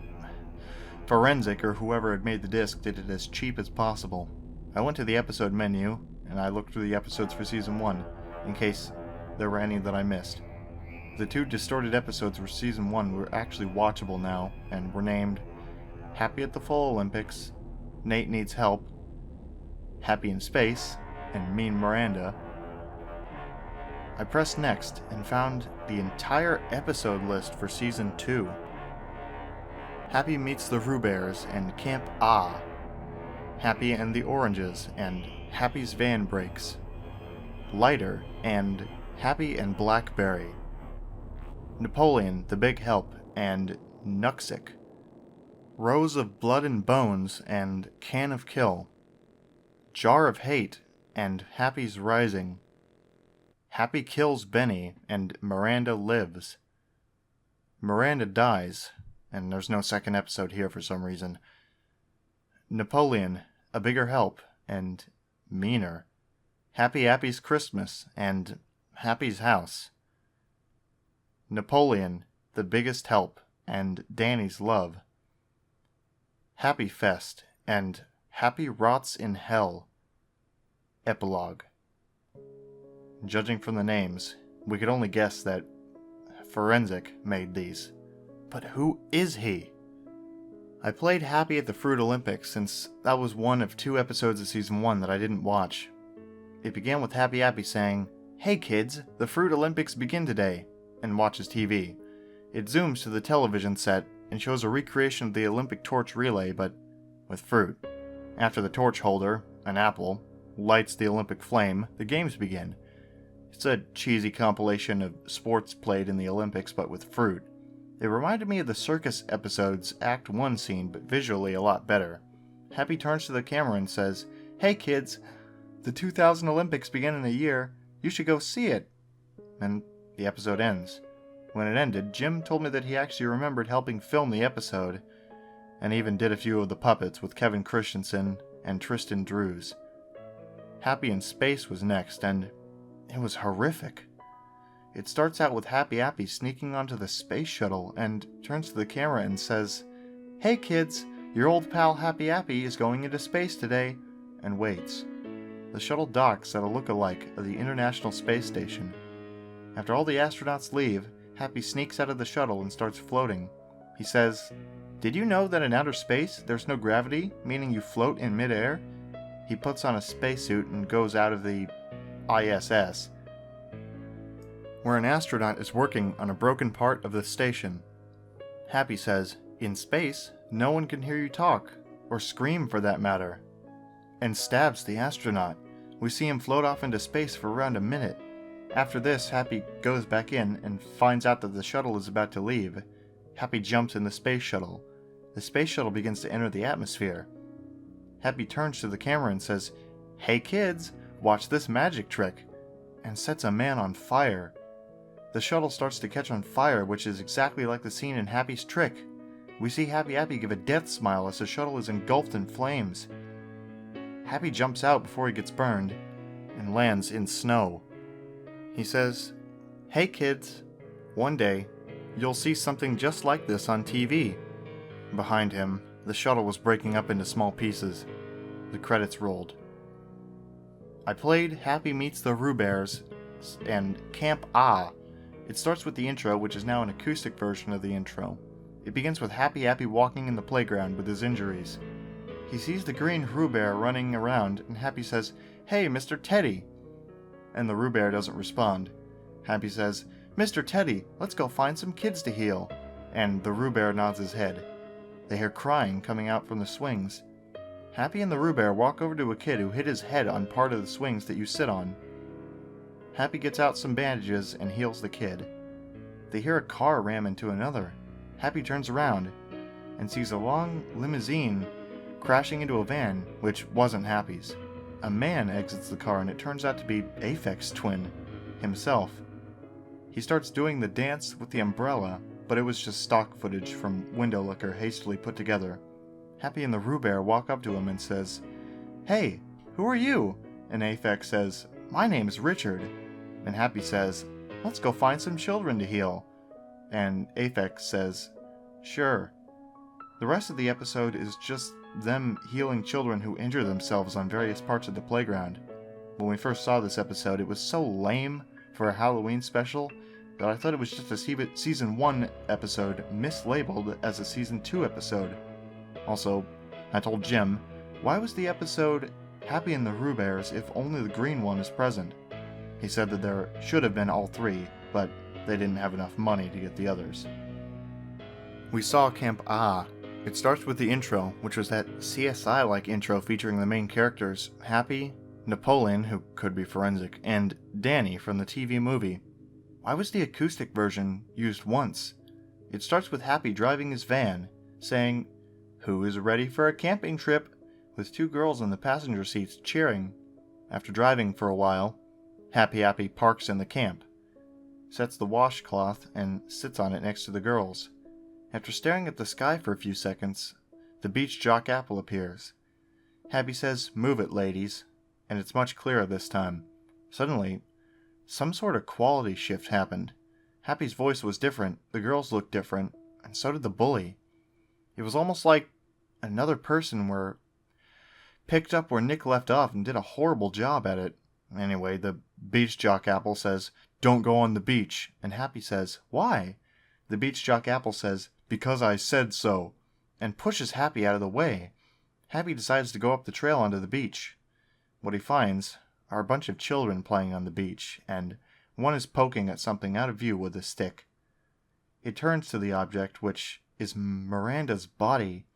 Speaker 1: Forensic or whoever had made the disc did it as cheap as possible. I went to the episode menu, and I looked through the episodes for Season 1, in case there were any that I missed. The 2 distorted episodes for Season 1 were actually watchable now, and were named Happy at the Fall Olympics, Nate Needs Help, Happy in Space, and Mean Miranda. I pressed next and found the entire episode list for Season 2. Happy Meets the Roo Bears and Camp Ah, Happy and the Oranges and Happy's Van Breaks, Lighter and Happy and Blackberry, Napoleon the Big Help and Nuxic, Rose of Blood and Bones and Can of Kill, Jar of Hate and Happy's Rising, Happy Kills Benny and Miranda Lives, Miranda Dies, and there's no second episode here for some reason, Napoleon, A Bigger Help, and Meaner, Happy Appy's Christmas, and Happy's House, Napoleon, The Biggest Help, and Danny's Love, Happy Fest, and Happy Rots in Hell. Epilogue. Judging from the names, we could only guess that Forensic made these. But who is he? I played Happy at the Fruit Olympics since that was one of 2 episodes of Season 1 that I didn't watch. It began with Happy Appy saying, "Hey kids, the Fruit Olympics begin today," and watches TV. It zooms to the television set and shows a recreation of the Olympic torch relay, but with fruit. After the torch holder, an apple, lights the Olympic flame, the games begin. It's a cheesy compilation of sports played in the Olympics, but with fruit. It reminded me of the circus episode's Act 1 scene, but visually a lot better. Happy turns to the camera and says, "Hey kids, the 2000 Olympics begin in a year. You should go see it." And the episode ends. When it ended, Jim told me that he actually remembered helping film the episode, and even did a few of the puppets with Kevin Christensen and Tristan Drews. Happy in Space was next, and it was horrific. It starts out with Happy Appy sneaking onto the space shuttle and turns to the camera and says, "Hey kids, your old pal Happy Appy is going into space today," and waits. The shuttle docks at a look-alike of the International Space Station. After all the astronauts leave, Happy sneaks out of the shuttle and starts floating. He says, Did you know that in outer space there's no gravity, meaning you float in midair? He puts on a spacesuit and goes out of the ISS, where an astronaut is working on a broken part of the station. Happy says, "In space, no one can hear you talk, or scream for that matter," and stabs the astronaut. We see him float off into space for around a minute. After this, Happy goes back in and finds out that the shuttle is about to leave. Happy jumps in the space shuttle. The space shuttle begins to enter the atmosphere. Happy turns to the camera and says, "Hey kids, watch this magic trick," and sets a man on fire. The shuttle starts to catch on fire, which is exactly like the scene in Happy's trick. We see Happy Appy give a death smile as the shuttle is engulfed in flames. Happy jumps out before he gets burned and lands in snow. He says, "Hey kids, one day you'll see something just like this on TV." Behind him, the shuttle was breaking up into small pieces. The credits rolled. I played Happy Meets the Roo Bears and Camp Ah. It starts with the intro, which is now an acoustic version of the intro. It begins with Happy Appy walking in the playground with his injuries. He sees the green Roo Bear running around, and Happy says, "Hey, Mr. Teddy!" And the Roo Bear doesn't respond. Happy says, "Mr. Teddy, let's go find some kids to heal." And the Roo Bear nods his head. They hear crying coming out from the swings. Happy and the Roo Bear walk over to a kid who hit his head on part of the swings that you sit on. Happy gets out some bandages and heals the kid. They hear a car ram into another. Happy turns around and sees a long limousine crashing into a van, which wasn't Happy's. A man exits the car and it turns out to be Aphex Twin himself. He starts doing the dance with the umbrella, but it was just stock footage from window liquor hastily put together. Happy and the Roo Bear walk up to him and says, "Hey, who are you?" And Aphex says, "My name's Richard." And Happy says, "Let's go find some children to heal." And Aphex says, "Sure." The rest of the episode is just them healing children who injure themselves on various parts of the playground. When we first saw this episode, it was so lame for a Halloween special that I thought it was just a Season 1 episode mislabeled as a Season 2 episode. Also, I told Jim, why was the episode Happy and the Roo Bears if only the green one is present? He said that there should have been all three, but they didn't have enough money to get the others. We saw Camp Ah. It starts with the intro, which was that CSI-like intro featuring the main characters, Happy, Napoleon, who could be forensic, and Danny from the TV movie. Why was the acoustic version used once? It starts with Happy driving his van, saying, "Who is ready for a camping trip?" with two girls in the passenger seats cheering. After driving for a while, Happy Appy parks in the camp, sets the washcloth, and sits on it next to the girls. After staring at the sky for a few seconds, the beach jock apple appears. Happy says, "Move it, ladies," and it's much clearer this time. Suddenly, some sort of quality shift happened. Happy's voice was different, the girls looked different, and so did the bully. It was almost like another person were picked up where Nick left off and did a horrible job at it. Anyway, the beach jock apple says, "Don't go on the beach," and Happy says, "Why?" The beach jock apple says, "Because I said so," and pushes Happy out of the way. Happy decides to go up the trail onto the beach. What he finds are a bunch of children playing on the beach, and one is poking at something out of view with a stick. It turns to the object, which is Miranda's body.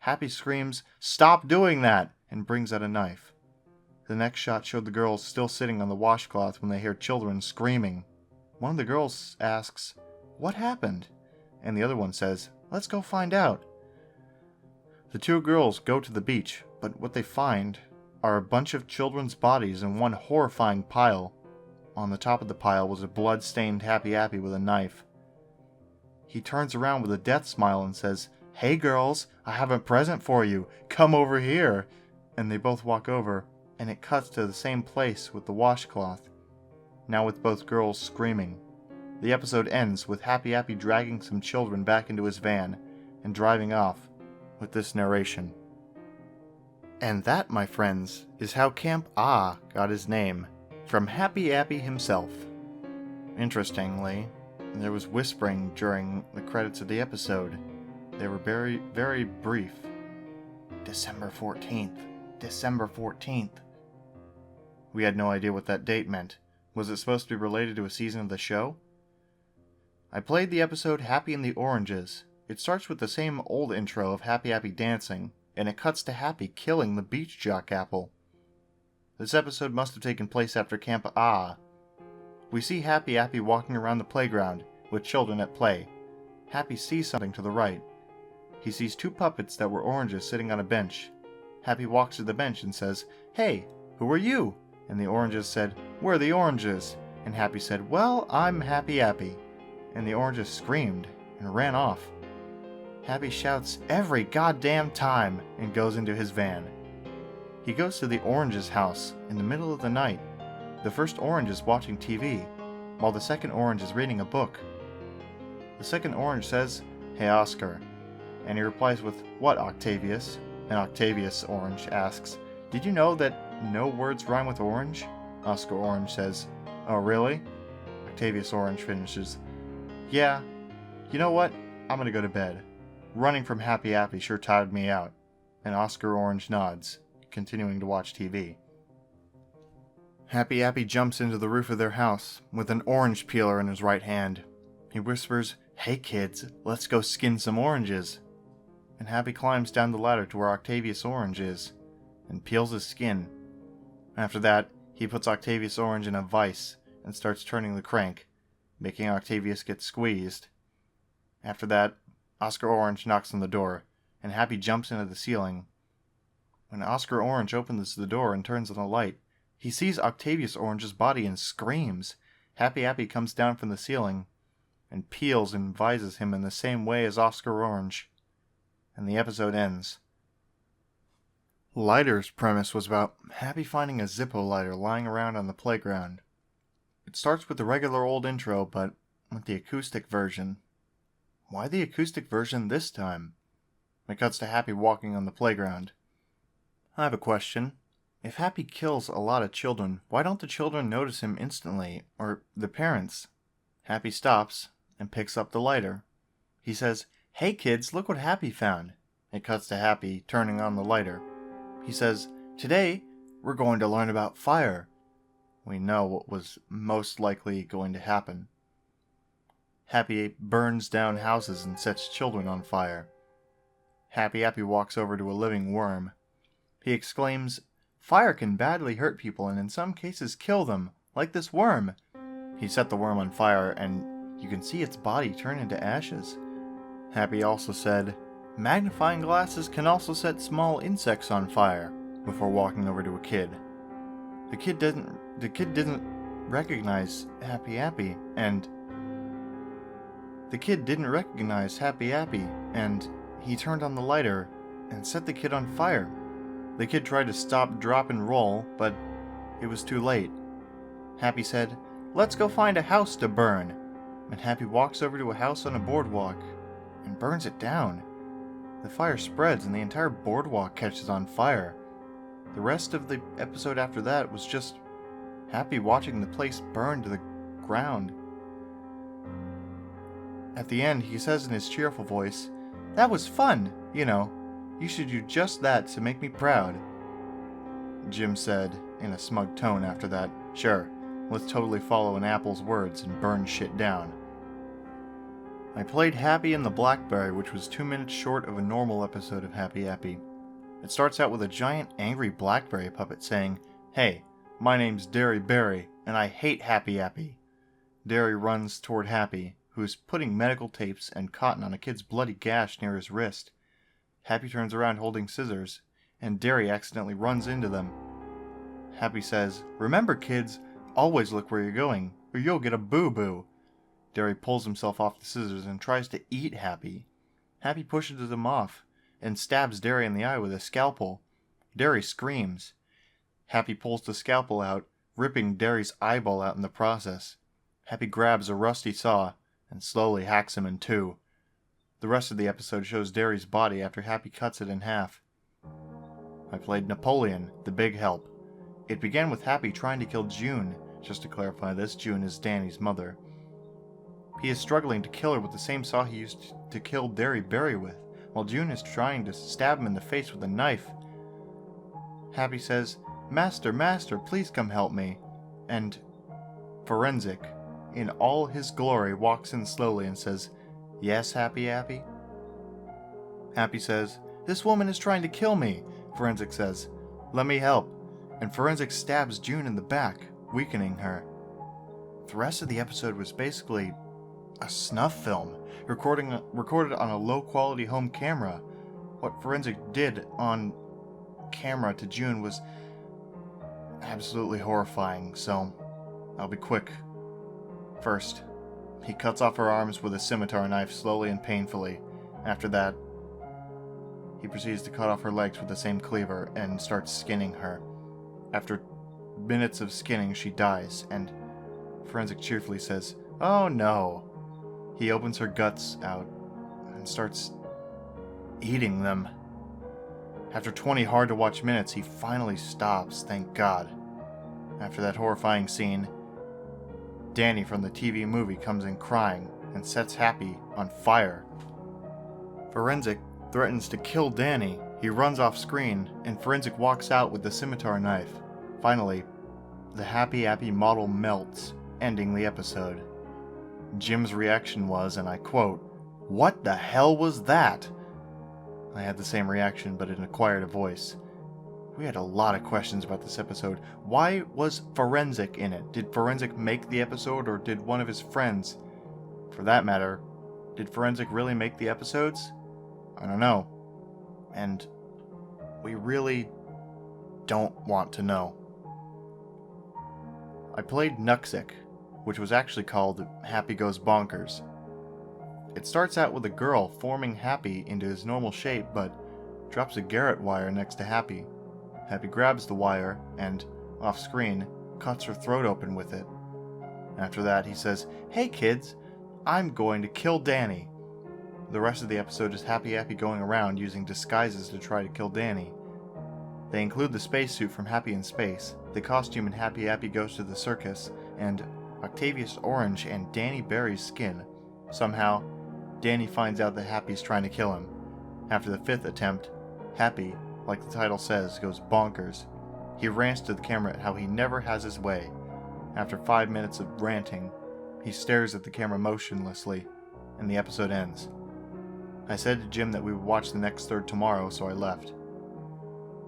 Speaker 1: Happy screams, "Stop doing that!" and brings out a knife. The next shot showed the girls still sitting on the washcloth when they hear children screaming. One of the girls asks, "What happened?" And the other one says, "Let's go find out." The two girls go to the beach, but what they find are a bunch of children's bodies in one horrifying pile. On the top of the pile was a blood-stained Happy Appy with a knife. He turns around with a death smile and says, "Hey girls, I have a present for you. Come over here." And they both walk over, and it cuts to the same place with the washcloth, now with both girls screaming. The episode ends with Happy Appy dragging some children back into his van and driving off with this narration. And that, my friends, is how Camp Ah got his name, from Happy Appy himself. Interestingly, there was whispering during the credits of the episode. They were very, very brief. December 14th. December 14th. We had no idea what that date meant. Was it supposed to be related to a season of the show? I played the episode Happy in the Oranges. It starts with the same old intro of Happy Appy dancing, and it cuts to Happy killing the beach jock apple. This episode must have taken place after Camp Ah. We see Happy Appy walking around the playground, with children at play. Happy sees something to the right. He sees two puppets that were oranges sitting on a bench. Happy walks to the bench and says, "Hey, who are you?" And the oranges said, "We're the oranges." And Happy said, "Well, I'm Happy Appy." And the oranges screamed and ran off. Happy shouts, "Every goddamn time," and goes into his van. He goes to the orange's house in the middle of the night. The first orange is watching TV, while the second orange is reading a book. The second orange says, "Hey Oscar," and he replies with, "What, Octavius?" And Octavius Orange asks, "Did you know that no words rhyme with orange?" Oscar Orange says, "Oh really?" Octavius Orange finishes, "Yeah, you know what? I'm gonna go to bed. Running from Happy Appy sure tired me out." And Oscar Orange nods, continuing to watch TV. Happy Appy jumps into the roof of their house with an orange peeler in his right hand. He whispers, "Hey kids, let's go skin some oranges." And Happy climbs down the ladder to where Octavius Orange is, and peels his skin. After that, he puts Octavius Orange in a vise and starts turning the crank, making Octavius get squeezed. After that, Oscar Orange knocks on the door, and Happy jumps into the ceiling. When Oscar Orange opens the door and turns on the light, he sees Octavius Orange's body and screams. Happy Appy comes down from the ceiling and peels and vises him in the same way as Oscar Orange. And the episode ends. Lighter's premise was about Happy finding a Zippo lighter lying around on the playground. It starts with the regular old intro, but with the acoustic version. Why the acoustic version this time? It cuts to Happy walking on the playground. I have a question. If Happy kills a lot of children, why don't the children notice him instantly, or the parents? Happy stops and picks up the lighter. He says, "Hey kids, look what Happy found." It cuts to Happy turning on the lighter. He says, "Today, we're going to learn about fire." We know what was most likely going to happen. Happy burns down houses and sets children on fire. Happy Appy walks over to a living worm. He exclaims, "Fire can badly hurt people and in some cases kill them, like this worm." He set the worm on fire and you can see its body turn into ashes. Happy also said, "Magnifying glasses can also set small insects on fire," before walking over to a kid. The kid didn't recognize Happy Appy, and he turned on the lighter and set the kid on fire. The kid tried to stop, drop, and roll, but it was too late. Happy said, "Let's go find a house to burn." And Happy walks over to a house on a boardwalk and burns it down. The fire spreads and the entire boardwalk catches on fire. The rest of the episode after that was just Happy watching the place burn to the ground. At the end, he says in his cheerful voice, "That was fun, you know. You should do just that to make me proud." Jim said, in a smug tone after that, "Sure, let's totally follow an apple's words and burn shit down." I played Happy in the Blackberry, which was 2 minutes short of a normal episode of Happy Appy. It starts out with a giant angry blackberry puppet saying, "Hey, my name's Derry Berry, and I hate Happy Appy." Derry runs toward Happy, who is putting medical tapes and cotton on a kid's bloody gash near his wrist. Happy turns around holding scissors, and Derry accidentally runs into them. Happy says, "Remember kids, always look where you're going, or you'll get a boo-boo." Derry pulls himself off the scissors and tries to eat Happy. Happy pushes him off and stabs Derry in the eye with a scalpel. Derry screams. Happy pulls the scalpel out, ripping Derry's eyeball out in the process. Happy grabs a rusty saw and slowly hacks him in two. The rest of the episode shows Derry's body after Happy cuts it in half. I played Napoleon, the Big Help. It began with Happy trying to kill June. Just to clarify this, June is Danny's mother. He is struggling to kill her with the same saw he used to kill Derry Berry with, while June is trying to stab him in the face with a knife. Happy says, "Master, master, please come help me." And Forensic, in all his glory, walks in slowly and says, "Yes, Happy Appy?" Happy says, "This woman is trying to kill me." Forensic says, "Let me help." And Forensic stabs June in the back, weakening her. The rest of the episode was basically a snuff film, recorded on a low-quality home camera. What Forensic did on camera to June was absolutely horrifying, so I'll be quick. First, he cuts off her arms with a scimitar knife slowly and painfully. After that, he proceeds to cut off her legs with the same cleaver and starts skinning her. After minutes of skinning, she dies, and Forensic cheerfully says, "Oh no." He opens her guts out and starts eating them. After 20 hard-to-watch minutes, he finally stops, thank God. After that horrifying scene, Danny from the TV movie comes in crying and sets Happy on fire. Forensic threatens to kill Danny. He runs off screen, and Forensic walks out with the scimitar knife. Finally, the Happy Appy model melts, ending the episode. Jim's reaction was, and I quote, "What the hell was that?" I had the same reaction, but in a quieter voice. We had a lot of questions about this episode. Why was Forensic in it? Did Forensic make the episode, or did one of his friends? For that matter, did Forensic really make the episodes? I don't know. And we really don't want to know. I played Nuxic, which was actually called Happy Goes Bonkers. It starts out with a girl forming Happy into his normal shape, but drops a garrote wire next to Happy. Happy grabs the wire and, off screen, cuts her throat open with it. After that, he says, "Hey kids, I'm going to kill Danny." The rest of the episode is Happy Appy going around using disguises to try to kill Danny. They include the spacesuit from Happy in Space, the costume in Happy Appy Goes to the Circus, and Octavius Orange and Danny Berry's skin. Somehow, Danny finds out that Happy's trying to kill him. After the 5th attempt, Happy, like the title says, goes bonkers. He rants to the camera at how he never has his way. After 5 minutes of ranting, he stares at the camera motionlessly, and the episode ends. I said to Jim that we would watch the next third tomorrow, so I left.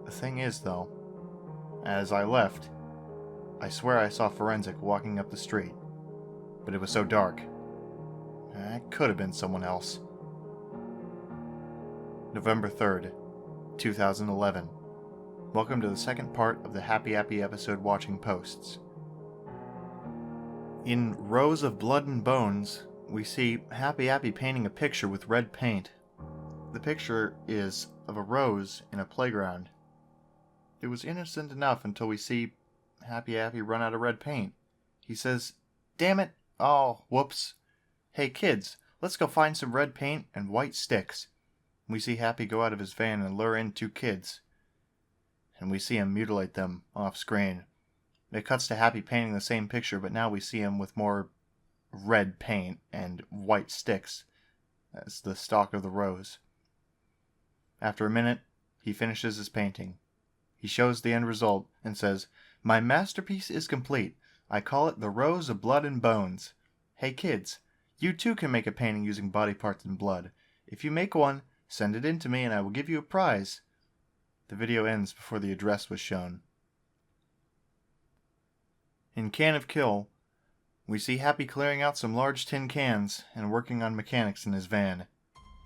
Speaker 1: The thing is, though, as I left, I swear I saw Forensic walking up the street, but it was so dark. It could have been someone else. November 3rd, 2011. Welcome to the second part of the Happy Appy episode watching posts. In Rows of Blood and Bones, we see Happy Appy painting a picture with red paint. The picture is of a rose in a playground. It was innocent enough until we see Happy Appy run out of red paint. He says, "Damn it! Oh, whoops. Hey kids, let's go find some red paint and white sticks." We see Happy go out of his van and lure in 2 kids. And we see him mutilate them off screen. It cuts to Happy painting the same picture, but now we see him with more red paint and white sticks as the stalk of the rose. After a minute, he finishes his painting. He shows the end result and says, "My masterpiece is complete. I call it the Rose of Blood and Bones. Hey kids, you too can make a painting using body parts and blood. If you make one, send it in to me and I will give you a prize." The video ends before the address was shown. In Can of Kill, we see Happy clearing out some large tin cans and working on mechanics in his van.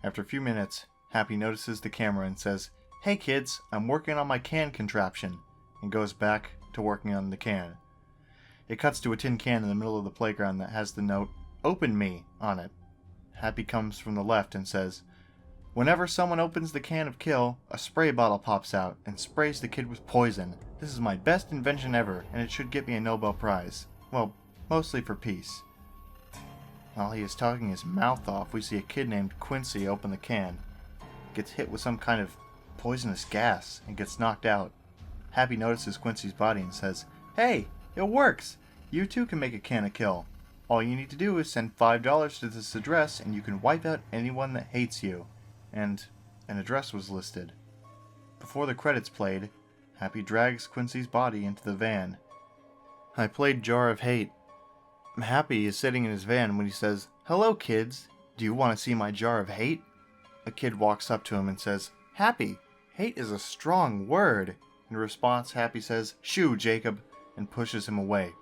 Speaker 1: After a few minutes, Happy notices the camera and says, "Hey kids, I'm working on my can contraption," and goes back to working on the can. It cuts to a tin can in the middle of the playground that has the note, "Open me," on it. Happy comes from the left and says, "Whenever someone opens the Can of Kill, a spray bottle pops out and sprays the kid with poison. This is my best invention ever, and it should get me a Nobel Prize. Well, mostly for peace." While he is talking his mouth off, we see a kid named Quincy open the can, gets hit with some kind of poisonous gas, and gets knocked out. Happy notices Quincy's body and says, "Hey, it works! You too can make a Can of Kill. All you need to do is send $5 to this address and you can wipe out anyone that hates you." And An address was listed. Before the credits played, Happy drags Quincy's body into the van. I played Jar of Hate. Happy is sitting in his van when he says, "Hello, kids. Do you want to see my jar of hate?" A kid walks up to him and says, "Happy, hate is a strong word." In response, Happy says, "Shoo, Jacob," and pushes him away.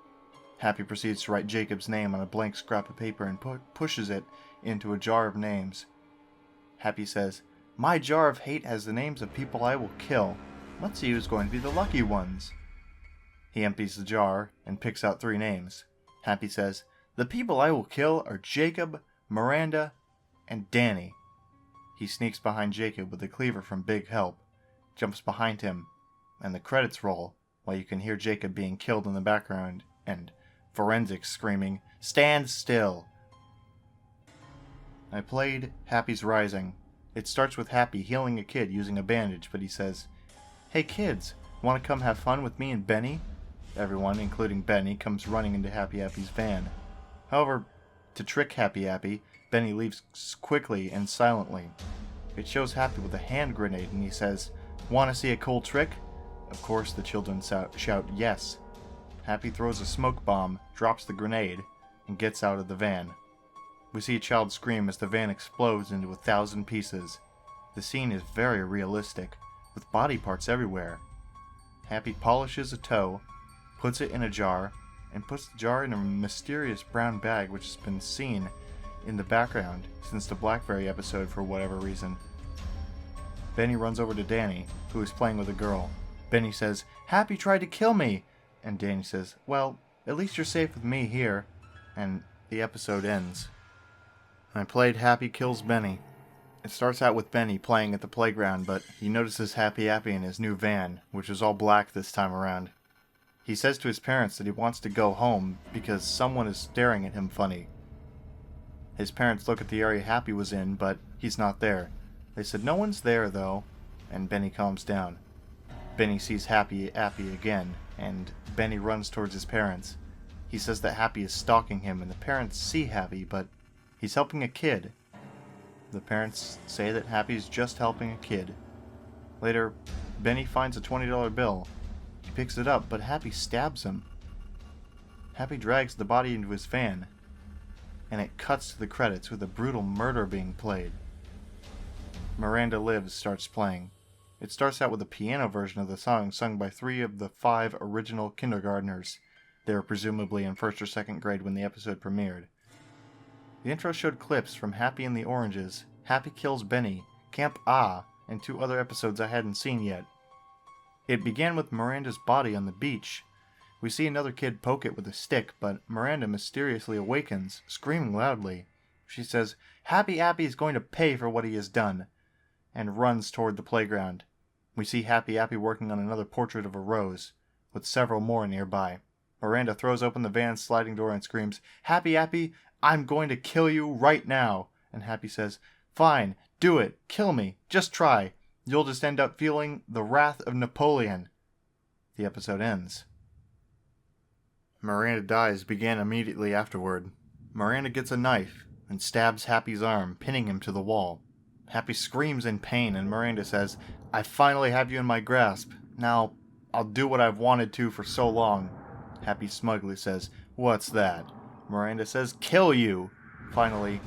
Speaker 1: Happy proceeds to write Jacob's name on a blank scrap of paper and pushes it into a jar of names. Happy says, "My jar of hate has the names of people I will kill. Let's see who's going to be the lucky ones." He empties the jar and picks out 3 names. Happy says, "The people I will kill are Jacob, Miranda, and Danny." He sneaks behind Jacob with a cleaver from Big Help, jumps behind him, and the credits roll while you can hear Jacob being killed in the background and Forensic screaming, "Stand still!" I played Happy's Rising. It starts with Happy healing a kid using a bandage, but he says, "Hey kids, want to come have fun with me and Benny?" Everyone, including Benny, comes running into Happy Appy's van. However, to trick Happy Appy, Benny leaves quickly and silently. It shows Happy with a hand grenade and he says, "Want to see a cool trick?" Of course the children shout yes. Happy throws a smoke bomb, drops the grenade, and gets out of the van. We see a child scream as the van explodes into 1,000 pieces. The scene is very realistic, with body parts everywhere. Happy polishes a toe, puts it in a jar, and puts the jar in a mysterious brown bag which has been seen in the background since the Blackberry episode for whatever reason. Benny runs over to Danny, who is playing with a girl. Benny says, "Happy tried to kill me!" And Danny says, "Well, at least you're safe with me here." And the episode ends. I played Happy Kills Benny. It starts out with Benny playing at the playground, but he notices Happy Appy in his new van, which is all black this time around. He says to his parents that he wants to go home because someone is staring at him funny. His parents look at the area Happy was in, but he's not there. They said no one's there though, and Benny calms down. Benny sees Happy Appy again, and Benny runs towards his parents. He says that Happy is stalking him, and the parents see Happy, but he's helping a kid. The parents say that Happy's just helping a kid. Later, Benny finds a $20 bill. He picks it up, but Happy stabs him. Happy drags the body into his van, and it cuts to the credits with a brutal murder being played. Miranda Lives starts playing. It starts out with a piano version of the song sung by 3 of the 5 original kindergartners. They were presumably in 1st or 2nd grade when the episode premiered. The intro showed clips from Happy and the Oranges, Happy Kills Benny, Camp Ah, and 2 other episodes I hadn't seen yet. It began with Miranda's body on the beach. We see another kid poke it with a stick, but Miranda mysteriously awakens, screaming loudly. She says, "Happy Appy is going to pay for what he has done," and runs toward the playground. We see Happy Appy working on another portrait of a rose, with several more nearby. Miranda throws open the van's sliding door and screams, "Happy Appy, I'm going to kill you right now." And Happy says, "Fine, do it, kill me, just try. You'll just end up feeling the wrath of Napoleon." The episode ends. Miranda Dies began immediately afterward. Miranda gets a knife and stabs Happy's arm, pinning him to the wall. Happy screams in pain and Miranda says, "I finally have you in my grasp. Now, I'll do what I've wanted to for so long." Happy smugly says, "What's that?" Miranda says, "Kill you!" Finally,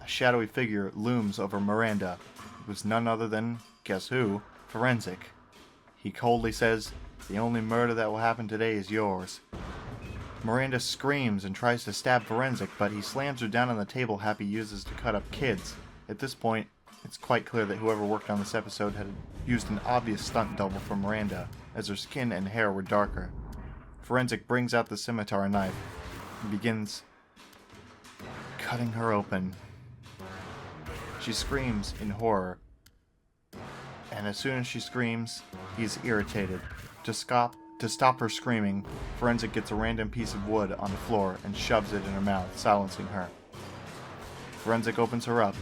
Speaker 1: a shadowy figure looms over Miranda. It was none other than, guess who, Forensic. He coldly says, "The only murder that will happen today is yours." Miranda screams and tries to stab Forensic, but he slams her down on the table Happy uses to cut up kids. At this point, it's quite clear that whoever worked on this episode had used an obvious stunt double for Miranda, as her skin and hair were darker. Forensic brings out the scimitar knife and begins cutting her open. She screams in horror, and as soon as she screams, he's irritated. To stop her screaming, Forensic gets a random piece of wood on the floor and shoves it in her mouth, silencing her. Forensic opens her up,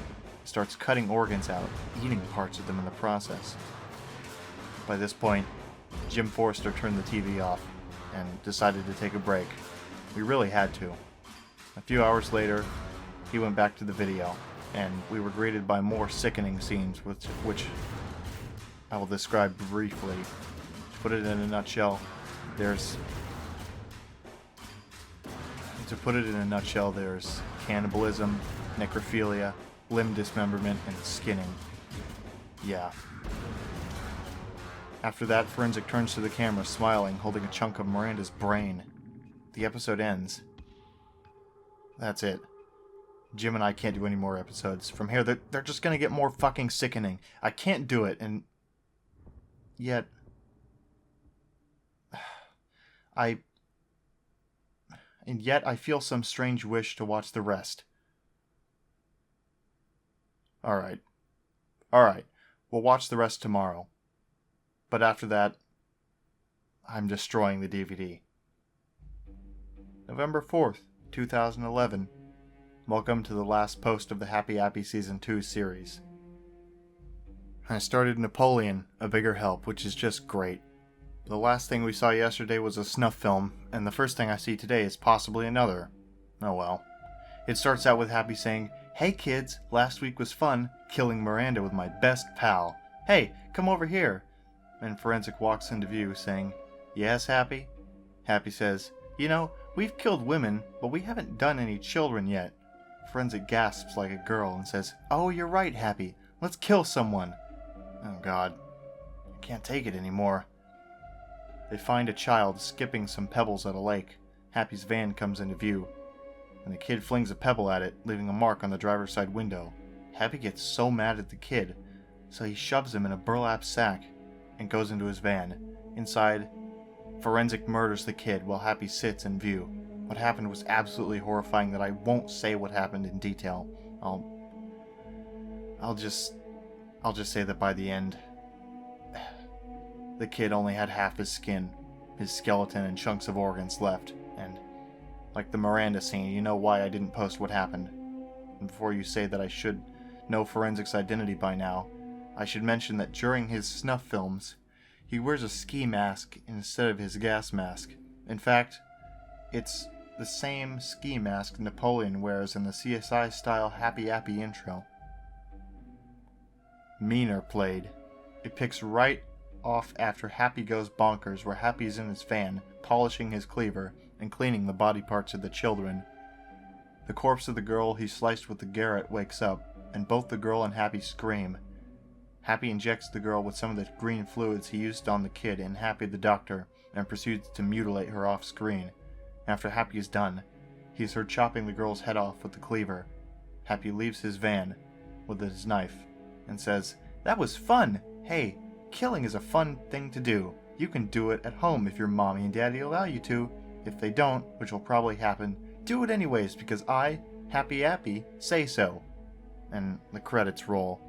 Speaker 1: starts cutting organs out, eating parts of them in the process. By this point, Jim Forrester turned the TV off and decided to take a break. We really had to. A few hours later, he went back to the video. and we were greeted by more sickening scenes, which I will describe briefly. To put it in a nutshell, there's cannibalism, necrophilia, limb dismemberment, and skinning. Yeah. After that, Forensic turns to the camera, smiling, holding a chunk of Miranda's brain. The episode ends. That's it. Jim and I can't do any more episodes. From here, they're just gonna get more fucking sickening. I can't do it, and yet I feel some strange wish to watch the rest. Alright. We'll watch the rest tomorrow. But after that, I'm destroying the DVD. November 4th, 2011. Welcome to the last post of the Happy Appy Season 2 series. I started Napoleon, A Bigger Help, which is just great. The last thing we saw yesterday was a snuff film, and the first thing I see today is possibly another. Oh well. It starts out with Happy saying, "Hey kids, last week was fun, killing Miranda with my best pal. Hey, come over here." And Forensic walks into view saying, "Yes, Happy?" Happy says, "You know, we've killed women, but we haven't done any children yet." Forensic gasps like a girl and says, "Oh, you're right, Happy. Let's kill someone." Oh god. I can't take it anymore. They find a child skipping some pebbles at a lake. Happy's van comes into view, and the kid flings a pebble at it, leaving a mark on the driver's side window. Happy gets so mad at the kid, so he shoves him in a burlap sack and goes into his van. Inside, Forensic murders the kid while Happy sits in view. What happened was absolutely horrifying that I won't say what happened in detail. I'll just say that by the end, the kid only had half his skin, his skeleton and chunks of organs left, and like the Miranda scene, you know why I didn't post what happened. And before you say that I should know Forensic's identity by now, I should mention that during his snuff films, he wears a ski mask instead of his gas mask. In fact, it's the same ski mask Napoleon wears in the CSI-style Happy Appy intro. Meaner played. It picks right off after Happy goes bonkers, where Happy's in his van, polishing his cleaver and cleaning the body parts of the children. The corpse of the girl he sliced with the garrote wakes up, and both the girl and Happy scream. Happy injects the girl with some of the green fluids he used on the kid in Happy the Doctor, and proceeds to mutilate her off-screen. After Happy is done, he is heard chopping the girl's head off with the cleaver. Happy leaves his van with his knife and says, "That was fun! Hey, killing is a fun thing to do. You can do it at home if your mommy and daddy allow you to. If they don't, which will probably happen, do it anyways because I, Happy Appy, say so." And the credits roll.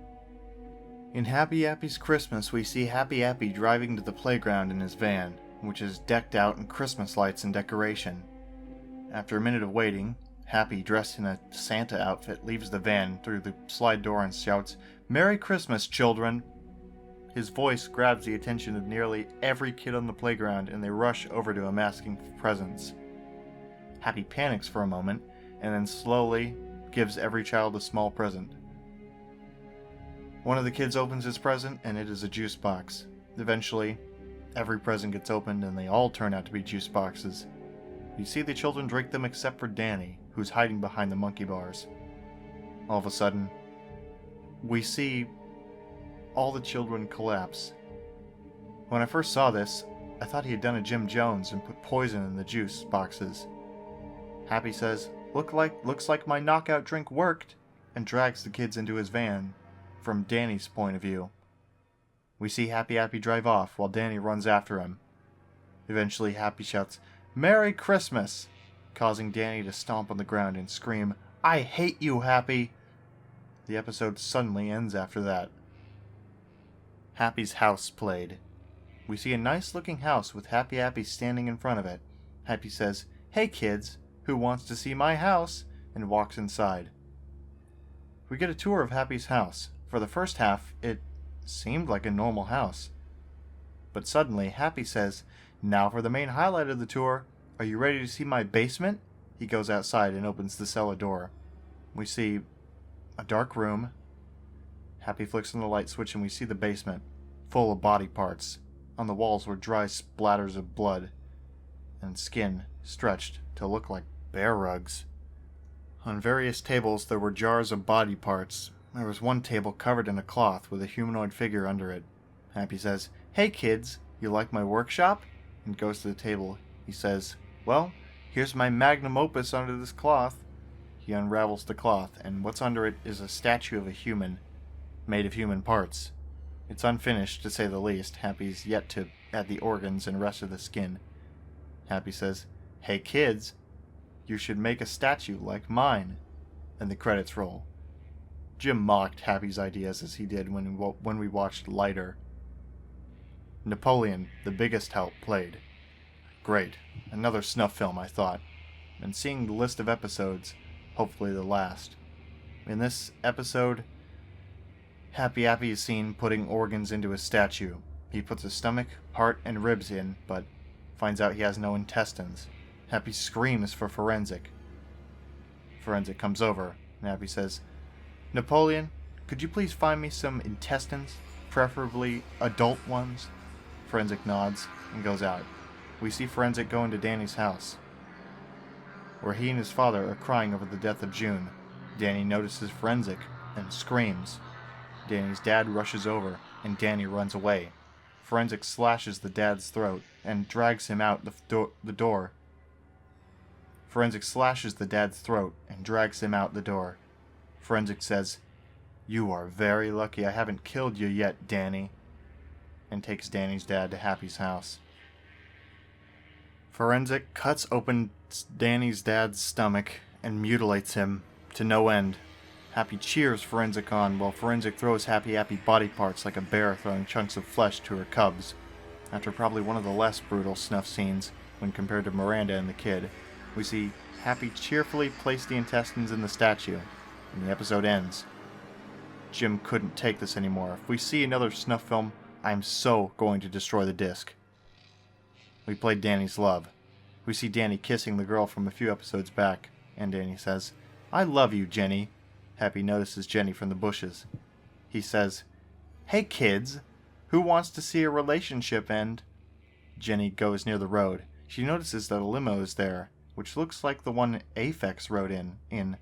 Speaker 1: In Happy Appy's Christmas, we see Happy Appy driving to the playground in his van, which is decked out in Christmas lights and decoration. After a minute of waiting, Happy, dressed in a Santa outfit, leaves the van through the slide door and shouts, "Merry Christmas, children!" His voice grabs the attention of nearly every kid on the playground, and they rush over to him asking for presents. Happy panics for a moment, and then slowly gives every child a small present. One of the kids opens his present, and it is a juice box. Eventually, every present gets opened, and they all turn out to be juice boxes. You see the children drink them except for Danny, who's hiding behind the monkey bars. All of a sudden, we see all the children collapse. When I first saw this, I thought he had done a Jim Jones and put poison in the juice boxes. Happy says, looks like my knockout drink worked," and drags the kids into his van, from Danny's point of view. We see Happy Appy drive off while Danny runs after him. Eventually, Happy shouts, "Merry Christmas!" causing Danny to stomp on the ground and scream, "I hate you, Happy!" The episode suddenly ends after that. Happy's house played. We see a nice-looking house with Happy Appy standing in front of it. Happy says, "Hey kids, who wants to see my house?" and walks inside. We get a tour of Happy's house. For the first half, it seemed like a normal house. But suddenly, Happy says, "Now for the main highlight of the tour. Are you ready to see my basement?" He goes outside and opens the cellar door. We see a dark room. Happy flicks on the light switch and we see the basement, full of body parts. On the walls were dry splatters of blood, and skin stretched to look like bear rugs. On various tables there were jars of body parts. There was one table covered in a cloth with a humanoid figure under it. Happy says, "Hey kids, you like my workshop?" And goes to the table. He says, "Well, here's my magnum opus under this cloth." He unravels the cloth, and what's under it is a statue of a human, made of human parts. It's unfinished, to say the least. Happy's yet to add the organs and rest of the skin. Happy says, "Hey kids, you should make a statue like mine." And the credits roll. Jim mocked Happy's ideas as he did when we watched Lighter. Napoleon, the biggest help, played. Great. Another snuff film, I thought. And seeing the list of episodes, hopefully the last. In this episode, Happy Appy is seen putting organs into his statue. He puts his stomach, heart, and ribs in, but finds out he has no intestines. Happy screams for Forensic. Forensic comes over, and Happy says, "Napoleon, could you please find me some intestines, preferably adult ones?" Forensic nods and goes out. We see Forensic go into Danny's house, where he and his father are crying over the death of June. Danny notices Forensic and screams. Danny's dad rushes over, and Danny runs away. Forensic slashes the dad's throat and drags him out the door. Forensic slashes the dad's throat and drags him out the door. Forensic says, "You are very lucky I haven't killed you yet, Danny," and takes Danny's dad to Happy's house. Forensic cuts open Danny's dad's stomach and mutilates him to no end. Happy cheers Forensic on while Forensic throws Happy Appy body parts like a bear throwing chunks of flesh to her cubs. After probably one of the less brutal snuff scenes when compared to Miranda and the kid, we see Happy cheerfully place the intestines in the statue, and the episode ends. Jim couldn't take this anymore. If we see another snuff film, I'm so going to destroy the disc. We played Danny's Love. We see Danny kissing the girl from a few episodes back, and Danny says, "I love you, Jenny." Happy notices Jenny from the bushes. He says, "Hey kids, who wants to see a relationship end?" Jenny goes near the road. She notices that a limo is there, which looks like the one Aphex rode in.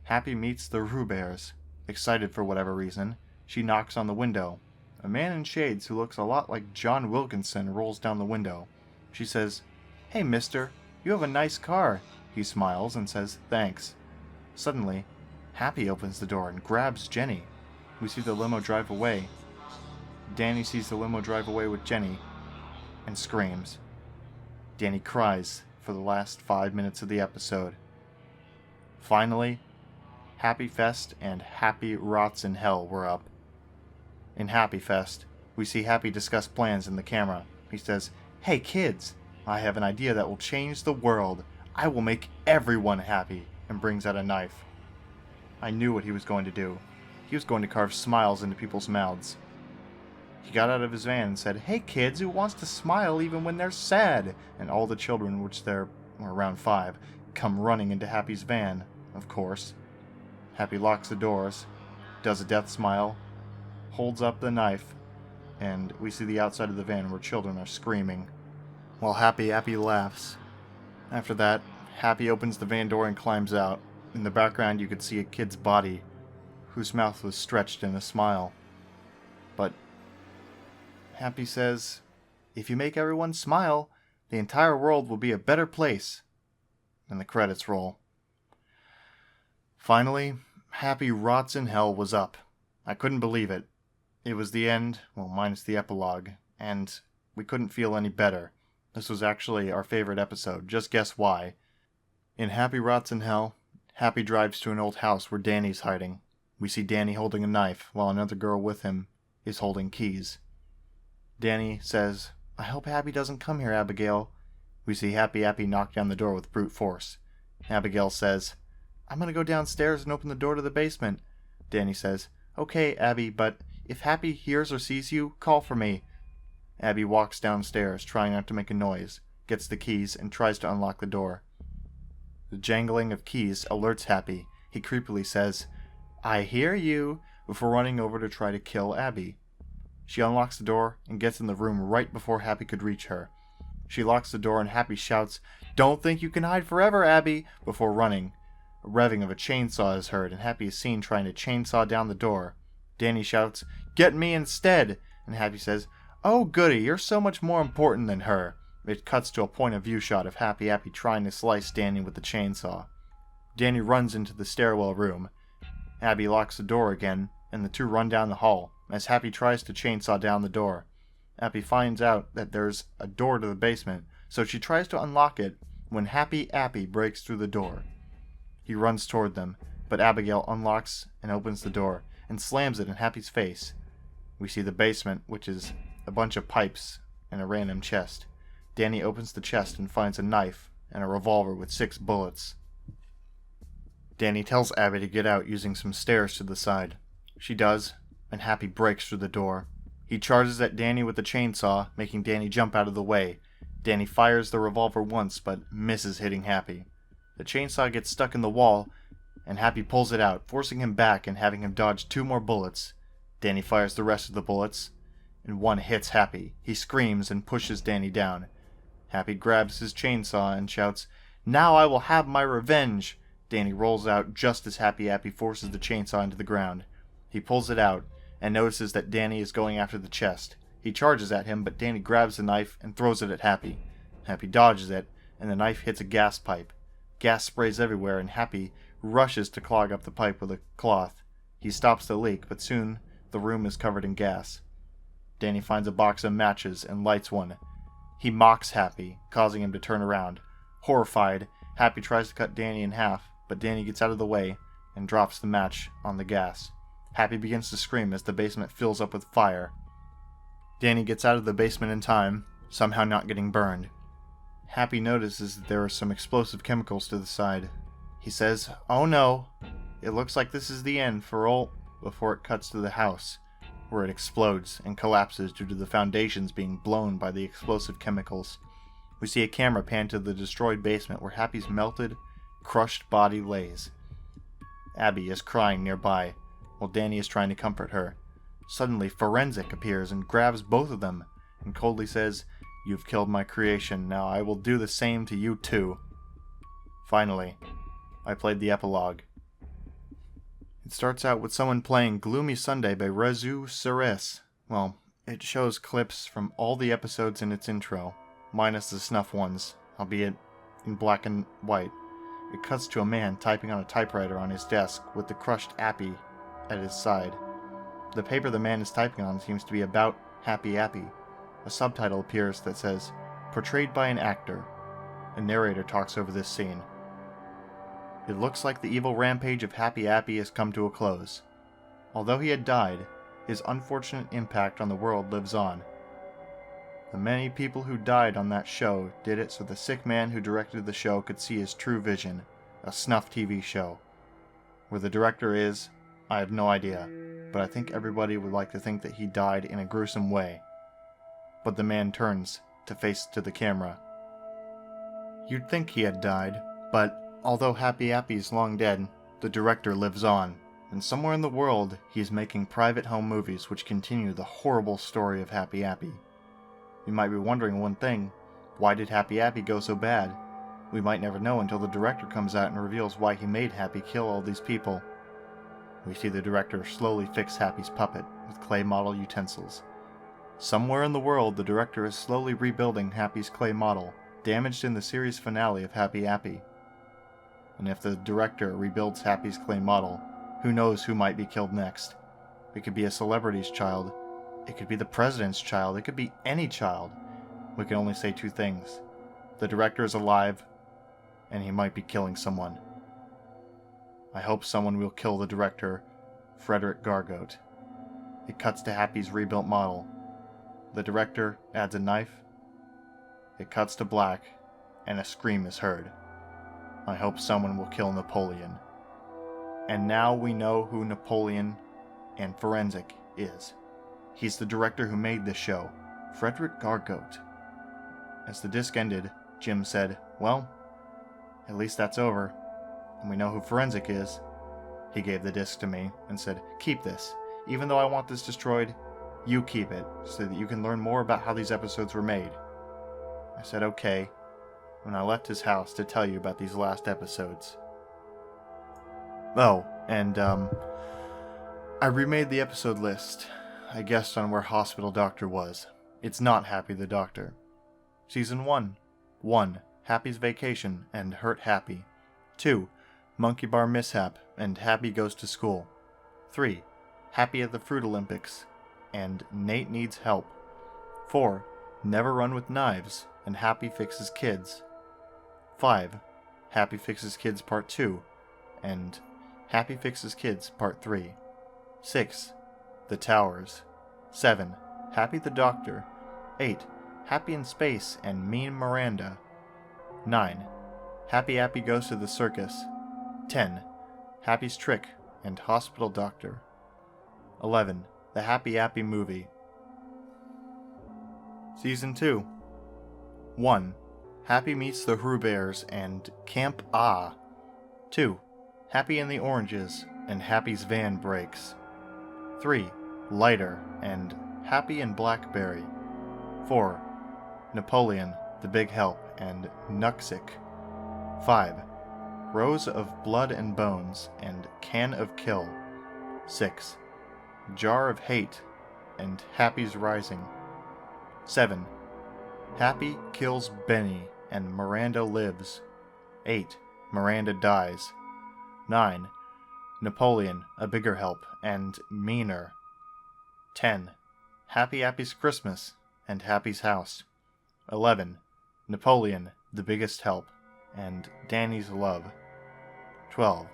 Speaker 1: Happy meets the Rubears. Excited for whatever reason, she knocks on the window. A man in shades who looks a lot like John Wilkinson rolls down the window. She says, "Hey mister, you have a nice car." He smiles and says, "Thanks." Suddenly, Happy opens the door and grabs Jenny. We see the limo drive away. Danny sees the limo drive away with Jenny and screams. Danny cries for the last 5 minutes of the episode. Finally, Happy Fest and Happy Rots in Hell were up. In Happy Fest, we see Happy discuss plans in the camera. He says, "Hey kids, I have an idea that will change the world. I will make everyone happy," and brings out a knife. I knew what he was going to do. He was going to carve smiles into people's mouths. He got out of his van and said, "Hey kids, who wants to smile even when they're sad?" And all the children, which there were around 5, come running into Happy's van, of course. Happy locks the doors, does a death smile, holds up the knife, and we see the outside of the van where children are screaming, while Happy Appy laughs. After that, Happy opens the van door and climbs out. In the background you could see a kid's body, whose mouth was stretched in a smile. But Happy says, "If you make everyone smile, the entire world will be a better place." And the credits roll. Finally, Happy Rots in Hell was up. I couldn't believe it. It was the end, well, minus the epilogue, and we couldn't feel any better. This was actually our favorite episode. Just guess why. In Happy Rots in Hell, Happy drives to an old house where Danny's hiding. We see Danny holding a knife, while another girl with him is holding keys. Danny says, "I hope Happy doesn't come here, Abigail." We see Happy Appy knock down the door with brute force. Abigail says, "I'm going to go downstairs and open the door to the basement." Danny says, "Okay, Abby, but if Happy hears or sees you, call for me." Abby walks downstairs, trying not to make a noise, gets the keys, and tries to unlock the door. The jangling of keys alerts Happy. He creepily says, "I hear you," before running over to try to kill Abby. She unlocks the door and gets in the room right before Happy could reach her. She locks the door and Happy shouts, "Don't think you can hide forever, Abby," before running. A revving of a chainsaw is heard and Happy is seen trying to chainsaw down the door. Danny shouts, "Get me instead," and Happy says, "Oh goody, you're so much more important than her." It cuts to a point of view shot of Happy Appy trying to slice Danny with the chainsaw. Danny runs into the stairwell room. Abby locks the door again, and the two run down the hall, as Happy tries to chainsaw down the door. Abby finds out that there's a door to the basement, so she tries to unlock it when Happy Appy breaks through the door. He runs toward them, but Abigail unlocks and opens the door, and slams it in Happy's face. We see the basement, which is a bunch of pipes and a random chest. Danny opens the chest and finds a knife and a revolver with 6 bullets. Danny tells Abby to get out using some stairs to the side. She does, and Happy breaks through the door. He charges at Danny with the chainsaw, making Danny jump out of the way. Danny fires the revolver once, but misses hitting Happy. The chainsaw gets stuck in the wall, and Happy pulls it out, forcing him back and having him dodge 2 more bullets. Danny fires the rest of the bullets, and one hits Happy. He screams and pushes Danny down. Happy grabs his chainsaw and shouts, "Now I will have my revenge!" Danny rolls out just as Happy Appy forces the chainsaw into the ground. He pulls it out, and notices that Danny is going after the chest. He charges at him, but Danny grabs the knife and throws it at Happy. Happy dodges it, and the knife hits a gas pipe. Gas sprays everywhere, and Happy rushes to clog up the pipe with a cloth. He stops the leak, but soon the room is covered in gas. Danny finds a box of matches and lights one. He mocks Happy, causing him to turn around. Horrified, Happy tries to cut Danny in half, but Danny gets out of the way and drops the match on the gas. Happy begins to scream as the basement fills up with fire. Danny gets out of the basement in time, somehow not getting burned. Happy notices that there are some explosive chemicals to the side. He says, "Oh no, it looks like this is the end for all," before it cuts to the house, where it explodes and collapses due to the foundations being blown by the explosive chemicals. We see a camera pan to the destroyed basement where Happy's melted, crushed body lays. Abby is crying nearby, while Danny is trying to comfort her. Suddenly, Forensic appears and grabs both of them, and coldly says, "You've killed my creation, now I will do the same to you too." Finally, I played the epilogue. It starts out with someone playing Gloomy Sunday by Rezu Ceres. Well, it shows clips from all the episodes in its intro, minus the snuff ones, albeit in black and white. It cuts to a man typing on a typewriter on his desk with the crushed Appy at his side. The paper the man is typing on seems to be about Happy Appy. A subtitle appears that says, "Portrayed by an actor." A narrator talks over this scene. It looks like the evil rampage of Happy Appy has come to a close. Although he had died, his unfortunate impact on the world lives on. The many people who died on that show did it so the sick man who directed the show could see his true vision, a snuff TV show. Where the director is, I have no idea, but I think everybody would like to think that he died in a gruesome way. But the man turns to face to the camera. You'd think he had died, but although Happy Appy is long dead, the director lives on, and somewhere in the world he is making private home movies which continue the horrible story of Happy Appy. You might be wondering one thing, why did Happy Appy go so bad? We might never know until the director comes out and reveals why he made Happy kill all these people. We see the director slowly fix Happy's puppet with clay model utensils. Somewhere in the world, the director is slowly rebuilding Happy's clay model, damaged in the series finale of Happy Appy. And if the director rebuilds Happy's clay model, who knows who might be killed next? It could be a celebrity's child. It could be the president's child. It could be any child. We can only say 2 things. The director is alive, and he might be killing someone. I hope someone will kill the director, Frederick Gargote. It cuts to Happy's rebuilt model. The director adds a knife. It cuts to black, and a scream is heard. I hope someone will kill Napoleon. And now we know who Napoleon and Forensic is. He's the director who made this show, Frederick Gargote. As the disc ended, Jim said, "Well, at least that's over, and we know who Forensic is." He gave the disc to me and said, "Keep this. Even though I want this destroyed, you keep it so that you can learn more about how these episodes were made." I said, "Okay," when I left his house to tell you about these last episodes. Oh, and I remade the episode list. I guessed on where Hospital Doctor was. It's not Happy the Doctor. Season 1. 1. Happy's Vacation and Hurt Happy. 2. Monkey Bar Mishap and Happy Goes to School. 3. Happy at the Fruit Olympics and Nate Needs Help. 4. Never Run with Knives and Happy Fixes Kids. 5. Happy Fixes Kids Part 2 and Happy Fixes Kids Part 3. 6. The Towers. 7. Happy the Doctor. 8. Happy in Space and Mean Miranda. 9. Happy Appy Goes to the Circus. 10. Happy's Trick and Hospital Doctor. 11. The Happy Appy Movie. Season 2. 1. Happy Meets the Who Bears and Camp Ah. 2. Happy in the Oranges and Happy's Van Breaks. 3. Lighter and Happy and Blackberry. 4. Napoleon, The Big Help and Nuxic. 5. Rose of Blood and Bones and Can of Kill. 6. Jar of Hate and Happy's Rising. 7. Happy Kills Benny and Miranda Lives. 8. Miranda Dies. 9. Napoleon, A Bigger Help and Meaner. 10. Happy Appy's Christmas and Happy's House. 11. Napoleon, The Biggest Help and Danny's Love. 12.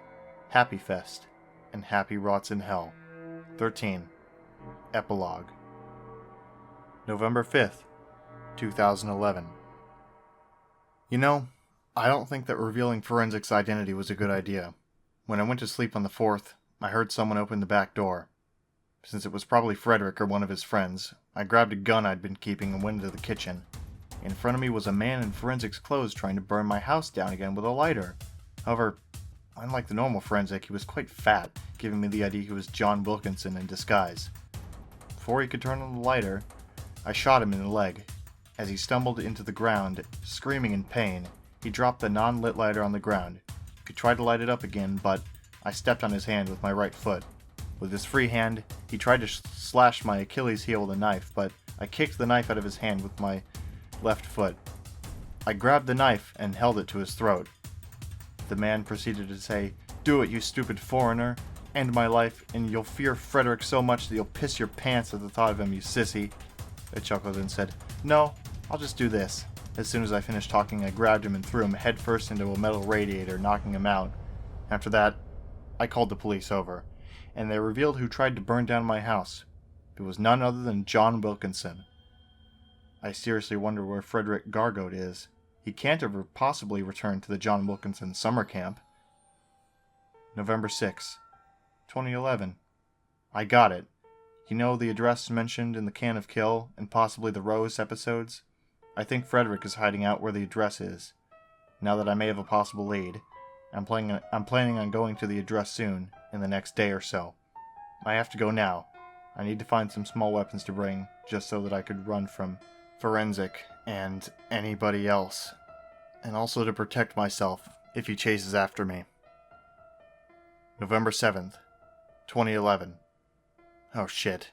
Speaker 1: Happy Fest and Happy Rots in Hell. 13. Epilogue. November 5th, 2011. You know, I don't think that revealing Forensic's identity was a good idea. When I went to sleep on the 4th, I heard someone open the back door. Since it was probably Frederick or one of his friends, I grabbed a gun I'd been keeping and went into the kitchen. In front of me was a man in Forensic's clothes trying to burn my house down again with a lighter. However, unlike the normal Forensic, he was quite fat, giving me the idea he was John Wilkinson in disguise. Before he could turn on the lighter, I shot him in the leg. As he stumbled into the ground, screaming in pain, he dropped the non-lit lighter on the ground. He tried to light it up again, but I stepped on his hand with my right foot. With his free hand, he tried to slash my Achilles heel with a knife, but I kicked the knife out of his hand with my left foot. I grabbed the knife and held it to his throat. The man proceeded to say, "Do it, you stupid foreigner. End my life, and you'll fear Frederick so much that you'll piss your pants at the thought of him, you sissy." I chuckled and said, "No, I'll just do this." As soon as I finished talking, I grabbed him and threw him headfirst into a metal radiator, knocking him out. After that, I called the police over, and they revealed who tried to burn down my house. It was none other than John Wilkinson. I seriously wonder where Frederick Gargote is. He can't have possibly returned to the John Wilkinson summer camp. November 6, 2011. I got it. You know the address mentioned in the Can of Kill and possibly the Rose episodes? I think Frederick is hiding out where the address is. Now that I may have a possible lead, I'm planning on going to the address soon, in the next day or so. I have to go now. I need to find some small weapons to bring, just so that I could run from Forensic and anybody else. And also to protect myself if he chases after me. November 7th, 2011. Oh shit.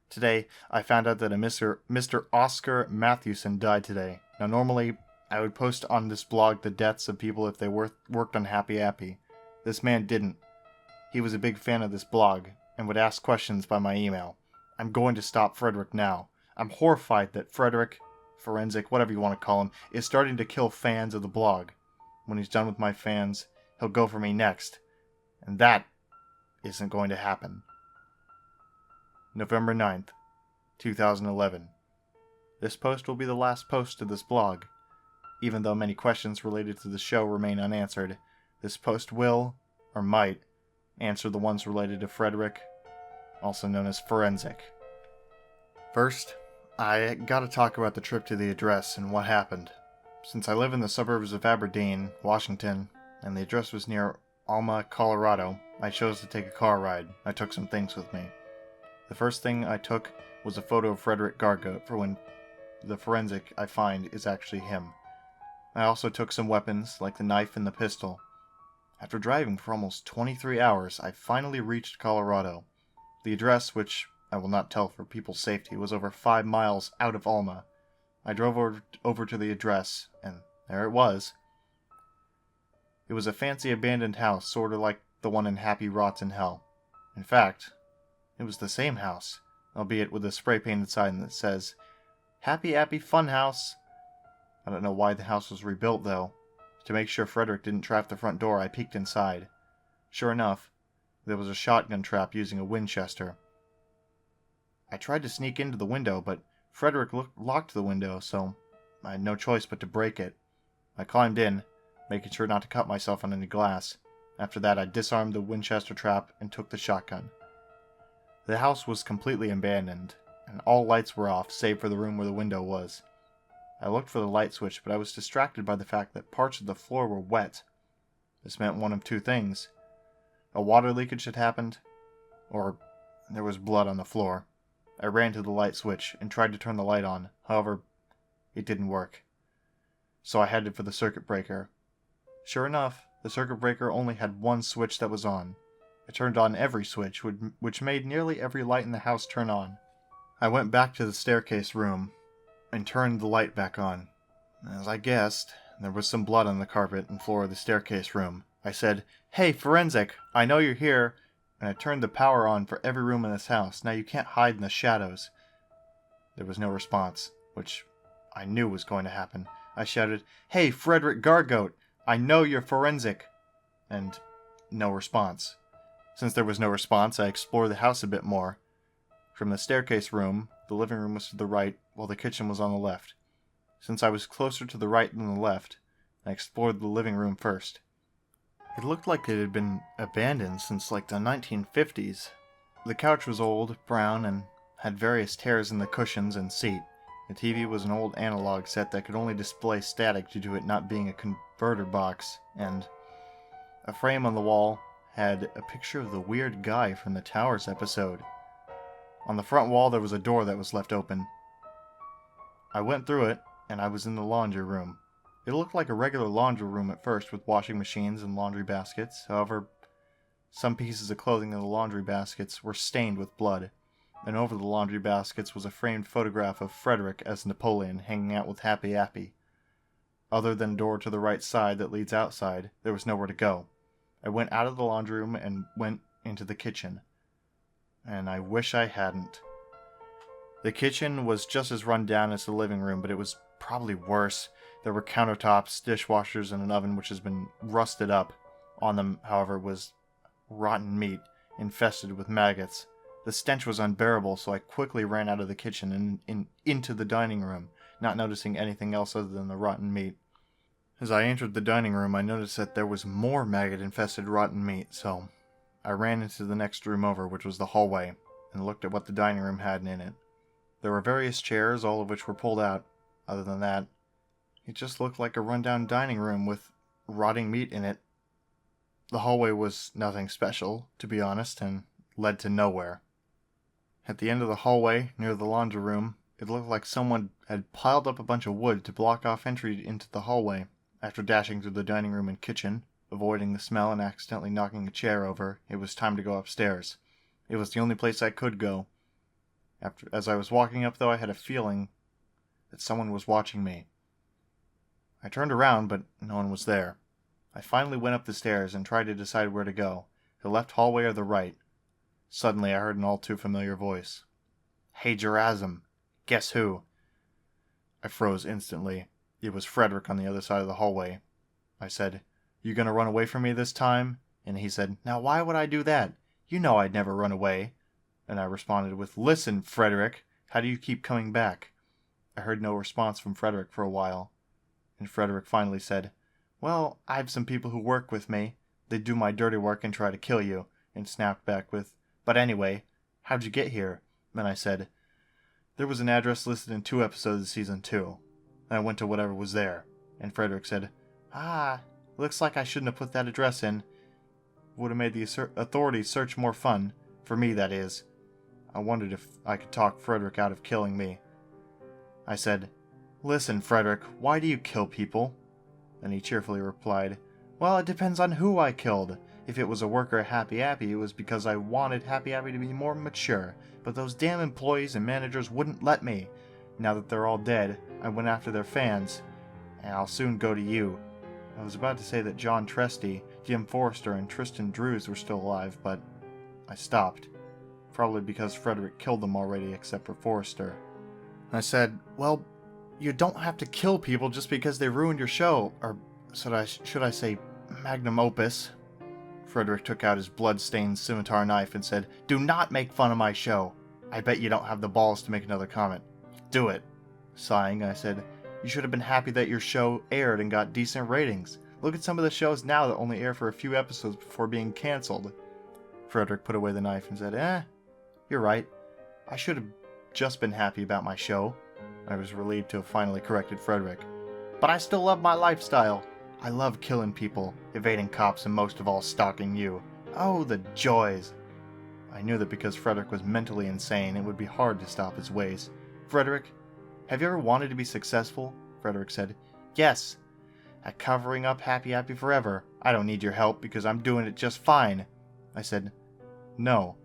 Speaker 1: Today, I found out that a Mr. Oscar Matthewson died today. Now normally, I would post on this blog the deaths of people if they worked on Happy Appy. This man didn't. He was a big fan of this blog, and would ask questions by my email. I'm going to stop Frederick now. I'm horrified that Frederick, Forensic, whatever you want to call him, is starting to kill fans of the blog. When he's done with my fans, he'll go for me next. And that isn't going to happen. November 9th, 2011. This post will be the last post to this blog. Even though many questions related to the show remain unanswered, this post will, or might, answer the ones related to Frederick, also known as Forensic. First, I gotta talk about the trip to the address and what happened. Since I live in the suburbs of Aberdeen, Washington, and the address was near Alma, Colorado, I chose to take a car ride. I took some things with me. The first thing I took was a photo of Frederick Gargote for when the forensic I find is actually him. I also took some weapons, like the knife and the pistol. After driving for almost 23 hours, I finally reached Colorado. The address, which I will not tell for people's safety, was over 5 miles out of Alma. I drove over to the address, and there it was. It was a fancy abandoned house, sort of like the one in Happy Rots in Hell. In fact, it was the same house, albeit with a spray-painted sign that says, Happy Appy Funhouse. I don't know why the house was rebuilt, though. To make sure Frederick didn't trap the front door, I peeked inside. Sure enough, there was a shotgun trap using a Winchester. I tried to sneak into the window, but Frederick locked the window, so I had no choice but to break it. I climbed in, making sure not to cut myself on any glass. After that, I disarmed the Winchester trap and took the shotgun. The house was completely abandoned, and all lights were off, save for the room where the window was. I looked for the light switch, but I was distracted by the fact that parts of the floor were wet. This meant one of two things. A water leakage had happened, or there was blood on the floor. I ran to the light switch and tried to turn the light on. However, it didn't work. So I headed for the circuit breaker. Sure enough, the circuit breaker only had one switch that was on. I turned on every switch, which made nearly every light in the house turn on. I went back to the staircase room and turned the light back on. As I guessed, there was some blood on the carpet and floor of the staircase room. I said, "Hey, forensic, I know you're here," and I turned the power on for every room in this house. Now you can't hide in the shadows. There was no response, which I knew was going to happen. I shouted, "Hey, Frederick Gargote, I know you're forensic," and no response. Since there was no response, I explored the house a bit more. From the staircase room, the living room was to the right, while the kitchen was on the left. Since I was closer to the right than the left, I explored the living room first. It looked like it had been abandoned since like the 1950s. The couch was old, brown, and had various tears in the cushions and seat. The TV was an old analog set that could only display static due to it not being a converter box, and a frame on the wall had a picture of the weird guy from the Towers episode. On the front wall there was a door that was left open. I went through it, and I was in the laundry room. It looked like a regular laundry room at first, with washing machines and laundry baskets. However, some pieces of clothing in the laundry baskets were stained with blood, and over the laundry baskets was a framed photograph of Frederick as Napoleon hanging out with Happy Appy. Other than a door to the right side that leads outside, there was nowhere to go. I went out of the laundry room and went into the kitchen. And I wish I hadn't. The kitchen was just as run down as the living room, but it was probably worse. There were countertops, dishwashers, and an oven which has been rusted up. On them, however, was rotten meat, infested with maggots. The stench was unbearable, so I quickly ran out of the kitchen and into the dining room, not noticing anything else other than the rotten meat. As I entered the dining room, I noticed that there was more maggot-infested rotten meat, so I ran into the next room over, which was the hallway, and looked at what the dining room had in it. There were various chairs, all of which were pulled out. Other than that, it just looked like a rundown dining room with rotting meat in it. The hallway was nothing special, to be honest, and led to nowhere. At the end of the hallway, near the laundry room, it looked like someone had piled up a bunch of wood to block off entry into the hallway. After dashing through the dining room and kitchen, avoiding the smell and accidentally knocking a chair over, it was time to go upstairs. It was the only place I could go. As I was walking up, though, I had a feeling that someone was watching me. I turned around, but no one was there. I finally went up the stairs and tried to decide where to go, the left hallway or the right. Suddenly I heard an all-too-familiar voice. "Hey, Gerazim, guess who?" I froze instantly. It was Frederick on the other side of the hallway. I said, "You gonna run away from me this time?" And he said, "Now why would I do that? You know I'd never run away." And I responded with, "Listen, Frederick, how do you keep coming back?" I heard no response from Frederick for a while. And Frederick finally said, "Well, I have some people who work with me. They do my dirty work and try to kill you," and snapped back with, "But anyway, how'd you get here?" And I said, "There was an address listed in 2 episodes of Season 2. And I went to whatever was there." And Frederick said, "Looks like I shouldn't have put that address in." would have made the authorities' search more fun. For me, that is. I wondered if I could talk Frederick out of killing me. I said, "Listen, Frederick, why do you kill people?" And he cheerfully replied, "Well, it depends on who I killed. If it was a worker at Happy Appy, it was because I wanted Happy Appy to be more mature. But those damn employees and managers wouldn't let me. Now that they're all dead, I went after their fans. And I'll soon go to you." I was about to say that John Tresty, Jim Forrester, and Tristan Drews were still alive, but I stopped. Probably because Frederick killed them already, except for Forrester. I said, "Well, you don't have to kill people just because they ruined your show, or should I say magnum opus." Frederick took out his blood-stained scimitar knife and said, "Do not make fun of my show. I bet you don't have the balls to make another comment." "Do it." Sighing, I said, "You should have been happy that your show aired and got decent ratings. Look at some of the shows now that only air for a few episodes before being cancelled." Frederick put away the knife and said, "You're right. I should have just been happy about my show." I was relieved to have finally corrected Frederick. "But I still love my lifestyle. I love killing people, evading cops, and most of all stalking you. Oh, the joys!" I knew that because Frederick was mentally insane, it would be hard to stop his ways. "Frederick, have you ever wanted to be successful?" Frederick said. "Yes. At covering up Happy Appy forever. I don't need your help because I'm doing it just fine." I said, "No.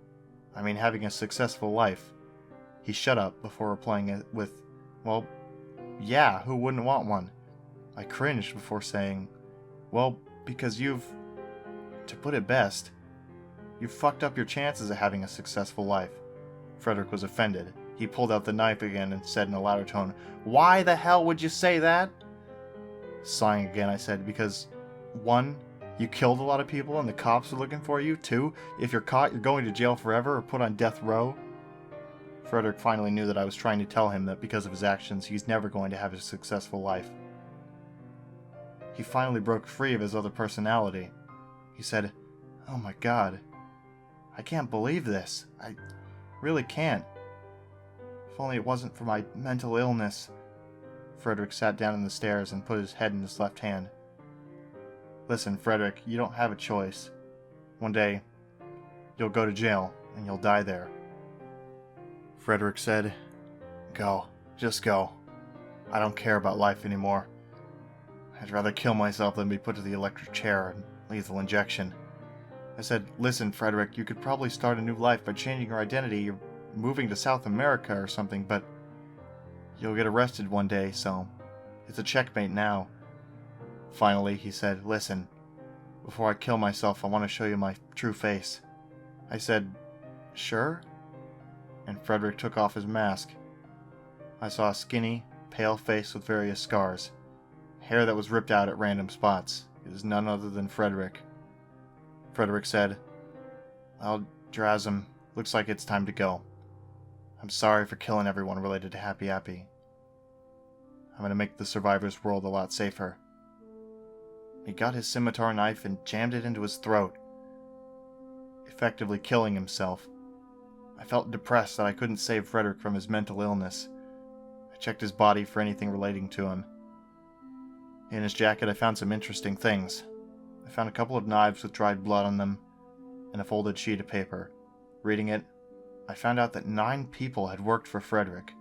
Speaker 1: I mean having a successful life." He shut up before replying it with, "Well, yeah, who wouldn't want one?" I cringed before saying, "Well, because to put it best, you've fucked up your chances of having a successful life." Frederick was offended. He pulled out the knife again and said in a louder tone, "Why the hell would you say that?" Sighing again, I said, "Because, 1, you killed a lot of people and the cops are looking for you. 2, if you're caught, you're going to jail forever or put on death row." Frederick finally knew that I was trying to tell him that because of his actions, he's never going to have a successful life. He finally broke free of his other personality. He said, "Oh my God, I can't believe this. I really can't. If only it wasn't for my mental illness." Frederick sat down on the stairs and put his head in his left hand. "Listen, Frederick, you don't have a choice. One day, you'll go to jail, and you'll die there." Frederick said, "Go. Just go. I don't care about life anymore. I'd rather kill myself than be put to the electric chair and lethal injection." I said, "Listen, Frederick, you could probably start a new life by changing your identity. You're moving to South America or something, but you'll get arrested one day, so it's a checkmate now." Finally, he said, "Listen, before I kill myself, I want to show you my true face." I said, "Sure?" And Frederick took off his mask. I saw a skinny, pale face with various scars. Hair that was ripped out at random spots. It was none other than Frederick. Frederick said, "Well, Drazum, looks like it's time to go. I'm sorry for killing everyone related to Happy Appy. I'm going to make the survivors' world a lot safer." He got his scimitar knife and jammed it into his throat, effectively killing himself. I felt depressed that I couldn't save Frederick from his mental illness. I checked his body for anything relating to him. In his jacket, I found some interesting things. I found a couple of knives with dried blood on them, and a folded sheet of paper. Reading it, I found out that 9 people had worked for Frederick.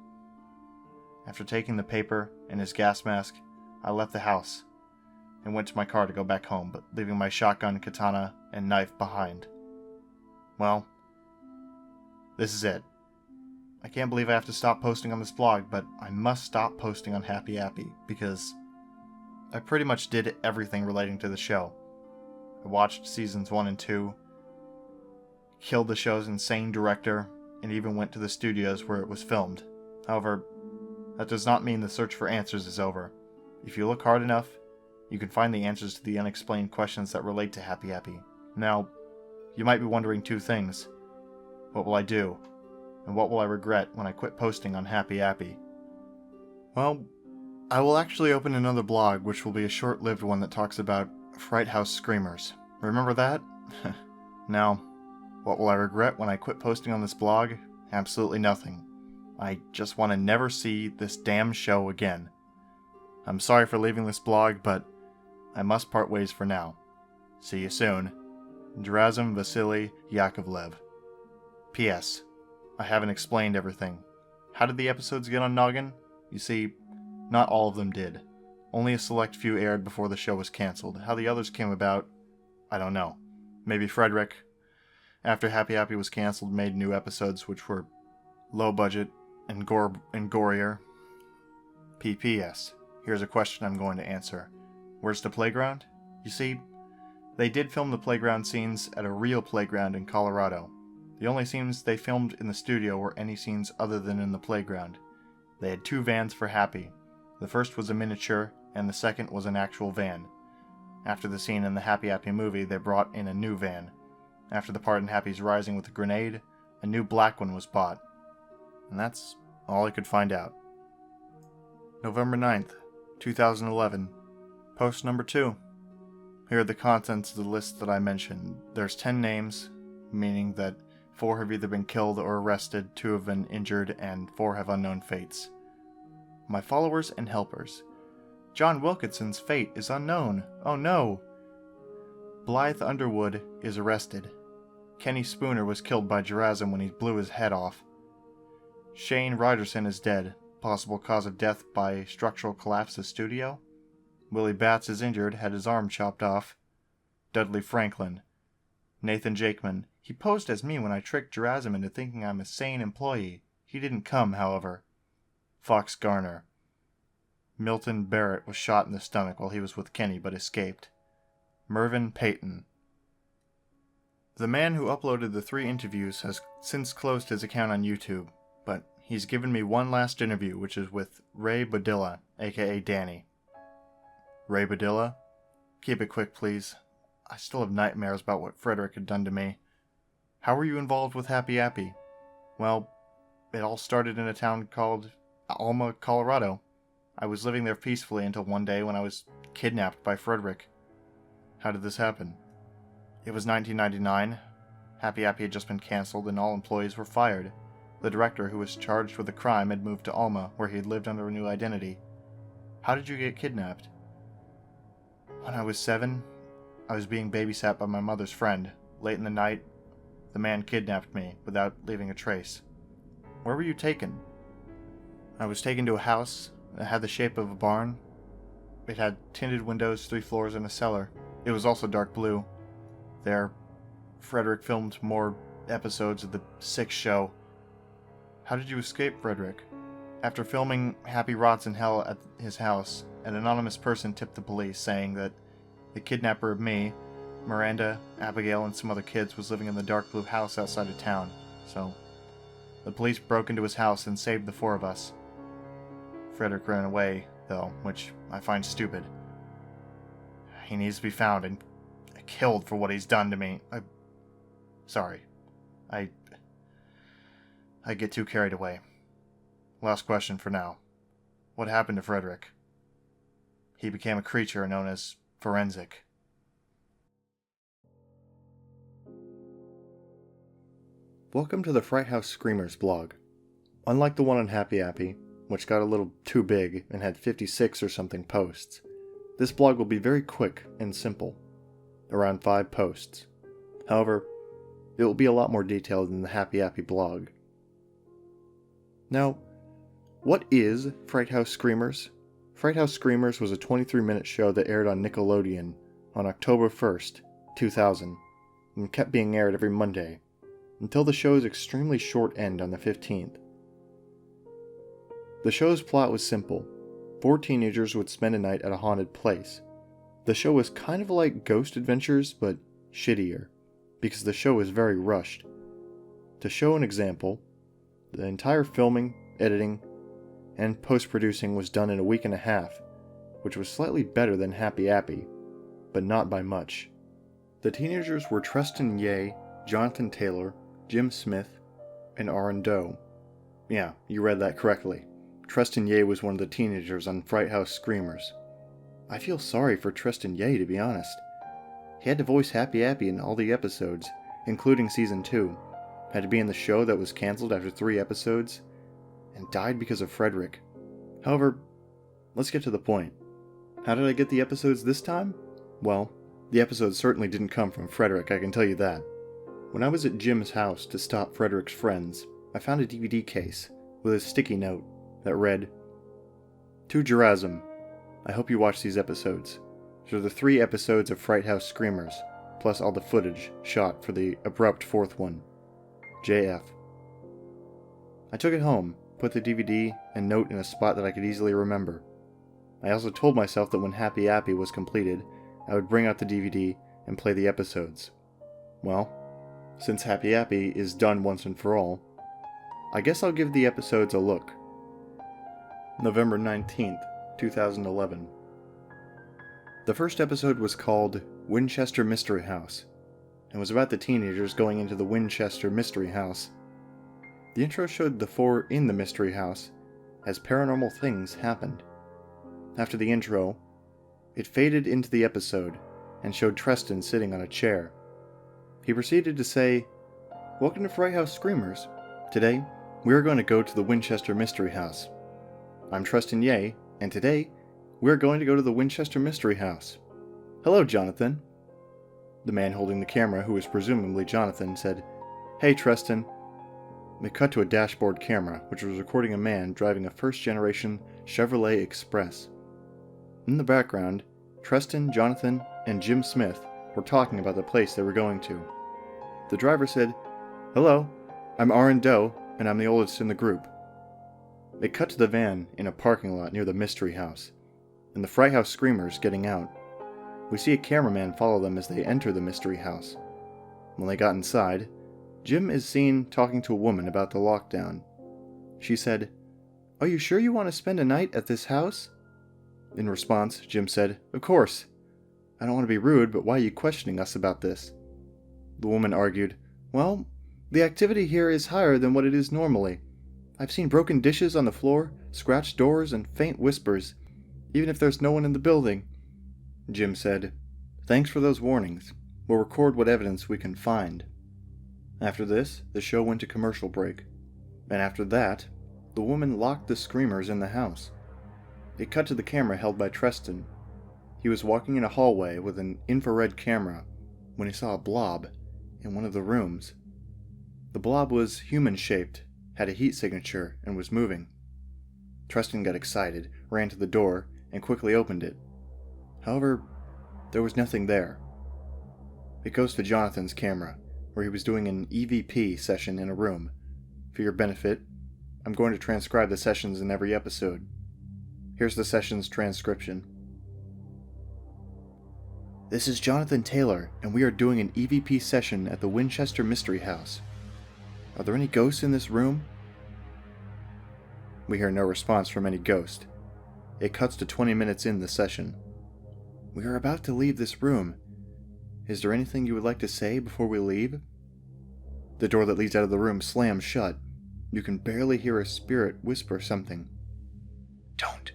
Speaker 1: After taking the paper and his gas mask, I left the house and went to my car to go back home, but leaving my shotgun, katana, and knife behind. Well, this is it. I can't believe I have to stop posting on this blog, but I must stop posting on Happy Appy, because I pretty much did everything relating to the show. I watched seasons 1 and 2, killed the show's insane director, and even went to the studios where it was filmed. However, that does not mean the search for answers is over. If you look hard enough, you can find the answers to the unexplained questions that relate to Happy Appy. Now, you might be wondering 2 things. What will I do? And what will I regret when I quit posting on Happy Appy? Well, I will actually open another blog, which will be a short-lived one that talks about Fright House Screamers. Remember that? Now, what will I regret when I quit posting on this blog? Absolutely nothing. I just want to never see this damn show again. I'm sorry for leaving this blog, but I must part ways for now. See you soon. Gerazim Vasily Yakovlev. P.S. I haven't explained everything. How did the episodes get on Noggin? You see, not all of them did. Only a select few aired before the show was cancelled. How the others came about, I don't know. Maybe Frederick, after Happy Appy was cancelled, made new episodes which were low budget and gorier. P.P.S. Here's a question I'm going to answer. Where's the playground? You see, they did film the playground scenes at a real playground in Colorado. The only scenes they filmed in the studio were any scenes other than in the playground. They had 2 vans for Happy. The first was a miniature, and the second was an actual van. After the scene in the Happy Appy movie, they brought in a new van. After the part in Happy's Rising with a grenade, a new black one was bought. And that's all I could find out. November 9th, 2011. Post number 2. Here are the contents of the list that I mentioned. There's 10 names, meaning that 4 have either been killed or arrested, 2 have been injured, and 4 have unknown fates. My followers and helpers. John Wilkinson's fate is unknown. Oh no! Blythe Underwood is arrested. Kenny Spooner was killed by Gerazim when he blew his head off. Shane Ryderson is dead. Possible cause of death by structural collapse of studio. Willie Batts is injured, had his arm chopped off. Dudley Franklin. Nathan Jakeman. He posed as me when I tricked Gerazim into thinking I'm a sane employee. He didn't come, however. Fox Garner. Milton Barrett was shot in the stomach while he was with Kenny but escaped. Mervyn Payton. The man who uploaded the 3 interviews has since closed his account on YouTube, but he's given me one last interview, which is with Ray Badilla, aka Danny. Ray Badilla? Keep it quick, please. I still have nightmares about what Frederick had done to me. How were you involved with Happy Appy? Well, it all started in a town called Alma, Colorado. I was living there peacefully until one day when I was kidnapped by Frederick. How did this happen? It was 1999. Happy Appy had just been cancelled and all employees were fired. The director who was charged with the crime had moved to Alma, where he had lived under a new identity. How did you get kidnapped? When I was 7, I was being babysat by my mother's friend. Late in the night, the man kidnapped me without leaving a trace. Where were you taken? I was taken to a house that had the shape of a barn. It had tinted windows, 3 floors, and a cellar. It was also dark blue. There, Frederick filmed more episodes of the 6 show. How did you escape, Frederick? After filming Happy Rots in Hell at his house, an anonymous person tipped the police, saying that the kidnapper of me, Miranda, Abigail, and some other kids was living in the dark blue house outside of town, so the police broke into his house and saved the 4 of us. Frederick ran away, though, which I find stupid. He needs to be found and killed for what he's done to me. Sorry. I get too carried away. Last question for now. What happened to Frederick? He became a creature known as Forensic. Welcome to the Fright House Screamers blog. Unlike the one on Happy Appy, which got a little too big and had 56 or something posts, this blog will be very quick and simple, around 5 posts. However, it will be a lot more detailed than the Happy Appy blog. Now, what is Fright House Screamers? Fright House Screamers was a 23-minute show that aired on Nickelodeon on October 1st, 2000, and kept being aired every Monday, until the show's extremely short end on the 15th. The show's plot was simple. 4 teenagers would spend a night at a haunted place. The show was kind of like Ghost Adventures, but shittier, because the show was very rushed. To show an example, the entire filming, editing, and post-producing was done in a week and a half, which was slightly better than Happy Appy, but not by much. The teenagers were Tristan Ye, Jonathan Taylor, Jim Smith, and Aaron Doe. Yeah, you read that correctly. Tristan Ye was one of the teenagers on Fright House Screamers. I feel sorry for Tristan Ye, to be honest. He had to voice Happy Appy in all the episodes, including Season 2, had to be in the show that was cancelled after 3 episodes, and died because of Frederick. However, let's get to the point. How did I get the episodes this time? Well, The episode certainly didn't come from Frederick, I can tell you that. When I was at Jim's house to stop Frederick's friends, I found a DVD case with a sticky note that read, "To Gerazim, I hope you watch these episodes. These are the 3 episodes of Fright House Screamers, plus all the footage shot for the abrupt 4th one. JF." I took it home, put the DVD and note in a spot that I could easily remember. I also told myself that when Happy Appy was completed, I would bring out the DVD and play the episodes. Well, since Happy Appy is done once and for all, I guess I'll give the episodes a look. November 19th, 2011. The first episode was called Winchester Mystery House, and was about the teenagers going into the Winchester Mystery House. The intro showed the 4 in the mystery house as paranormal things happened. After the intro, it faded into the episode and showed Treston sitting on a chair. He proceeded to say, "Welcome to Fright House Screamers. Today, we are going to go to the Winchester Mystery House. I'm Treston Ye, and today, we are going to go to the Winchester Mystery House. Hello, Jonathan." The man holding the camera, who was presumably Jonathan, said, "Hey, Treston." It cut to a dashboard camera, which was recording a man driving a first-generation Chevrolet Express. In the background, Treston, Jonathan, and Jim Smith were talking about the place they were going to. The driver said, "Hello, I'm Aaron Doe, and I'm the oldest in the group." It cut to the van in a parking lot near the Mystery House, and the Fright House Screamers getting out. We see a cameraman follow them as they enter the Mystery House. When they got inside, Jim is seen talking to a woman about the lockdown. She said, "Are you sure you want to spend a night at this house?" In response, Jim said, "Of course. I don't want to be rude, but why are you questioning us about this?" The woman argued, "Well, the activity here is higher than what it is normally. I've seen broken dishes on the floor, scratched doors, and faint whispers, even if there's no one in the building." Jim said, "Thanks for those warnings. We'll record what evidence we can find." After this, the show went to commercial break. And after that, the woman locked the screamers in the house. It cut to the camera held by Treston. He was walking in a hallway with an infrared camera when he saw a blob in one of the rooms. The blob was human-shaped, had a heat signature, and was moving. Treston got excited, ran to the door, and quickly opened it. However, there was nothing there. It goes to Jonathan's camera, where he was doing an EVP session in a room. For your benefit, I'm going to transcribe the sessions in every episode. Here's the session's transcription. "This is Jonathan Taylor, and we are doing an EVP session at the Winchester Mystery House. Are there any ghosts in this room?" We hear no response from any ghost. It cuts to 20 minutes in the session. "We are about to leave this room. Is there anything you would like to say before we leave?" The door that leads out of the room slams shut. You can barely hear a spirit whisper something. "Don't.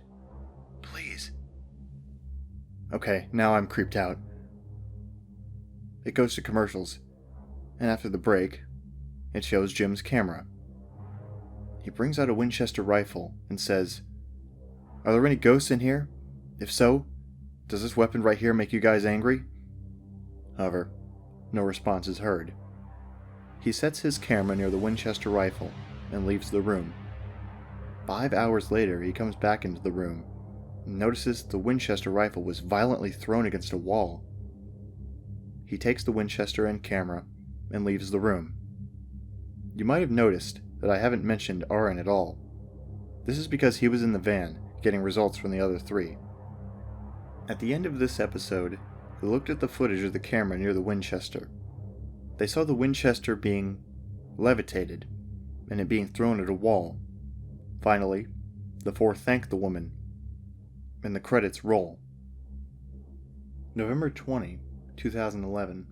Speaker 1: Please." Okay, now I'm creeped out. It goes to commercials, and after the break, it shows Jim's camera. He brings out a Winchester rifle and says, "Are there any ghosts in here? If so, does this weapon right here make you guys angry?" However, no response is heard. He sets his camera near the Winchester rifle and leaves the room. 5 hours later, he comes back into the room and notices the Winchester rifle was violently thrown against a wall. He takes the Winchester and camera and leaves the room. You might have noticed that I haven't mentioned Aaron at all. This is because he was in the van getting results from the other 3. At the end of this episode, they looked at the footage of the camera near the Winchester. They saw the Winchester being levitated and it being thrown at a wall. Finally, the 4 thank the woman, and the credits roll. November 20, 2011.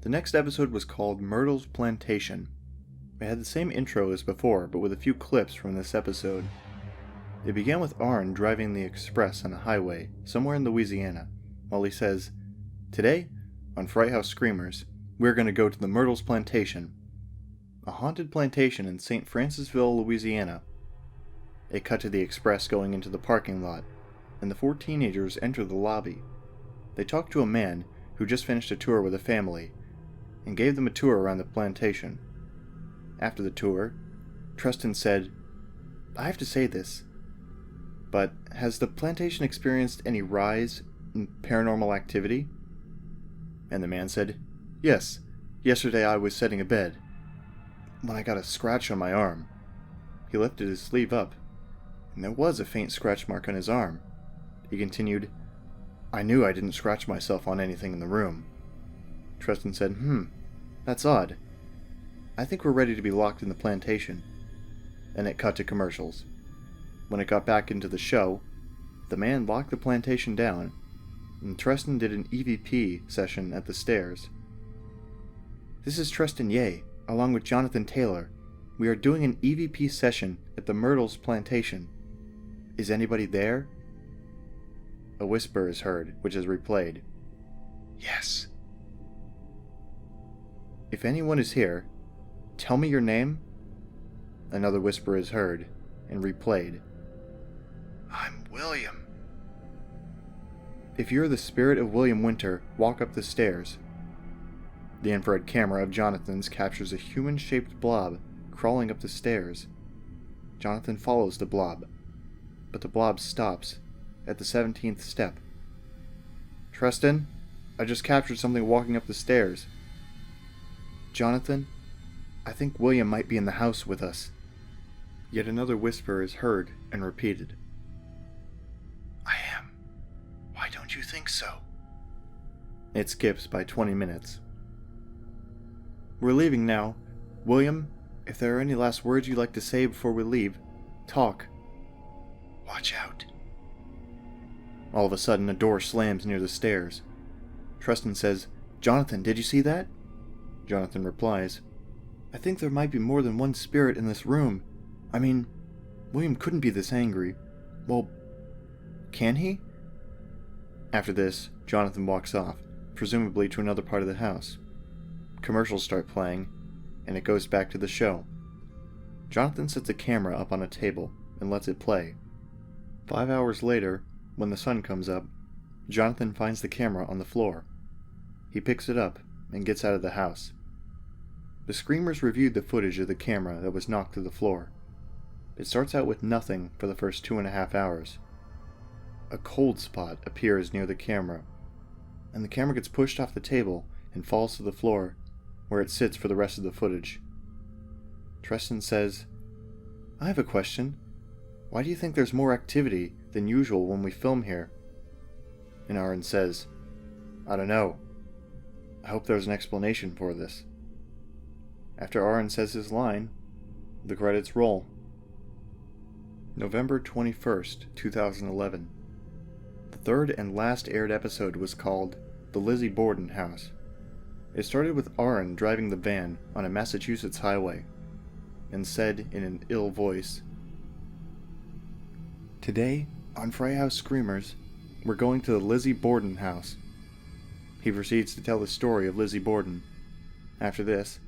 Speaker 1: The next episode was called Myrtle's Plantation. It had the same intro as before, but with a few clips from this episode. It began with Arn driving the express on a highway somewhere in Louisiana, while he says, "Today, on Fright House Screamers, we're going to go to the Myrtle's Plantation, a haunted plantation in St. Francisville, Louisiana." It cut to the express going into the parking lot, and the 4 teenagers enter the lobby. They talk to a man who just finished a tour with a family, and gave them a tour around the plantation. After the tour, Tristan said, "I have to say this, but has the plantation experienced any rise in paranormal activity?" And the man said, "Yes, yesterday I was setting a bed, when I got a scratch on my arm." He lifted his sleeve up, and there was a faint scratch mark on his arm. He continued, "I knew I didn't scratch myself on anything in the room." Tristan said, "That's odd. I think we're ready to be locked in the plantation." And it cut to commercials. When it got back into the show, the man locked the plantation down, and Tristan did an EVP session at the stairs. "This is Tristan Ye, along with Jonathan Taylor. We are doing an EVP session at the Myrtles plantation. Is anybody there?" A whisper is heard, which is replayed. "Yes." "If anyone is here, tell me your name." Another whisper is heard, and replayed. "I'm William." "If you're the spirit of William Winter, walk up the stairs." The infrared camera of Jonathan's captures a human-shaped blob crawling up the stairs. Jonathan follows the blob, but the blob stops at the 17th step. "Tristan, I just captured something walking up the stairs." "Jonathan, I think William might be in the house with us." Yet another whisper is heard and repeated. "I am. Why don't you think so?" It skips by 20 minutes. "We're leaving now. William, if there are any last words you'd like to say before we leave, talk." "Watch out." All of a sudden, a door slams near the stairs. Tristan says, "Jonathan, did you see that?" Jonathan replies, "I think there might be more than one spirit in this room. I mean, William couldn't be this angry. Well, can he?" After this, Jonathan walks off, presumably to another part of the house. Commercials start playing, and it goes back to the show. Jonathan sets a camera up on a table and lets it play. 5 hours later, when the sun comes up, Jonathan finds the camera on the floor. He picks it up and gets out of the house. The screamers reviewed the footage of the camera that was knocked to the floor. It starts out with nothing for the first 2.5 hours. A cold spot appears near the camera, and the camera gets pushed off the table and falls to the floor, where it sits for the rest of the footage. Tristan says, "I have a question. Why do you think there's more activity than usual when we film here?" And Aaron says, "I don't know. I hope there's an explanation for this." After Aaron says his line, the credits roll. November 21st, 2011. The third and last aired episode was called The Lizzie Borden House. It started with Aaron driving the van on a Massachusetts highway, and said in an ill voice, "Today, on Fry House Screamers, we're going to the Lizzie Borden house." He proceeds to tell the story of Lizzie Borden. After this,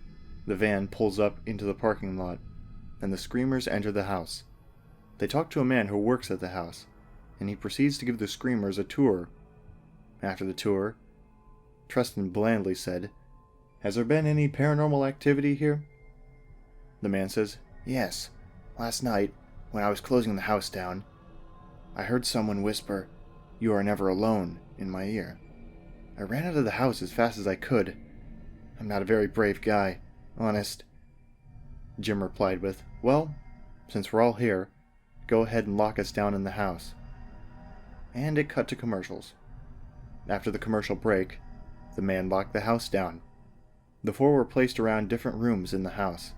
Speaker 1: the van pulls up into the parking lot, and the Screamers enter the house. They talk to a man who works at the house, and he proceeds to give the Screamers a tour. After the tour, Tristan blandly said, "Has there been any paranormal activity here?" The man says, "Yes. Last night, when I was closing the house down, I heard someone whisper, 'You are never alone,' in my ear. I ran out of the house as fast as I could. I'm not a very brave guy, honest." Jim replied with, "Well, since we're all here, go ahead and lock us down in the house." And it cut to commercials. After the commercial break, the man locked the house down. The four were placed around different rooms in the house.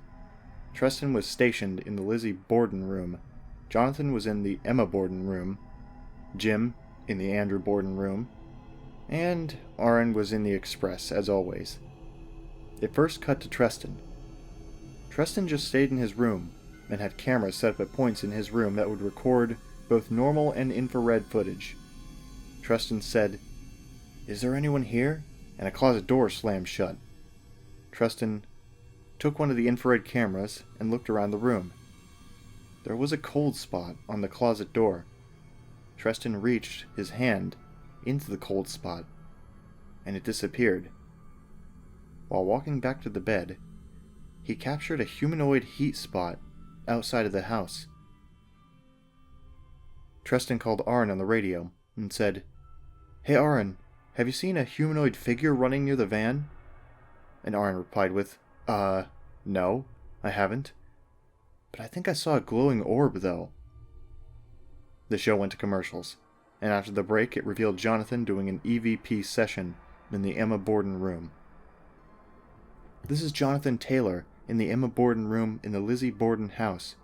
Speaker 1: Tristan was stationed in the Lizzie Borden room, Jonathan was in the Emma Borden room, Jim in the Andrew Borden room, and Aaron was in the Express, as always. It first cut to Tristan. Tristan just stayed in his room, and had cameras set up at points in his room that would record both normal and infrared footage. Tristan said, "Is there anyone here?" and a closet door slammed shut. Tristan took one of the infrared cameras and looked around the room. There was a cold spot on the closet door. Tristan reached his hand into the cold spot, and it disappeared. While walking back to the bed, he captured a humanoid heat spot outside of the house. Tristan called Aaron on the radio and said, "Hey Aaron, have you seen a humanoid figure running near the van?" And Aaron replied with, no, I haven't. But I think I saw a glowing orb though." The show went to commercials, and after the break it revealed Jonathan doing an EVP session in the Emma Borden room. "This is Jonathan Taylor in the Emma Borden room in the Lizzie Borden house.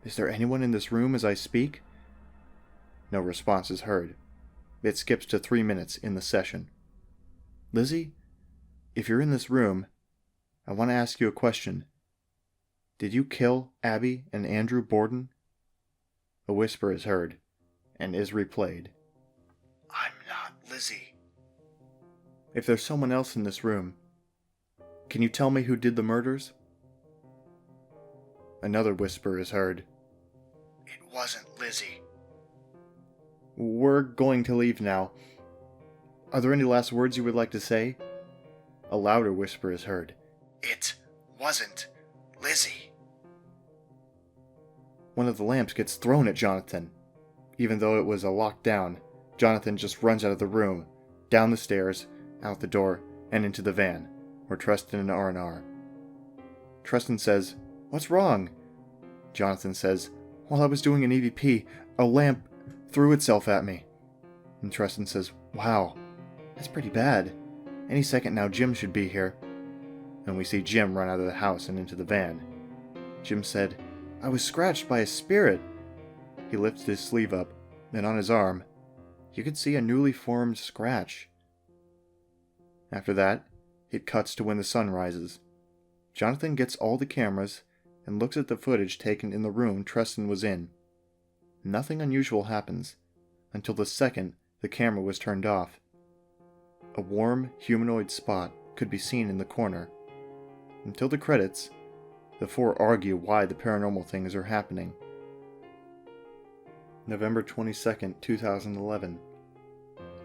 Speaker 1: Is there anyone in this room as I speak?" No response is heard. It skips to 3 minutes in the session. "Lizzie, if you're in this room, I want to ask you a question. Did you kill Abby and Andrew Borden?" A whisper is heard, and is replayed. "I'm not Lizzie." "If there's someone else in this room, can you tell me who did the murders?" Another whisper is heard. "It wasn't Lizzie." "We're going to leave now. Are there any last words you would like to say?" A louder whisper is heard. "It wasn't Lizzie." One of the lamps gets thrown at Jonathan. Even though it was a lockdown, Jonathan just runs out of the room, down the stairs, out the door, and into the van, where Tristan and Aaron are. Tristan says, "What's wrong?" Jonathan says, "While I was doing an EVP, a lamp threw itself at me." And Tristan says, "Wow, that's pretty bad. Any second now Jim should be here." And we see Jim run out of the house and into the van. Jim said, "I was scratched by a spirit." He lifted his sleeve up, and on his arm, you could see a newly formed scratch. After that, it cuts to when the sun rises. Jonathan gets all the cameras and looks at the footage taken in the room Tristan was in. Nothing unusual happens, until the second the camera was turned off. A warm, humanoid spot could be seen in the corner. Until the credits, the four argue why the paranormal things are happening. November 22nd, 2011.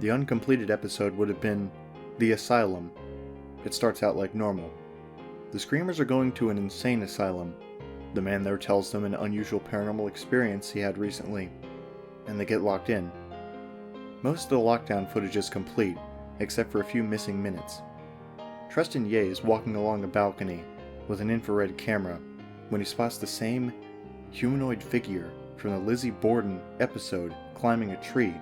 Speaker 1: The uncompleted episode would have been The Asylum. It starts out like normal. The Screamers are going to an insane asylum. The man there tells them an unusual paranormal experience he had recently, and they get locked in. Most of the lockdown footage is complete, except for a few missing minutes. Tristan Ye is walking along a balcony with an infrared camera when he spots the same humanoid figure from the Lizzie Borden episode climbing a tree.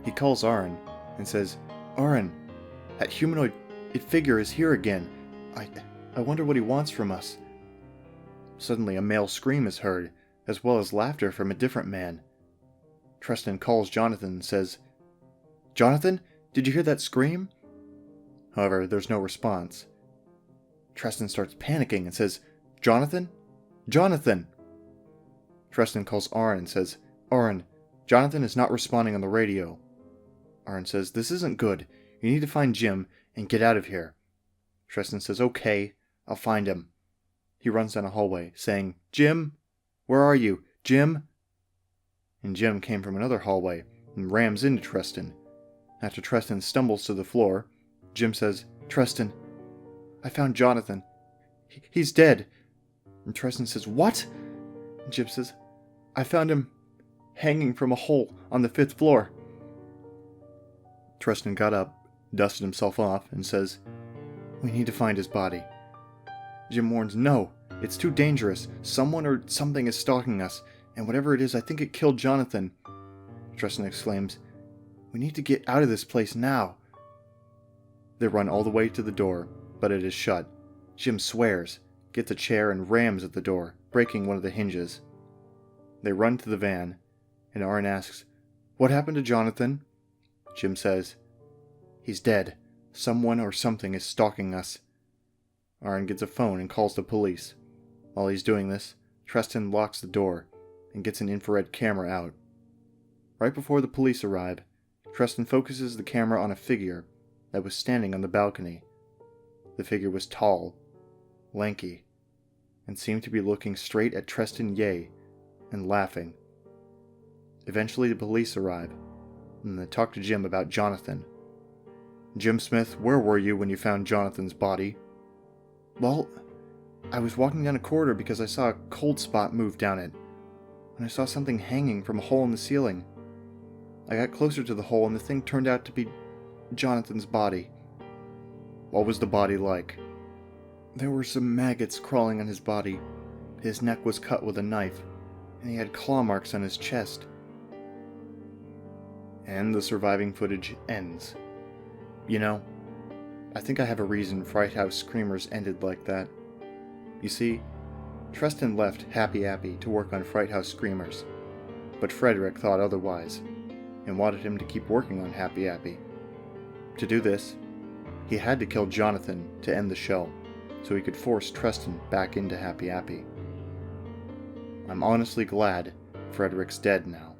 Speaker 1: He calls Aaron and says, "Aaron, that humanoid figure is here again. I wonder what he wants from us." Suddenly a male scream is heard, as well as laughter from a different man. Tristan calls Jonathan and says, "Jonathan, did you hear that scream?" However, there's no response. Tristan starts panicking and says, "Jonathan? Jonathan!" Tristan calls Aaron and says, "Aaron, Jonathan is not responding on the radio." Aaron says, "This isn't good. You need to find Jim and get out of here." Tristan says, "Okay, I'll find him." He runs down a hallway, saying, "Jim? Where are you? Jim?" And Jim came from another hallway and rams into Tristan. After Tristan stumbles to the floor, Jim says, "Tristan, I found Jonathan. He's dead." And Tristan says, "What?" And Jim says, "I found him hanging from a hole on the 5th floor." Tristan got up, dusted himself off, and says, "We need to find his body." Jim warns, "No, it's too dangerous. Someone or something is stalking us, and whatever it is, I think it killed Jonathan." Tristan exclaims, "We need to get out of this place now." They run all the way to the door, but it is shut. Jim swears, gets a chair, and rams at the door, breaking one of the hinges. They run to the van, and Aaron asks, "What happened to Jonathan?" Jim says, "He's dead. Someone or something is stalking us." Aaron gets a phone and calls the police. While he's doing this, Tristan locks the door and gets an infrared camera out. Right before the police arrive, Tristan focuses the camera on a figure that was standing on the balcony. The figure was tall, lanky, and seemed to be looking straight at Tristan Ye and laughing. Eventually the police arrive, and they talk to Jim about Jonathan. Jim Smith, where were you when you found Jonathan's body? Well, I was walking down a corridor because I saw a cold spot move down it, and I saw something hanging from a hole in the ceiling. I got closer to the hole and the thing turned out to be Jonathan's body. What was the body like? There were some maggots crawling on his body. His neck was cut with a knife, and he had claw marks on his chest. And the surviving footage ends. You know, I think I have a reason Fright House Screamers ended like that. You see, Tristan left Happy Appy to work on Fright House Screamers, but Frederick thought otherwise, and wanted him to keep working on Happy Appy. To do this, he had to kill Jonathan to end the show, so he could force Tristan back into Happy Appy. I'm honestly glad Frederick's dead now.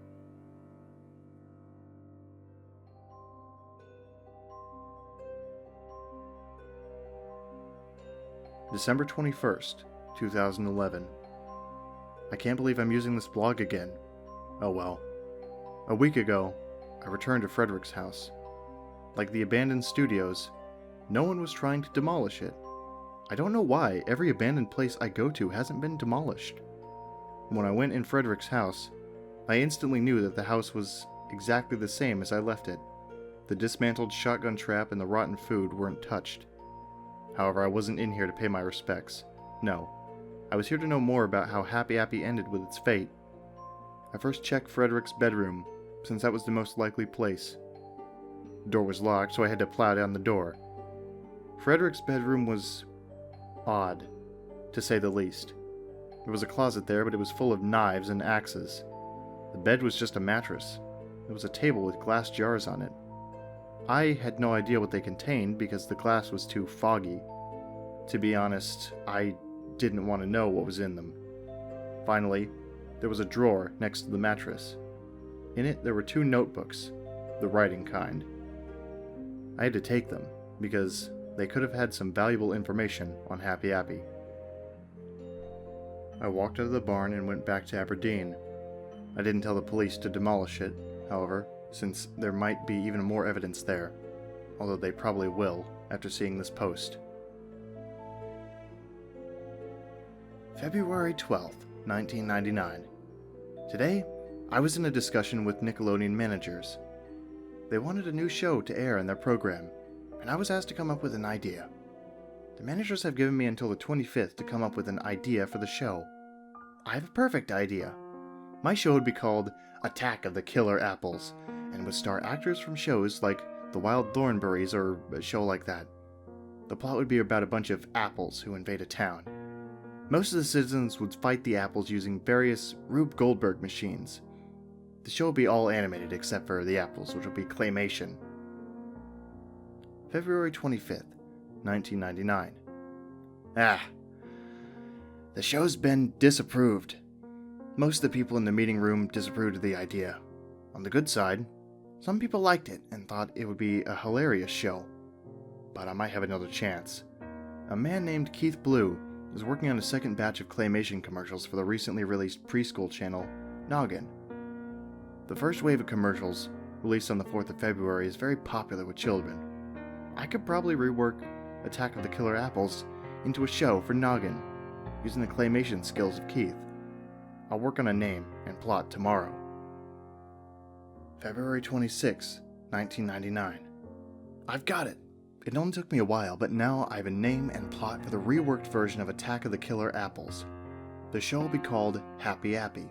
Speaker 1: December 21st, 2011. I can't believe I'm using this blog again. Oh well. A week ago, I returned to Frederick's house. Like the abandoned studios, no one was trying to demolish it. I don't know why every abandoned place I go to hasn't been demolished. When I went in Frederick's house, I instantly knew that the house was exactly the same as I left it. The dismantled shotgun trap and the rotten food weren't touched. However, I wasn't in here to pay my respects. No, I was here to know more about how Happy Appy ended with its fate. I first checked Frederick's bedroom, since that was the most likely place. The door was locked, so I had to plow down the door. Frederick's bedroom was odd, to say the least. There was a closet there, but it was full of knives and axes. The bed was just a mattress. There was a table with glass jars on it. I had no idea what they contained because the glass was too foggy. To be honest, I didn't want to know what was in them. Finally, there was a drawer next to the mattress. In it, there were 2 notebooks, the writing kind. I had to take them because they could have had some valuable information on Happy Appy. I walked out of the barn and went back to Aberdeen. I didn't tell the police to demolish it, however, since there might be even more evidence there, although they probably will after seeing this post. February 12th, 1999. Today, I was in a discussion with Nickelodeon managers. They wanted a new show to air in their program, and I was asked to come up with an idea. The managers have given me until the 25th to come up with an idea for the show. I have a perfect idea. My show would be called Attack of the Killer Apples, and would star actors from shows like The Wild Thornberrys or a show like that. The plot would be about a bunch of apples who invade a town. Most of the citizens would fight the apples using various Rube Goldberg machines. The show would be all animated except for the apples, which will be claymation. February 25th, 1999. The show's been disapproved. Most of the people in the meeting room disapproved of the idea. On the good side, some people liked it and thought it would be a hilarious show. But I might have another chance. A man named Keith Blue is working on a second batch of claymation commercials for the recently released preschool channel, Noggin. The first wave of commercials, released on the 4th of February, is very popular with children. I could probably rework Attack of the Killer Apples into a show for Noggin, using the claymation skills of Keith. I'll work on a name and plot tomorrow. February 26, 1999. I've got it! It only took me a while, but now I have a name and plot for the reworked version of Attack of the Killer Apples. The show will be called Happy Appy,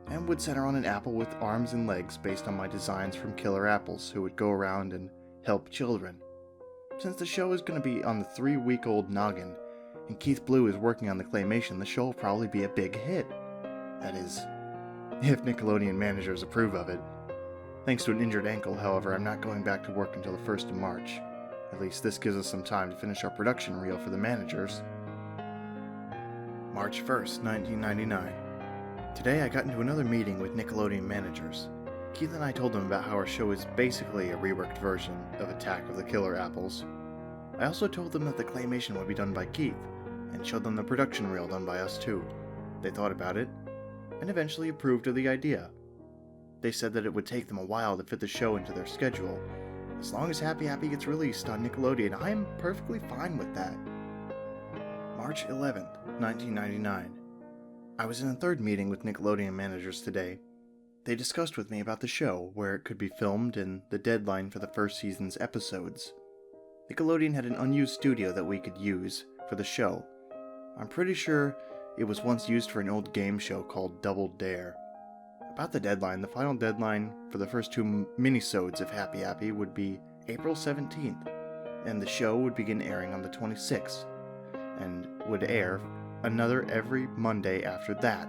Speaker 1: and would center on an apple with arms and legs based on my designs from killer apples who would go around and help children. Since the show is going to be on the 3-week-old Noggin, and Keith Blue is working on the claymation, the show will probably be a big hit. That is, if Nickelodeon managers approve of it. Thanks to an injured ankle, however, I'm not going back to work until the 1st of March. At least this gives us some time to finish our production reel for the managers. March 1st, 1999. Today I got into another meeting with Nickelodeon managers. Keith and I told them about how our show is basically a reworked version of Attack of the Killer Apples. I also told them that the claymation would be done by Keith, and showed them the production reel done by us too. They thought about it, and eventually approved of the idea. They said that it would take them a while to fit the show into their schedule, As long as Happy Appy gets released on Nickelodeon, I am perfectly fine with that. March 11th, 1999. I was in a third meeting with Nickelodeon managers today. They discussed with me about the show, where it could be filmed, and the deadline for the first season's episodes. Nickelodeon had an unused studio that we could use for the show. I'm pretty sure it was once used for an old game show called Double Dare. About the deadline, the final deadline for the first 2 minisodes of Happy Appy would be April 17th, and the show would begin airing on the 26th, and would air another every Monday after that.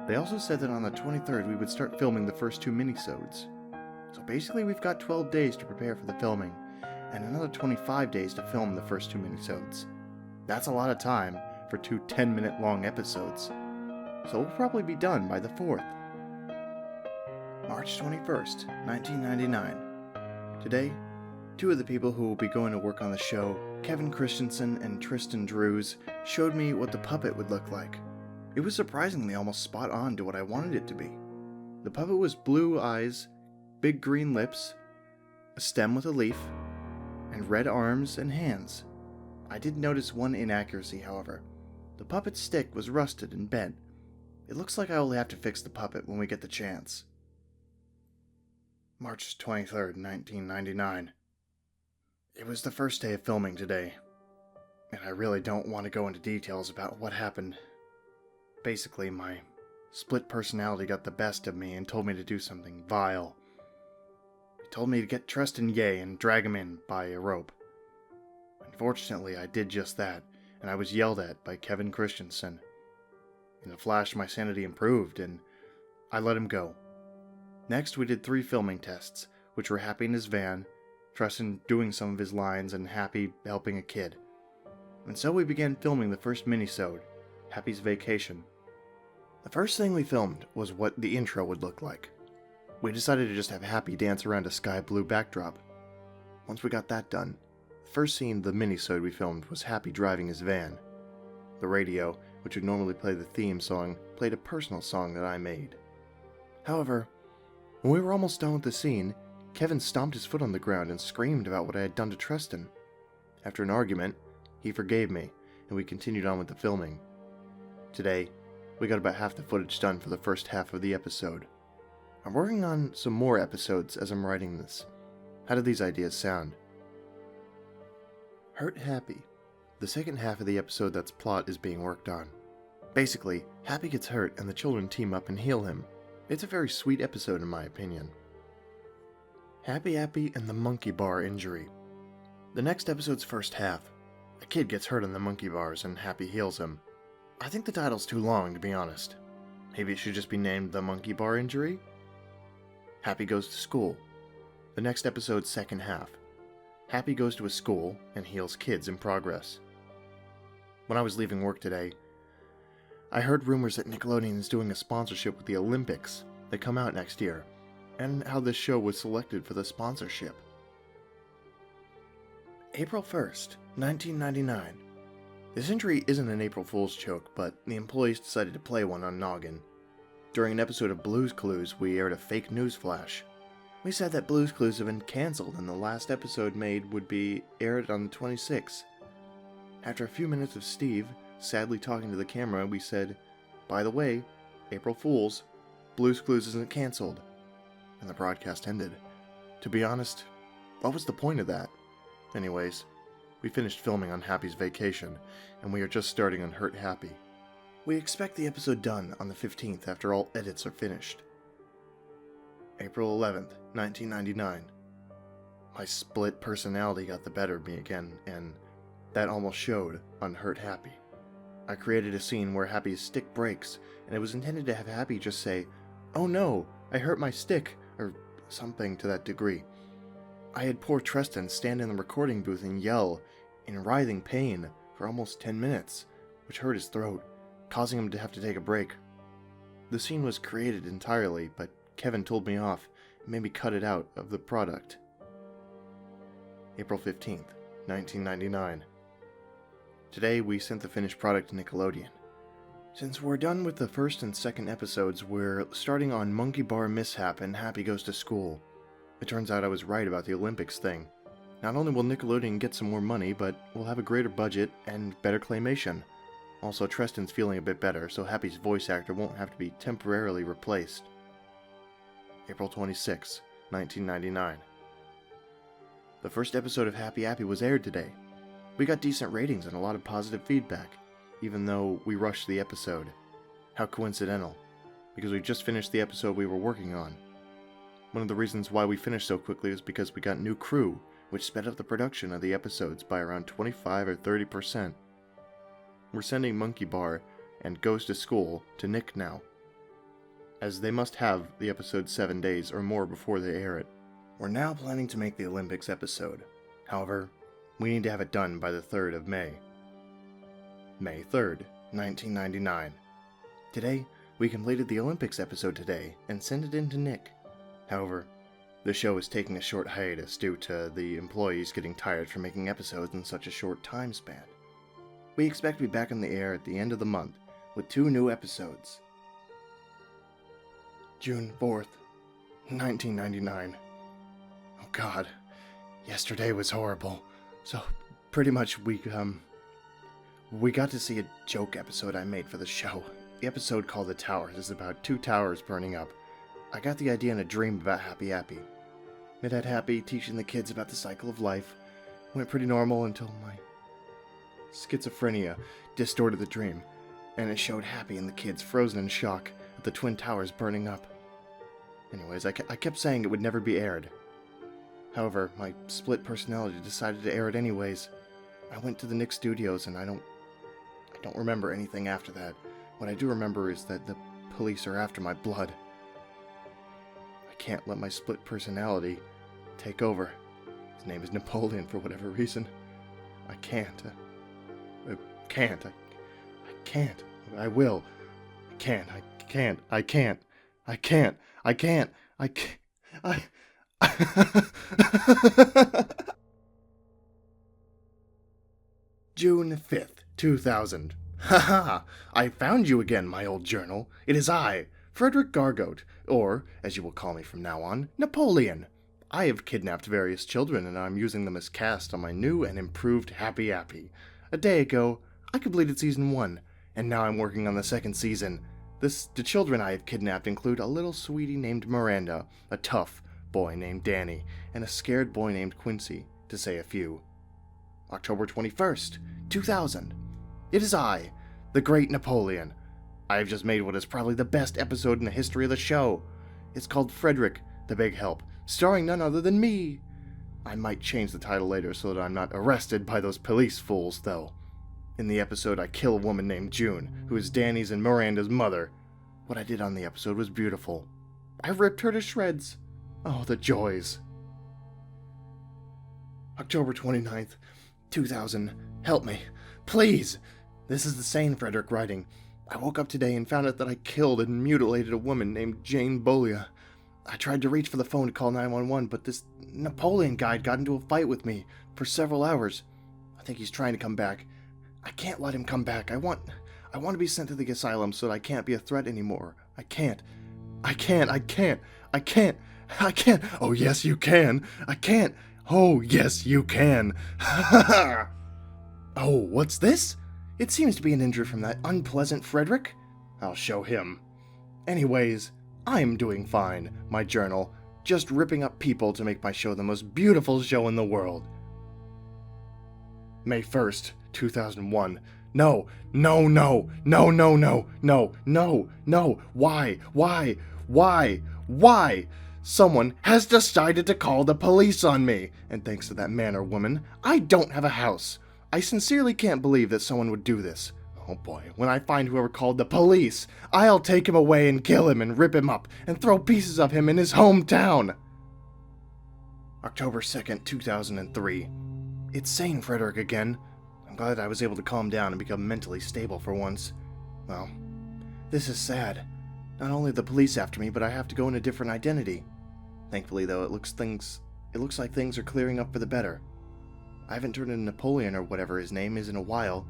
Speaker 1: They also said that on the 23rd we would start filming the first 2 minisodes. So basically we've got 12 days to prepare for the filming, and another 25 days to film the first 2 minisodes. That's a lot of time for 2 10-minute long episodes. So we'll probably be done by the 4th. March 21st, 1999. Today, 2 of the people who will be going to work on the show, Kevin Christensen and Tristan Drews, showed me what the puppet would look like. It was surprisingly almost spot on to what I wanted it to be. The puppet was blue eyes, big green lips, a stem with a leaf, and red arms and hands. I did notice one inaccuracy, however. The puppet's stick was rusted and bent. It looks like I will have to fix the puppet when we get the chance. March 23rd, 1999. It was the first day of filming today, and I really don't want to go into details about what happened. Basically, my split personality got the best of me and told me to do something vile. It told me to get Tristan Yeh and drag him in by a rope. Unfortunately, I did just that, and I was yelled at by Kevin Christensen. In a flash, my sanity improved, and I let him go. Next, we did 3 filming tests, which were Happy in his van, Tristan doing some of his lines, and Happy helping a kid. And so we began filming the first minisode, Happy's Vacation. The first thing we filmed was what the intro would look like. We decided to just have Happy dance around a sky blue backdrop. Once we got that done, the first scene of the minisode we filmed was Happy driving his van. The radio, which would normally play the theme song, played a personal song that I made. However, when we were almost done with the scene, Kevin stomped his foot on the ground and screamed about what I had done to Tristan. After an argument, he forgave me, and we continued on with the filming. Today, we got about half the footage done for the first half of the episode. I'm working on some more episodes as I'm writing this. How do these ideas sound? Hurt Happy. The second half of the episode that's plot is being worked on. Basically, Happy gets hurt and the children team up and heal him. It's a very sweet episode in my opinion. Happy Appy and the monkey bar injury. The next episode's first half. A kid gets hurt on the monkey bars and Happy heals him. I think the title's too long, to be honest. Maybe it should just be named The Monkey Bar Injury? Happy goes to school. The next episode's second half. Happy goes to a school and heals kids in progress. When I was leaving work today, I heard rumors that Nickelodeon is doing a sponsorship with the Olympics that come out next year, and how this show was selected for the sponsorship. April 1st, 1999. This injury isn't an April Fool's joke, but the employees decided to play one on Noggin. During an episode of Blue's Clues, we aired a fake news flash. We said that Blue's Clues had been cancelled and the last episode made would be aired on the 26th. After a few minutes of Steve sadly talking to the camera, we said, "By the way, April Fools, Blue's Clues isn't cancelled." And the broadcast ended. To be honest, what was the point of that? Anyways, we finished filming on Happy's Vacation, and we are just starting on Hurt Happy. We expect the episode done on the 15th after all edits are finished. April 11th, 1999. My split personality got the better of me again, and that almost showed on Hurt Happy. I created a scene where Happy's stick breaks, and it was intended to have Happy just say, "Oh no, I hurt my stick," or something to that degree. I had poor Tristan stand in the recording booth and yell in writhing pain for almost 10 minutes, which hurt his throat, causing him to have to take a break. The scene was created entirely, but Kevin told me off and made me cut it out of the product. April 15th, 1999. Today we sent the finished product to Nickelodeon. Since we're done with the first and second episodes, we're starting on Monkey Bar Mishap and Happy Goes to School. It turns out I was right about the Olympics thing. Not only will Nickelodeon get some more money, but we'll have a greater budget and better claymation. Also, Treston's feeling a bit better, so Happy's voice actor won't have to be temporarily replaced. April 26, 1999. The first episode of Happy Appy was aired today. We got decent ratings and a lot of positive feedback, even though we rushed the episode. How coincidental, because we just finished the episode we were working on. One of the reasons why we finished so quickly is because we got new crew, which sped up the production of the episodes by around 25 or 30%. We're sending Monkey Bar and Goes to School to Nick now, as they must have the episode 7 days or more before they air it. We're now planning to make the Olympics episode. However, we need to have it done by the 3rd of May. May 3rd, 1999. Today, we completed the Olympics episode today and sent it in to Nick. However, the show is taking a short hiatus due to the employees getting tired from making episodes in such a short time span. We expect to be back on the air at the end of the month with 2 new episodes. June 4th, 1999. Oh God, yesterday was horrible. So, pretty much we got to see a joke episode I made for the show. The episode called The Towers is about 2 towers burning up. I got the idea in a dream about Happy Appy. It had Happy teaching the kids about the cycle of life. Went pretty normal until my schizophrenia distorted the dream, and it showed Happy and the kids frozen in shock at the Twin Towers burning up. Anyways, I kept saying it would never be aired. However, my split personality decided to air it anyways. I went to the Nick Studios and I don't remember anything after that. What I do remember is that the police are after my blood. I can't let my split personality take over. His name is Napoleon for whatever reason. I can't. I can't. I will. I can't. June 5th, 2000. Haha! I found you again, my old journal. It is I, Frederick Gargote, or, as you will call me from now on, Napoleon. I have kidnapped various children, and I'm using them as cast on my new and improved Happy Appy. A day ago, I completed Season 1, and now I'm working on the 2nd season. The children I have kidnapped include a little sweetie named Miranda, a tough boy named Danny, and a scared boy named Quincy, to say a few. October 21st, 2000. It is I, the Great Napoleon. I have just made what is probably the best episode in the history of the show. It's called Frederick, the Big Help, starring none other than me. I might change the title later so that I'm not arrested by those police fools, though. In the episode, I kill a woman named June, who is Danny's and Miranda's mother. What I did on the episode was beautiful. I ripped her to shreds. Oh, the joys. October 29th, 2000. Help me. Please! This is the sane Frederick writing. I woke up today and found out that I killed and mutilated a woman named Jane Bolia. I tried to reach for the phone to call 911, but this Napoleon guy got into a fight with me for several hours. I think he's trying to come back. I can't let him come back. I want to be sent to the asylum so that I can't be a threat anymore. I can't. Oh, yes, you can. I can't. Oh, yes, you can. Oh, what's this? It seems to be an injury from that unpleasant Frederick. I'll show him. Anyways, I'm doing fine, my journal. Just ripping up people to make my show the most beautiful show in the world. May 1st, 2001. No. Why? Someone has decided to call the police on me. And thanks to that man or woman, I don't have a house. I sincerely can't believe that someone would do this. Oh boy, when I find whoever called the police, I'll take him away and kill him and rip him up and throw pieces of him in his hometown. October 2nd, 2003. It's sane Frederick again. I'm glad I was able to calm down and become mentally stable for once. Well, this is sad. Not only are the police after me, but I have to go in a different identity. Thankfully, though, it looks like things are clearing up for the better. I haven't turned into Napoleon or whatever his name is in a while,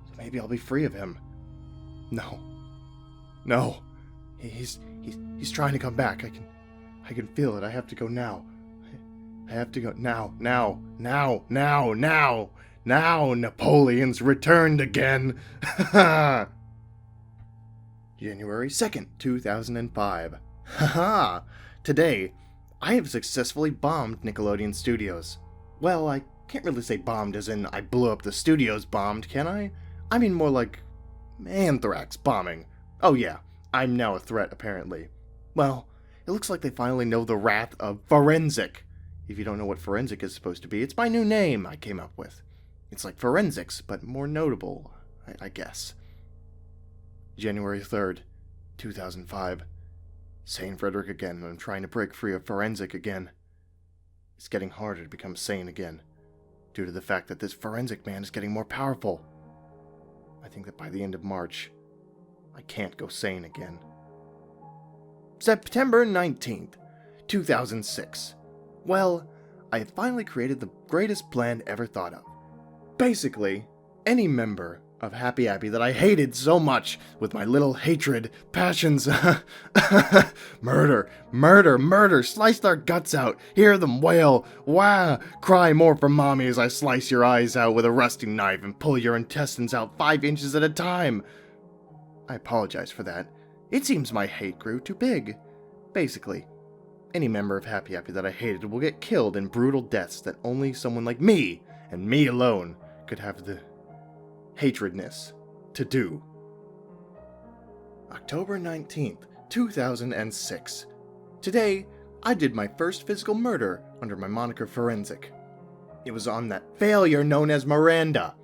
Speaker 1: so maybe I'll be free of him. No. He's trying to come back. I can feel it. I have to go now. I have to go now. Now, Napoleon's returned again. January 2nd, 2005. Haha! Today, I have successfully bombed Nickelodeon Studios. Well, I can't really say bombed as in I blew up the studios bombed, can I? I mean more like anthrax bombing. Oh yeah, I'm now a threat apparently. Well, it looks like they finally know the wrath of Forensic. If you don't know what Forensic is supposed to be, it's my new name I came up with. It's like forensics, but more notable, I guess. January 3rd, 2005. Sane Frederick again, and I'm trying to break free of Forensic again. It's getting harder to become sane again, due to the fact that this Forensic man is getting more powerful. I think that by the end of March, I can't go sane again. September 19th, 2006. Well, I have finally created the greatest plan ever thought of. Basically, any member of Happy Appy that I hated so much with my little hatred, passions, murder, slice their guts out, hear them wail, wah, cry more for mommy as I slice your eyes out with a rusting knife and pull your intestines out 5 inches at a time. I apologize for that. It seems my hate grew too big. Basically, any member of Happy Appy that I hated will get killed in brutal deaths that only someone like me, and me alone, could have the hatredness to do. October 19th, 2006. Today, I did my first physical murder under my moniker Forensic. It was on that failure known as Miranda.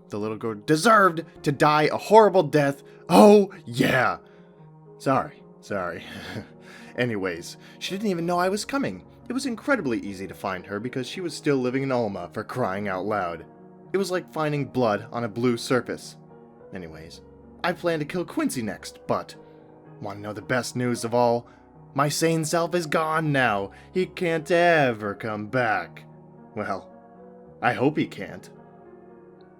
Speaker 1: The little girl deserved to die a horrible death. Oh, yeah. Sorry. Anyways, she didn't even know I was coming. It was incredibly easy to find her because she was still living in Ulma, for crying out loud. It was like finding blood on a blue surface. Anyways, I plan to kill Quincy next, but want to know the best news of all? My sane self is gone now. He can't ever come back. Well, I hope he can't.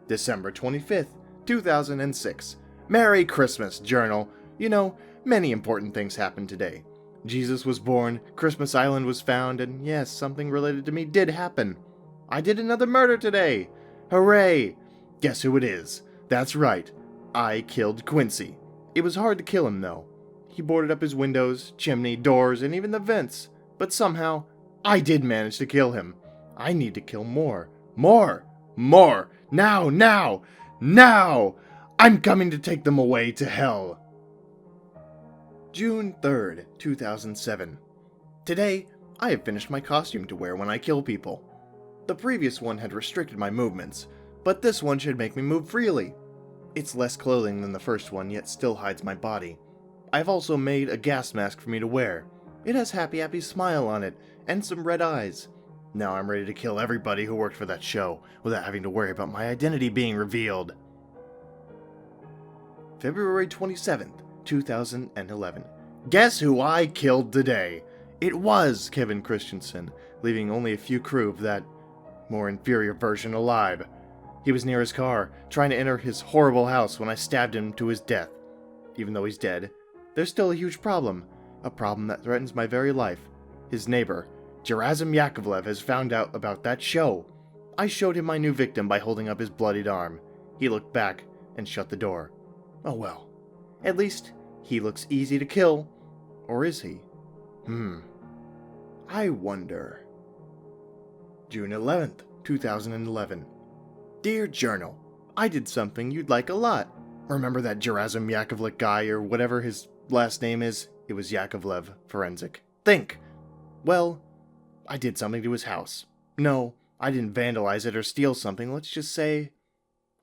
Speaker 1: December 25th, 2006. Merry Christmas, Journal. You know, many important things happened today. Jesus was born, Christmas Island was found, and yes, something related to me did happen. I did another murder today. Hooray! Guess who it is? That's right. I killed Quincy. It was hard to kill him, though. He boarded up his windows, chimney, doors, and even the vents. But somehow, I did manage to kill him. I need to kill more. More! Now! I'm coming to take them away to hell. June 3rd, 2007. Today, I have finished my costume to wear when I kill people. The previous one had restricted my movements, but this one should make me move freely. It's less clothing than the first one, yet still hides my body. I've also made a gas mask for me to wear. It has Happy Appy's smile on it, and some red eyes. Now I'm ready to kill everybody who worked for that show, without having to worry about my identity being revealed. February 27th, 2011. Guess who I killed today? It was Kevin Christensen, leaving only a few crew of that more inferior version alive. He was near his car, trying to enter his horrible house when I stabbed him to his death. Even though he's dead, there's still a huge problem. A problem that threatens my very life. His neighbor, Gerasim Yakovlev, has found out about that show. I showed him my new victim by holding up his bloodied arm. He looked back and shut the door. Oh well. At least, he looks easy to kill. Or is he? I wonder. June 11th, 2011. Dear Journal, I did something you'd like a lot. Remember that Gerasim Yakovlev guy or whatever his last name is? It was Yakovlev, Forensic. Think! Well, I did something to his house. No, I didn't vandalize it or steal something. Let's just say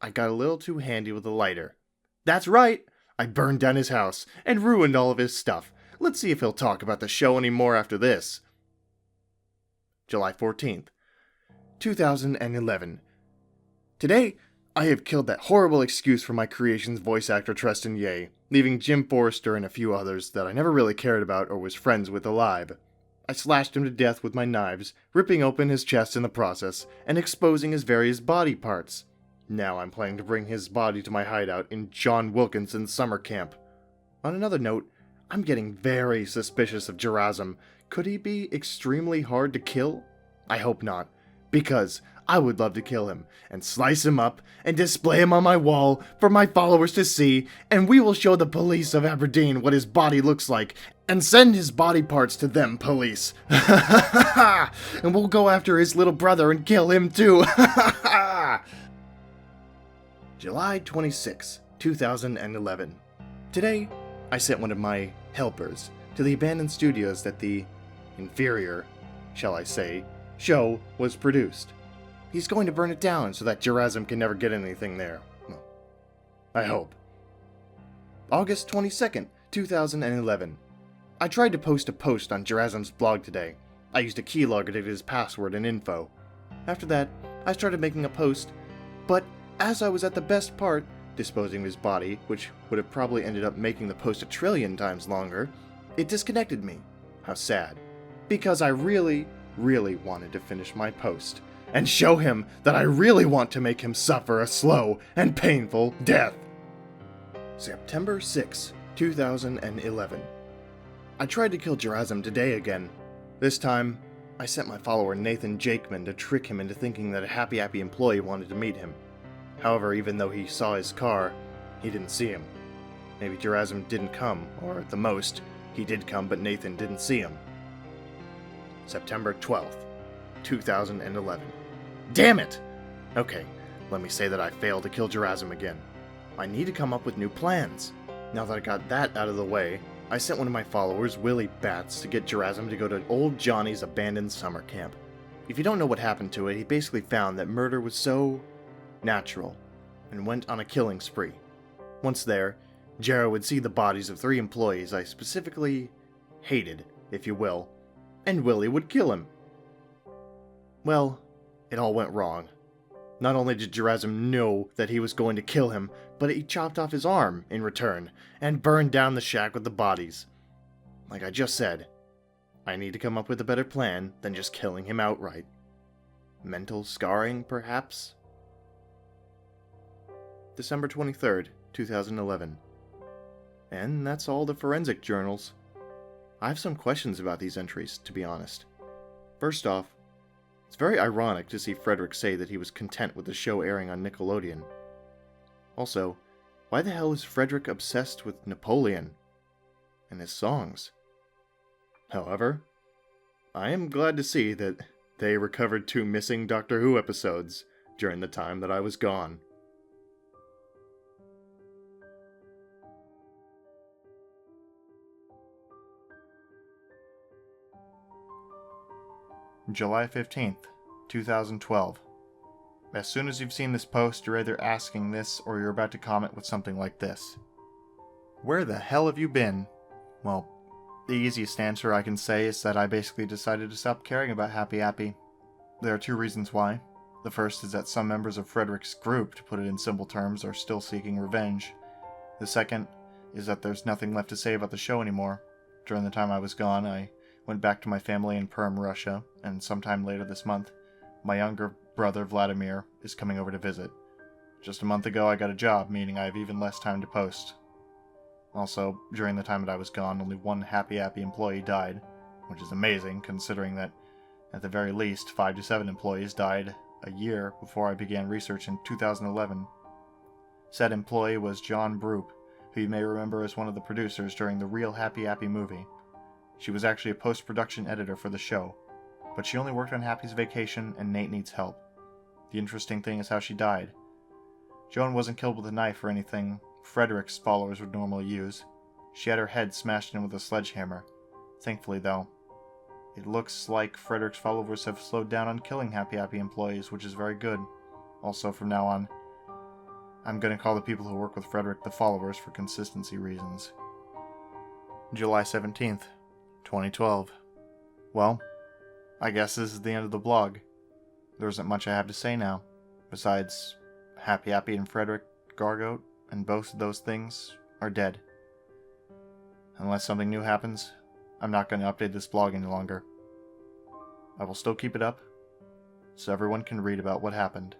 Speaker 1: I got a little too handy with a lighter. That's right! I burned down his house and ruined all of his stuff. Let's see if he'll talk about the show anymore after this. July 14th, 2011. Today, I have killed that horrible excuse for my creation's voice actor Treston Ye, leaving Jim Forrester and a few others that I never really cared about or was friends with alive. I slashed him to death with my knives, ripping open his chest in the process, and exposing his various body parts. Now I'm planning to bring his body to my hideout in John Wilkinson's summer camp. On another note, I'm getting very suspicious of Gerasim. Could he be extremely hard to kill? I hope not, because I would love to kill him and slice him up and display him on my wall for my followers to see, and we will show the police of Aberdeen what his body looks like and send his body parts to them police. And we'll go after his little brother and kill him too. July 26, 2011. Today, I sent one of my helpers to the abandoned studios that the inferior, shall I say, show was produced. He's going to burn it down so that Gerazim can never get anything there. Well, I hope. August 22nd, 2011. I tried to post a post on Gerazim's blog today. I used a keylogger to get his password and info. After that, I started making a post, but as I was at the best part, disposing of his body, which would have probably ended up making the post 1 trillion times longer, it disconnected me. How sad. Because I really wanted to finish my post and show him that I really want to make him suffer a slow and painful death. September 6, 2011. I tried to kill Gerazim today again. This time, I sent my follower Nathan Jakeman to trick him into thinking that a Happy Appy employee wanted to meet him. However, even though he saw his car, he didn't see him. Maybe Gerazim didn't come, or at the most, he did come but Nathan didn't see him. September 12th, 2011. Damn it! Okay, let me say that I failed to kill Gerazim again. I need to come up with new plans. Now that I got that out of the way, I sent one of my followers, Willie Bats, to get Gerazim to go to old Johnny's abandoned summer camp. If you don't know what happened to it, he basically found that murder was so natural and went on a killing spree. Once there, Jera would see the bodies of 3 employees I specifically hated, if you will, and Willie would kill him. Well, it all went wrong. Not only did Gerazim know that he was going to kill him, but he chopped off his arm in return and burned down the shack with the bodies. Like I just said, I need to come up with a better plan than just killing him outright. Mental scarring, perhaps? December 23rd, 2011. And that's all the forensic journals. I have some questions about these entries, to be honest. First off, it's very ironic to see Frederick say that he was content with the show airing on Nickelodeon. Also, why the hell is Frederick obsessed with Napoleon and his songs? However, I am glad to see that they recovered 2 missing Doctor Who episodes during the time that I was gone. July 15th, 2012. As soon as you've seen this post, you're either asking this or you're about to comment with something like this. Where the hell have you been? Well, the easiest answer I can say is that I basically decided to stop caring about Happy Appy. There are 2 reasons why. The first is that some members of Frederick's group, to put it in simple terms, are still seeking revenge. The second is that there's nothing left to say about the show anymore. During the time I was gone, I went back to my family in Perm, Russia, and sometime later this month, my younger brother Vladimir is coming over to visit. Just a month ago I got a job, meaning I have even less time to post. Also, during the time that I was gone, only 1 Happy Appy employee died, which is amazing considering that at the very least 5 to 7 employees died a year before I began research in 2011. Said employee was John Broop, who you may remember as one of the producers during the real Happy Appy movie. She was actually a post-production editor for the show, but she only worked on Happy's vacation and Nate needs help. The interesting thing is how she died. Joan wasn't killed with a knife or anything Frederick's followers would normally use. She had her head smashed in with a sledgehammer. Thankfully, though, it looks like Frederick's followers have slowed down on killing Happy Appy employees, which is very good. Also, from now on, I'm going to call the people who work with Frederick the followers for consistency reasons. July 17th. 2012. Well, I guess this is the end of the blog. There isn't much I have to say now, besides Happy Appy and Frederick Gargoat, and both of those things are dead. Unless something new happens, I'm not going to update this blog any longer. I will still keep it up, so everyone can read about what happened.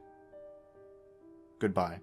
Speaker 1: Goodbye.